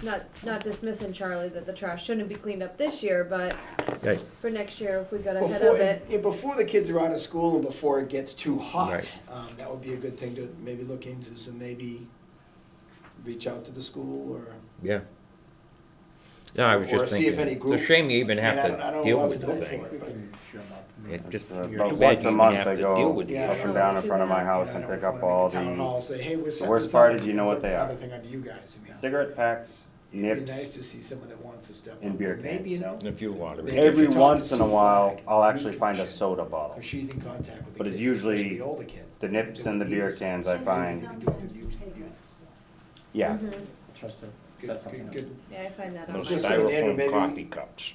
Not dismissing, Charlie, that the trash shouldn't be cleaned up this year, but Okay. for next year, if we got ahead of it. Before the kids are out of school and before it gets too hot, Right. that would be a good thing to maybe look into, so maybe reach out to the school or. Yeah. No, I was Or just see if thinking, any it's group- a shame you even I mean, have I don't to know deal who else with to the vote thing. for, We but- can cheer them up. It just, About too bad once you a even month have I to go, deal with the Yeah, up issue. and down in Too front of my bad. house Yeah, I and don't pick up wanna all make town hall the say, hey, we're setting worst this part up is you know what and they put are. Another thing under you guys. I mean, cigarette packs, It'd be nips, nice to see someone that wants to step up. and beer Maybe, you know, cans. And a few lot of Maybe it. if Every you talk once to in a Sue while, Flag, I'll you actually find a commission, soda bottle. Because she's in contact with the But kids, it's usually especially the older kids. the nips and the beer cans I find. You can do it to the youth. Yeah, Mhm. Try to set Good, something up. good, good. Yeah, I find that Those out. Just saying, Andrew, styrofoam maybe- coffee cups.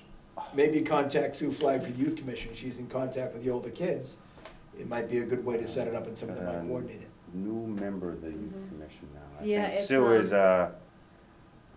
Maybe contact Sue Flag for Youth Commission, she's in contact with the older kids. It might be a good way to set it up and someone that might coordinate it. new member of the youth Mhm. commission now. I Yeah, think it's, Sue is,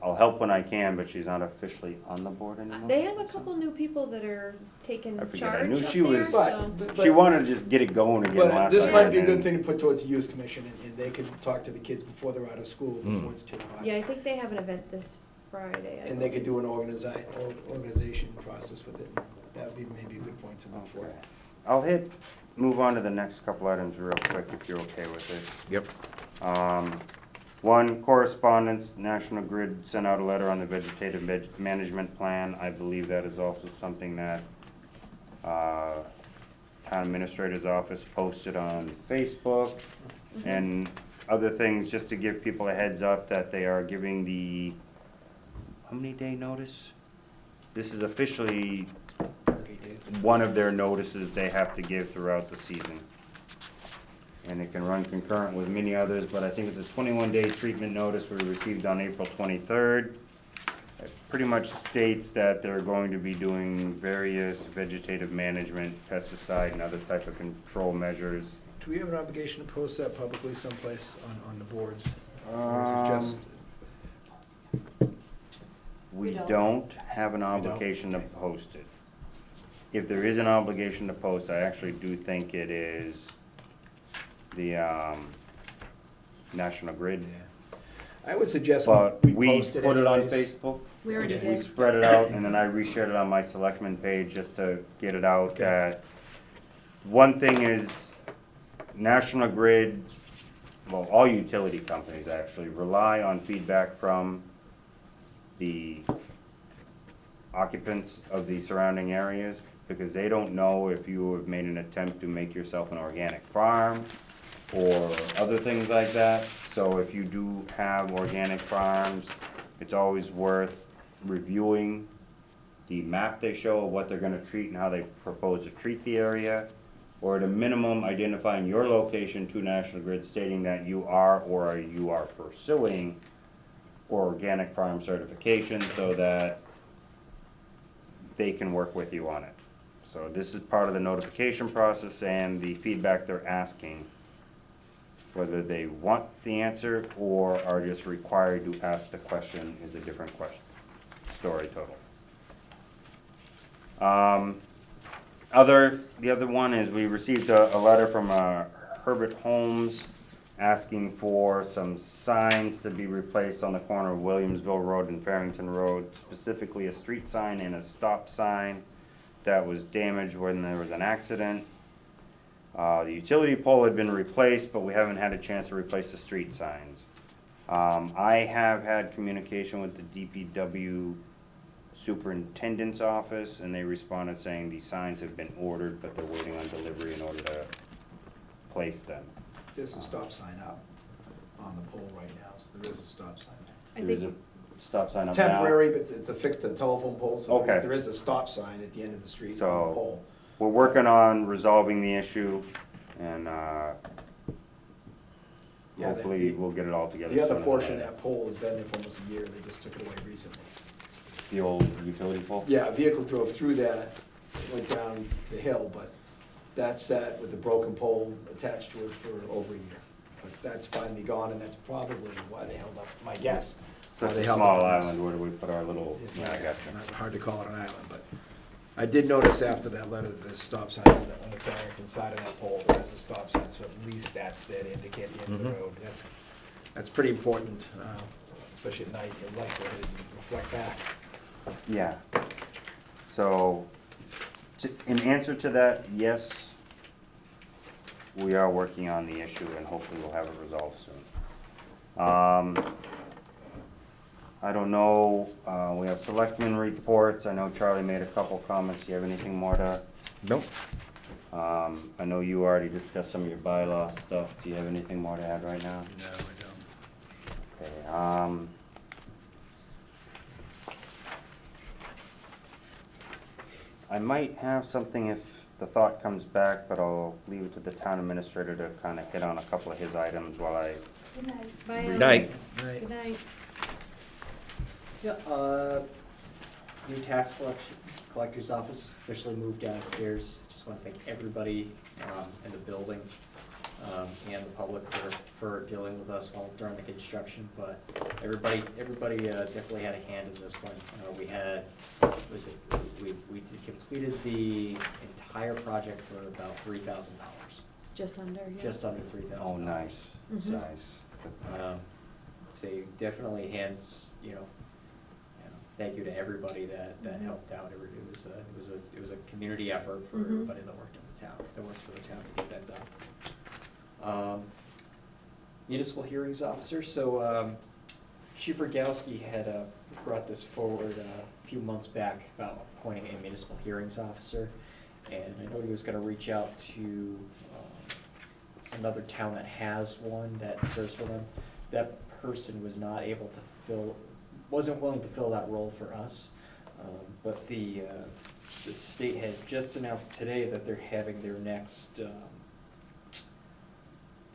I'll help when I can, but she's not officially on the board anymore. They have a couple new people that are taking I forget, charge I knew up she there, was- so. She wanted to just get it going again But last this night, might be a and good then- thing to put towards the Youth Commission, and they can talk to the kids before they're out of school, before it's too hot. Yeah, I think they have an event this Friday. I And they could believe. do an organization process with it. That would be maybe a good point to move Okay. forward. I'll move on to the next couple items real quick, if you're okay with it. Yep. One, correspondence, National Grid sent out a letter on the Vegetation Management Plan. I believe that is also something that, town administrator's office posted on Facebook and other things, just to give people a heads up that they are giving the, how many day notice? This is officially 30 days. one of their notices they have to give throughout the season. And it can run concurrent with many others, but I think it's a 21-day treatment notice we received on April 23rd. It pretty much states that they're going to be doing various vegetative management, pesticide, and other type of control measures. Do we have an obligation to post that publicly someplace on the boards? Or is it just, We We don't. don't have an don't? obligation to Okay. post it. If there is an obligation to post, I actually do think it is the, National Grid. yeah. I would suggest But we we post it put it on anyways. Facebook, We already did. we did. spread it out, and then I reshared it on my Selectmen page just to get it out Okay. that one thing is National Grid, well, all utility companies actually rely on feedback from the occupants of the surrounding areas, because they don't know if you have made an attempt to make yourself an organic farm or other things like that. So if you do have organic farms, it's always worth reviewing the map they show of what they're gonna treat and how they propose to treat the area. Or at a minimum, identifying your location to National Grid, stating that you are or you are pursuing organic farm certification, so that they can work with you on it. So this is part of the notification process and the feedback they're asking, whether they want the answer or are just required to ask the question is a different question, story total. The other one is we received a letter from Hebert Homes asking for some signs to be replaced on the corner of Williamsville Road and Farrington Road, specifically a street sign and a stop sign that was damaged when there was an accident. The utility pole had been replaced, but we haven't had a chance to replace the street signs. I have had communication with the DPW superintendent's office, and they responded saying the signs have been ordered, but they're waiting on delivery in order to place them. There's a stop sign up on the pole right now, so there is a stop sign there. I There's think, a stop sign up It's now. temporary, but it's affixed to a telephone pole, so Okay. there is a stop sign at the end of the street on So- the pole. We're working on resolving the issue, and Yeah, hopefully we'll get it all together The sooner other than portion of later. that pole has been there for almost a year, they just took it away recently. The old utility pole? Yeah, a vehicle drove through that, went down the hill, but that sat with the broken pole attached to it for over a year. But that's finally gone, and that's probably why they held up, my guess. Such They a held small up on this. island, where do we put our little, yeah, I got you. Not hard to call it an island, but I did notice after that letter that there's stop signs on the Farrington side of that pole, there is a stop sign, so at least that's there to indicate the end of the Mhm. road. That's pretty important, especially at night, your lights are reflect back. Yeah. So, in answer to that, yes, we are working on the issue and hopefully we'll have it resolved soon. I don't know, we have selectmen reports. I know Charlie made a couple comments. Do you have anything more to? Nope. I know you already discussed some of your bylaw stuff. Do you have anything more to add right now? No, I don't. Okay, I might have something if the thought comes back, but I'll leave it to the town administrator to kind of hit on a couple of his items while I. good night. Bye, Good Ellen. Night. Right. Good night. Yeah, new tax collector's office officially moved downstairs. Just want to thank everybody in the building and the public for dealing with us during the construction. But everybody definitely had a hand in this one. We completed the entire project for about $3,000, Just under, yeah. just under $3,000. Oh, nice, Mhm. nice. So definitely thank you to everybody that Mhm. helped out. It was a community effort for Mhm. everybody that worked in the town, that works for the town to get that done. Municipal hearings officer, so Chief Rogowski had brought this forward a few months back about appointing a municipal hearings officer. And I know he was gonna reach out to, another town that has one that serves for them. That person was not able to wasn't willing to fill that role for us. But the state had just announced today that they're having their next,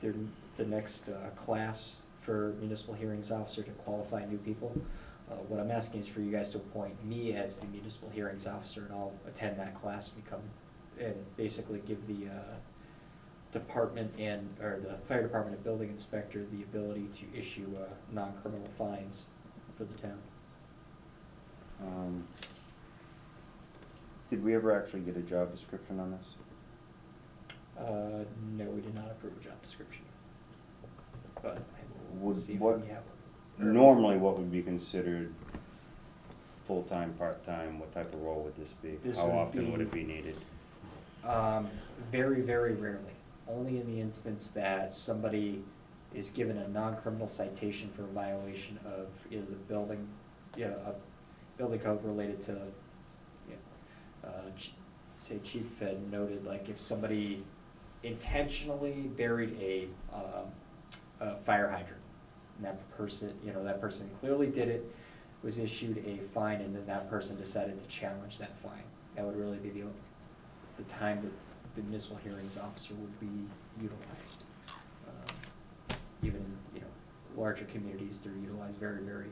the next class for municipal hearings officer to qualify new people. What I'm asking is for you guys to appoint me as the municipal hearings officer, and I'll attend that class and basically give the department or the fire department and building inspector the ability to issue non-criminal fines for the town. Did we ever actually get a job description on this? No, we did not approve a job description. But I will Would- see if what- we have one. Normally, what would be considered full-time, part-time, what type of role would this be? This How would often would be- it be needed? Very, very rarely. Only in the instance that somebody is given a non-criminal citation for a violation of either the building, a building code related to, say Chief had noted, like if somebody intentionally buried a fire hydrant, and that person clearly did it, was issued a fine, and then that person decided to challenge that fine. That would really be the time that the municipal hearings officer would be utilized. Even in, larger communities, they're utilized very, very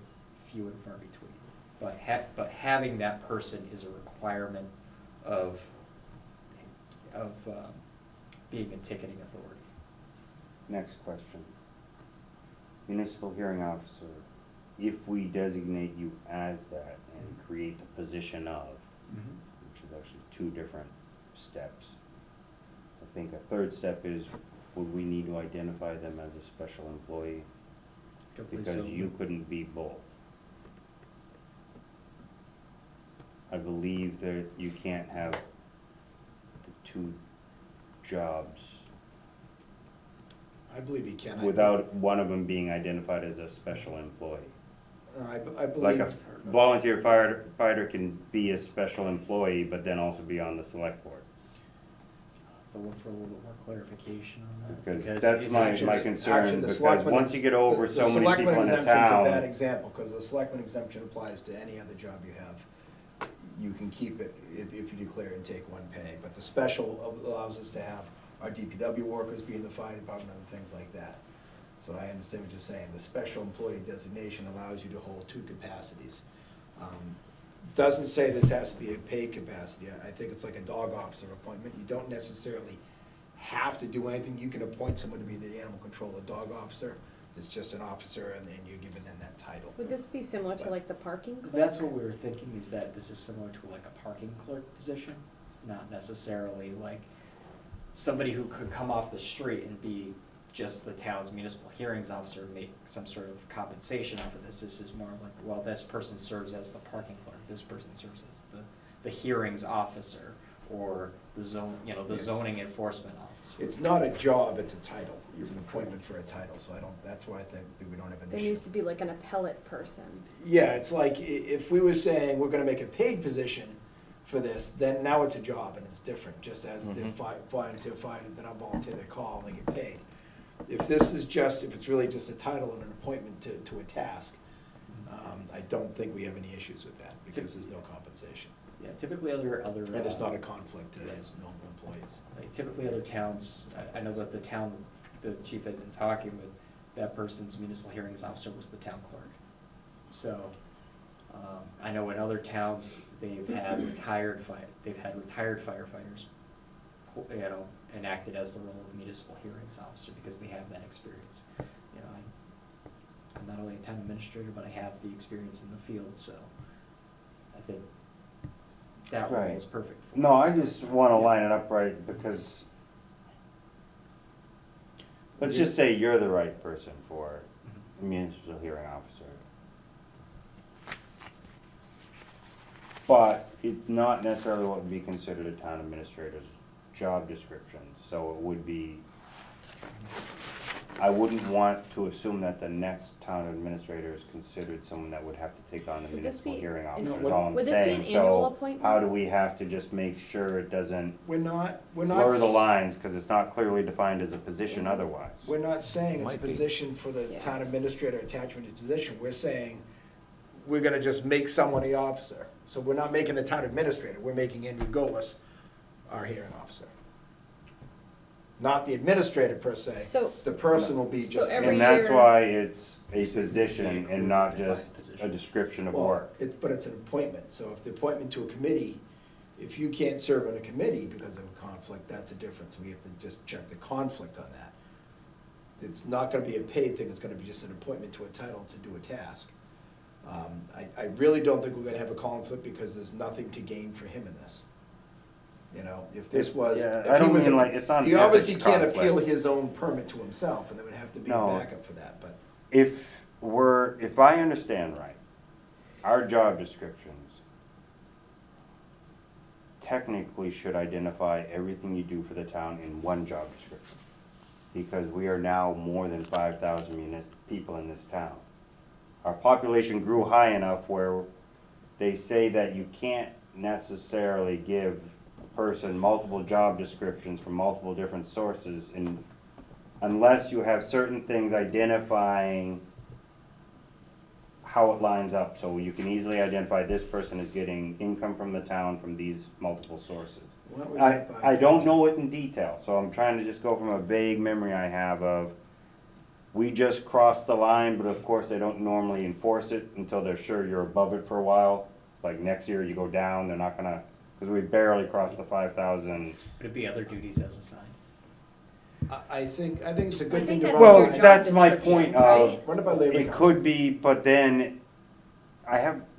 few and far between. But having that person is a requirement of being a ticketing authority. Next question. Municipal hearing officer, if we designate you as that and create the position of, which is actually two different steps. I think a third step is, would we need to identify them as a special employee? Don't believe Because so. you couldn't be both. I believe that you can't have the two jobs I believe you can. without one of them being identified as a special employee. I Like a believe, volunteer firefighter can be a special employee, but then also be on the select board. So look for a little bit more clarification on that. Because that's it's my actually- concern, the because selectmen- once you get over the so many selectmen people in a exemption's a bad town. example, because the selectmen exemption applies to any other job you have. You can keep it if you declare and take one pay, but the special allows us to have our DPW workers be in the fire department and things like that. So I understand what you're saying. The special employee designation allows you to hold two capacities. Doesn't say this has to be a paid capacity. I think it's like a dog officer appointment. You don't necessarily have to do anything. You can appoint someone to be the animal control, dog officer. It's just an officer, and then you're giving them that title. Would this be similar to like the parking clerk? That's what we were thinking, is that this is similar to like a parking clerk position, not necessarily like somebody who could come off the street and be just the town's municipal hearings officer and make some sort of compensation off of this. This is more like, well, this person serves as the parking clerk, this person serves as the hearings officer, or the zoning enforcement officer. It's not a job, it's a title. It's an appointment for a title, so that's why I think that we don't have an There issue. needs to be like an appellate person. Yeah, it's like if we were saying we're gonna make a paid position for this, then now it's a job and it's different, just as the volunteer fire, they're not volunteer, they call and they get paid. If it's really just a title and an appointment to a task, I don't think we have any issues with that, because there's no compensation. Yeah, typically other. And it's not a conflict as normal employees. Like typically other towns, I know that the town, the chief had been talking with, that person's municipal hearings officer was the town clerk. So, I know in other towns, they've had retired firefighters, enacted as the role of municipal hearings officer, because they have that experience. I'm not only a town administrator, but I have the experience in the field, so I think that role Right. is perfect for No, I us. just wanna line it up right, because let's just say you're the right person for Mhm. municipal hearing officer. But it's not necessarily what would be considered a town administrator's job description, so it would be, I wouldn't want to assume that the next town administrator is considered someone that would have to take on the Would this municipal be- hearing is- officer, is would- all I'm would this be saying. an annual So appointment? how do we have to just make sure it doesn't We're not. blur the lines, cause it's not clearly defined as a position otherwise? We're not saying it's a Might be. position for the Yeah. town administrator attachment to position, we're saying we're gonna just make someone the officer. So we're not making the town administrator, we're making Andrew Goehle our hearing officer. Not the administrator per se, So- the person will be So just. every And that's year- why it's a This is position the and not defined just a position. description of Well, work. But it's an appointment, so if the appointment to a committee, if you can't serve on a committee because of a conflict, that's a difference, we have to just check the conflict on that. It's not gonna be a paid thing, it's gonna be just an appointment to a title to do a task. I really don't think we're gonna have a conflict because there's nothing to gain for him in this. You know, if this was. Yeah, if I he don't was mean a- like, it's not He an obviously ethics can't appeal conflict. his own permit to himself, and there would have to be a No. backup for that, but. If I understand right, our job descriptions technically should identify everything you do for the town in one job description. Because we are now more than 5,000 people in this town. Our population grew high enough where they say that you can't necessarily give a person multiple job descriptions from multiple different sources unless you have certain things identifying how it lines up, so you can easily identify this person is getting income from the town from these multiple sources. why don't we run it by I don't council? know it in detail, so I'm trying to just go from a vague memory I have of, we just crossed the line, but of course they don't normally enforce it until they're sure you're above it for a while. Like next year you go down, they're not gonna, cause we barely crossed the 5,000. Would it be other duties as assigned? I think it's a I good thing think to that's run Well, your it by, job that's my description, point of, right? run it by Labor it Council. could be, but then,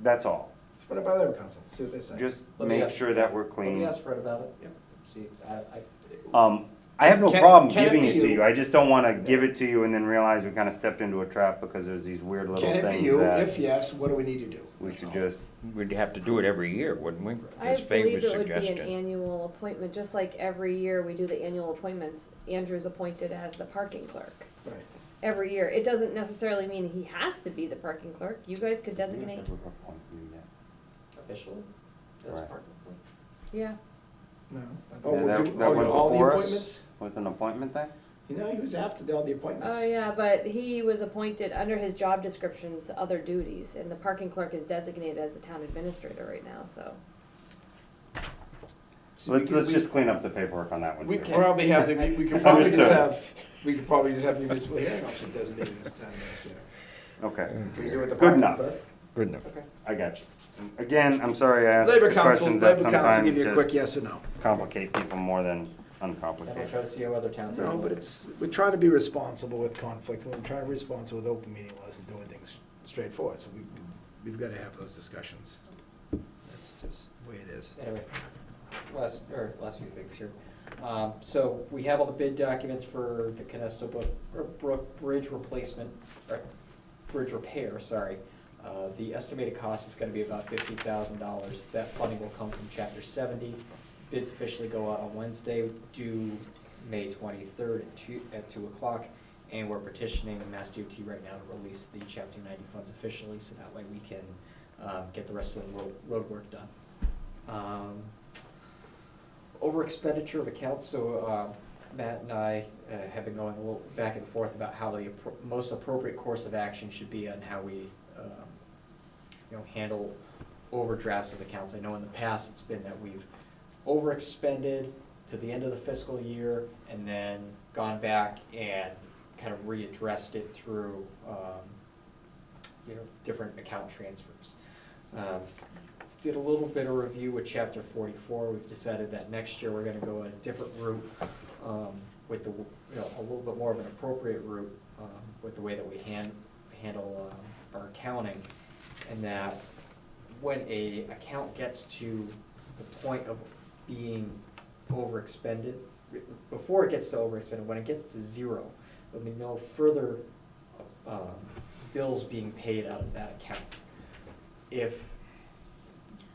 that's all. Let's run it by Labor Council, see what they say. Just Let me make ask- sure that we're Let me clean. ask Fred about it. Yep. See, I have no Can- problem can it giving be it to you? you, I just don't wanna give it to you and then realize we kinda stepped into a trap because there's these weird little Can it be things you? that If yes, what do we need to do? we That's should all. just, We'd have to do it every year, wouldn't we? I As Faye believe was it would be an suggesting. annual appointment, just like every year we do the annual appointments. Andrew's appointed as the parking clerk. Right. Every year. It doesn't necessarily mean he has to be the parking clerk. You guys could designate, officially, as Right. part of yeah. No. Yeah, Oh, we'll that- do, that went all the before us? appointments? with an appointment thing? You know, he was after all the appointments. Oh, yeah, but he was appointed under his job descriptions, other duties, and the parking clerk is designated as the town administrator right now, so. So we Let's, could- let's we- just clean up the paperwork on that one. We too. could probably have, we could probably just Understood. have, we could probably just have the municipal hearing officer designated as town administrator. Okay, We do it with the Good parking enough. clerk. Good enough. Okay. I got you. Again, I'm sorry I asked Labor Council, questions that Labor Council, give sometimes you a quick just yes or no. complicate people more than And we'll uncomplicated. try to see how other towns. No, handle but it. it's, we're trying to be responsible with conflicts, we're trying to be responsible with open meeting laws and doing things straightforward, so we've gotta have those discussions. That's just the way it is. Anyway, last few things here. So we have all the bid documents for the Canesto Brook Bridge replacement, or bridge repair, sorry. The estimated cost is gonna be about $50,000. That funding will come from chapter 70. Bids officially go out on Wednesday, due May 23rd at 2 o'clock. And we're petitioning the Mass DOT right now to release the chapter 90 funds officially, so that way we can get the rest of the road work done. Over expenditure of accounts, so Matt and I have been going a little back and forth about how the most appropriate course of action should be on how we, handle overdrafts of accounts. I know in the past it's been that we've overexpended to the end of the fiscal year and then gone back and kind of readdressed it through, different account transfers. Did a little bit of review with chapter 44. We've decided that next year we're gonna go a different route, with the, a little bit more of an appropriate route, with the way that we handle, our accounting. And that when a account gets to the point of being overexpended, before it gets to overexpended, when it gets to zero, there'll be no further, bills being paid out of that account. If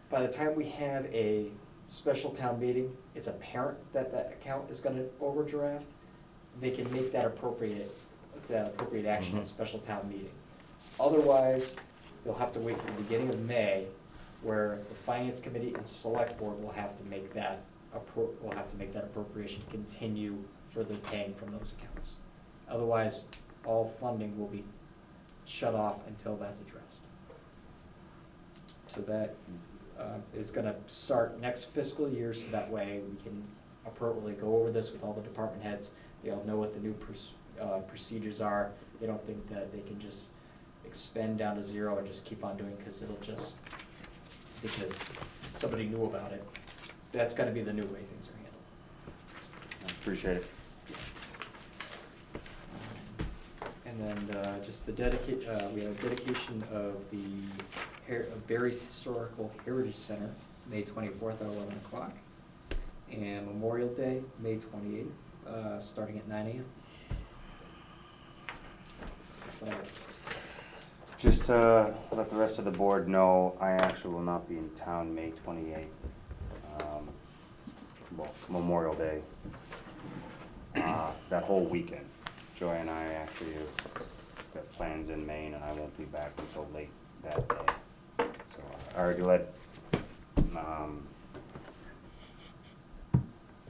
by the time we have a special town meeting, it's apparent that that account is gonna overdraft, they can make that appropriate that appropriate action at a special town meeting. Otherwise, you'll have to wait till the beginning of May, where the Finance Committee and Select Board will have to make that appropriation continue further paying from those accounts. Otherwise, all funding will be shut off until that's addressed. So that is gonna start next fiscal year, so that way we can appropriately go over this with all the department heads. They all know what the new procedures are. They don't think that they can just expend down to zero and just keep on doing, because somebody knew about it. That's gonna be the new way things are handled. I appreciate it. And then just the we have a dedication of of Barre's Historical Heritage Center, May 24th at 11 o'clock. And Memorial Day, May 28th, starting at 9 a.m. That's what I have. Just to let the rest of the board know, I actually will not be in town May 28th. Well, Memorial Day, that whole weekend. Joy and I actually have got plans in Maine, and I won't be back until late that day. So I already let,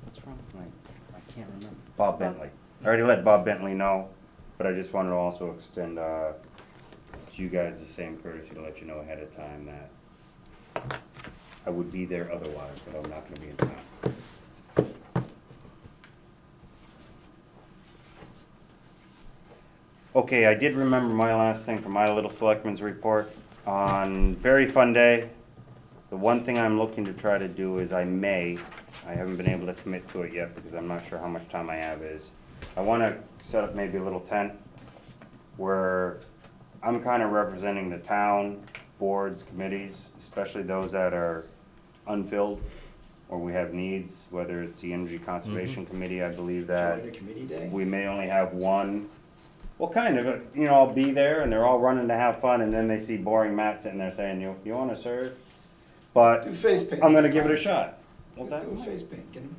what's wrong with I can't remember. Bob Bentley. I already let Bob Bentley know, but I just wanted to also extend to you guys the same courtesy to let you know ahead of time that I would be there otherwise, but I'm not gonna be in town. Okay, I did remember my last thing from my little selectmen's report. On Very Fun Day, the one thing I'm looking to try to do is I haven't been able to commit to it yet because I'm not sure how much time I have is, I wanna set up maybe a little tent where I'm kinda representing the town, boards, committees, especially those that are unfilled or we have needs, whether it's the Energy Conservation Committee, I believe that Join a committee day? we may only have one. Well, kind of, you know, I'll be there and they're all running to have fun and then they see boring Matt sitting there saying, you wanna serve? But Do face painting. I'm gonna give it a shot. Do Well, that- a face paint, get 'em.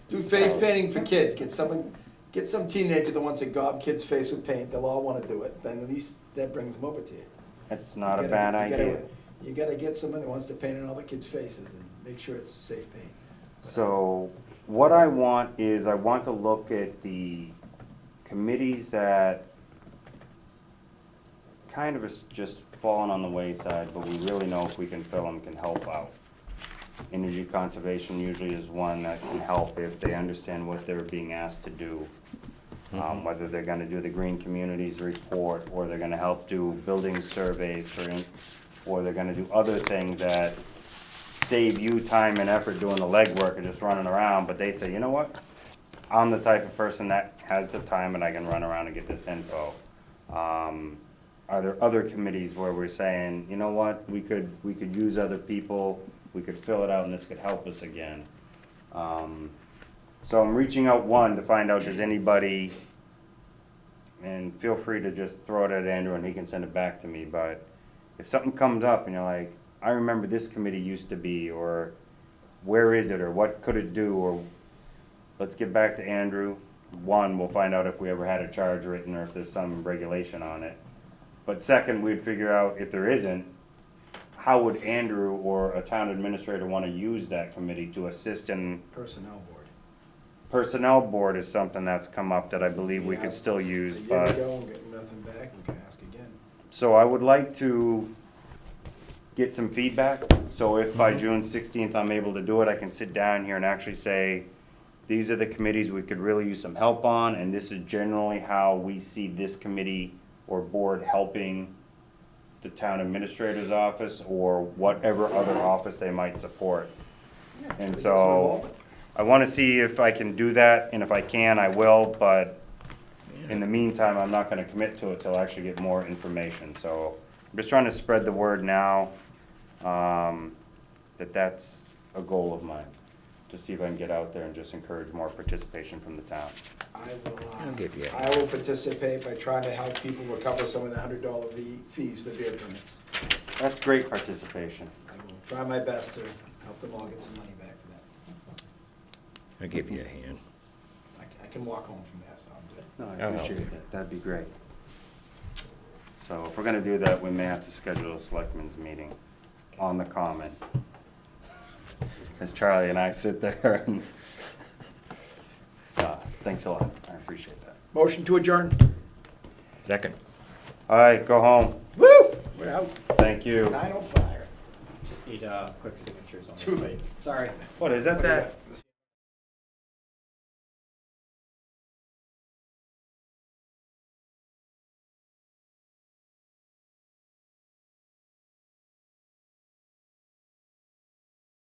Do face painting for kids, get some teenager that wants to gob kid's face with paint, they'll all wanna do it, then at least that brings them over to you. It's not You a gotta- bad you gotta- idea. You gotta get someone that wants to paint in all the kids' faces and make sure it's safe paint. So what I want is I want to look at the committees that kind of is just fallen on the wayside, but we really know if we can fill them, can help out. Energy conservation usually is one that can help if they understand what they're being asked to do. Whether they're gonna do the green communities report, or they're gonna help do building surveys, or they're gonna do other things that save you time and effort doing the legwork and just running around, but they say, you know what? I'm the type of person that has the time and I can run around and get this info. Are there other committees where we're saying, you know what, we could use other people, we could fill it out and this could help us again? So I'm reaching out, one, to find out, does anybody, and feel free to just throw it at Andrew and he can send it back to me, but if something comes up and you're like, I remember this committee used to be, or where is it, or what could it do, or let's get back to Andrew. One, we'll find out if we ever had a charge written or if there's some regulation on it. But second, we'd figure out if there isn't, how would Andrew or a town administrator wanna use that committee to assist in? Personnel board. Personnel board is something that's come up that I believe we Yeah, could still use, A year but, ago, and getting nothing back, we can ask again. so I would like to get some feedback. So if by June 16th I'm able to do it, I can sit down here and actually say, these are the committees we could really use some help on, and this is generally how we see this committee or board helping the town administrator's office or whatever other office they might support. Yeah, And we get some so involvement. I wanna see if I can do that, and if I can, I will, but in the meantime, I'm not gonna commit to it till I actually get more information. So I'm just trying to spread the word now, that's a goal of mine, to see if I can get out there and just encourage more participation from the town. I'll give you a I will participate by trying to help people recover some of the $100 fees for beer permits. That's great participation. I will try my best to help them all get some money back for that. I'll give you a hand. I can walk home from there, so I'm good. No, I Oh, appreciate okay. that, that'd be great. So if we're gonna do that, we may have to schedule a selectmen's meeting on the common. As Charlie and I sit there and, thanks a lot, I appreciate that. Motion to adjourn. Second. All right, go home, Woo! We're out, thank you. 9:05. Just need, quick signatures on this Too thing. late. Sorry. What, is that Look at that.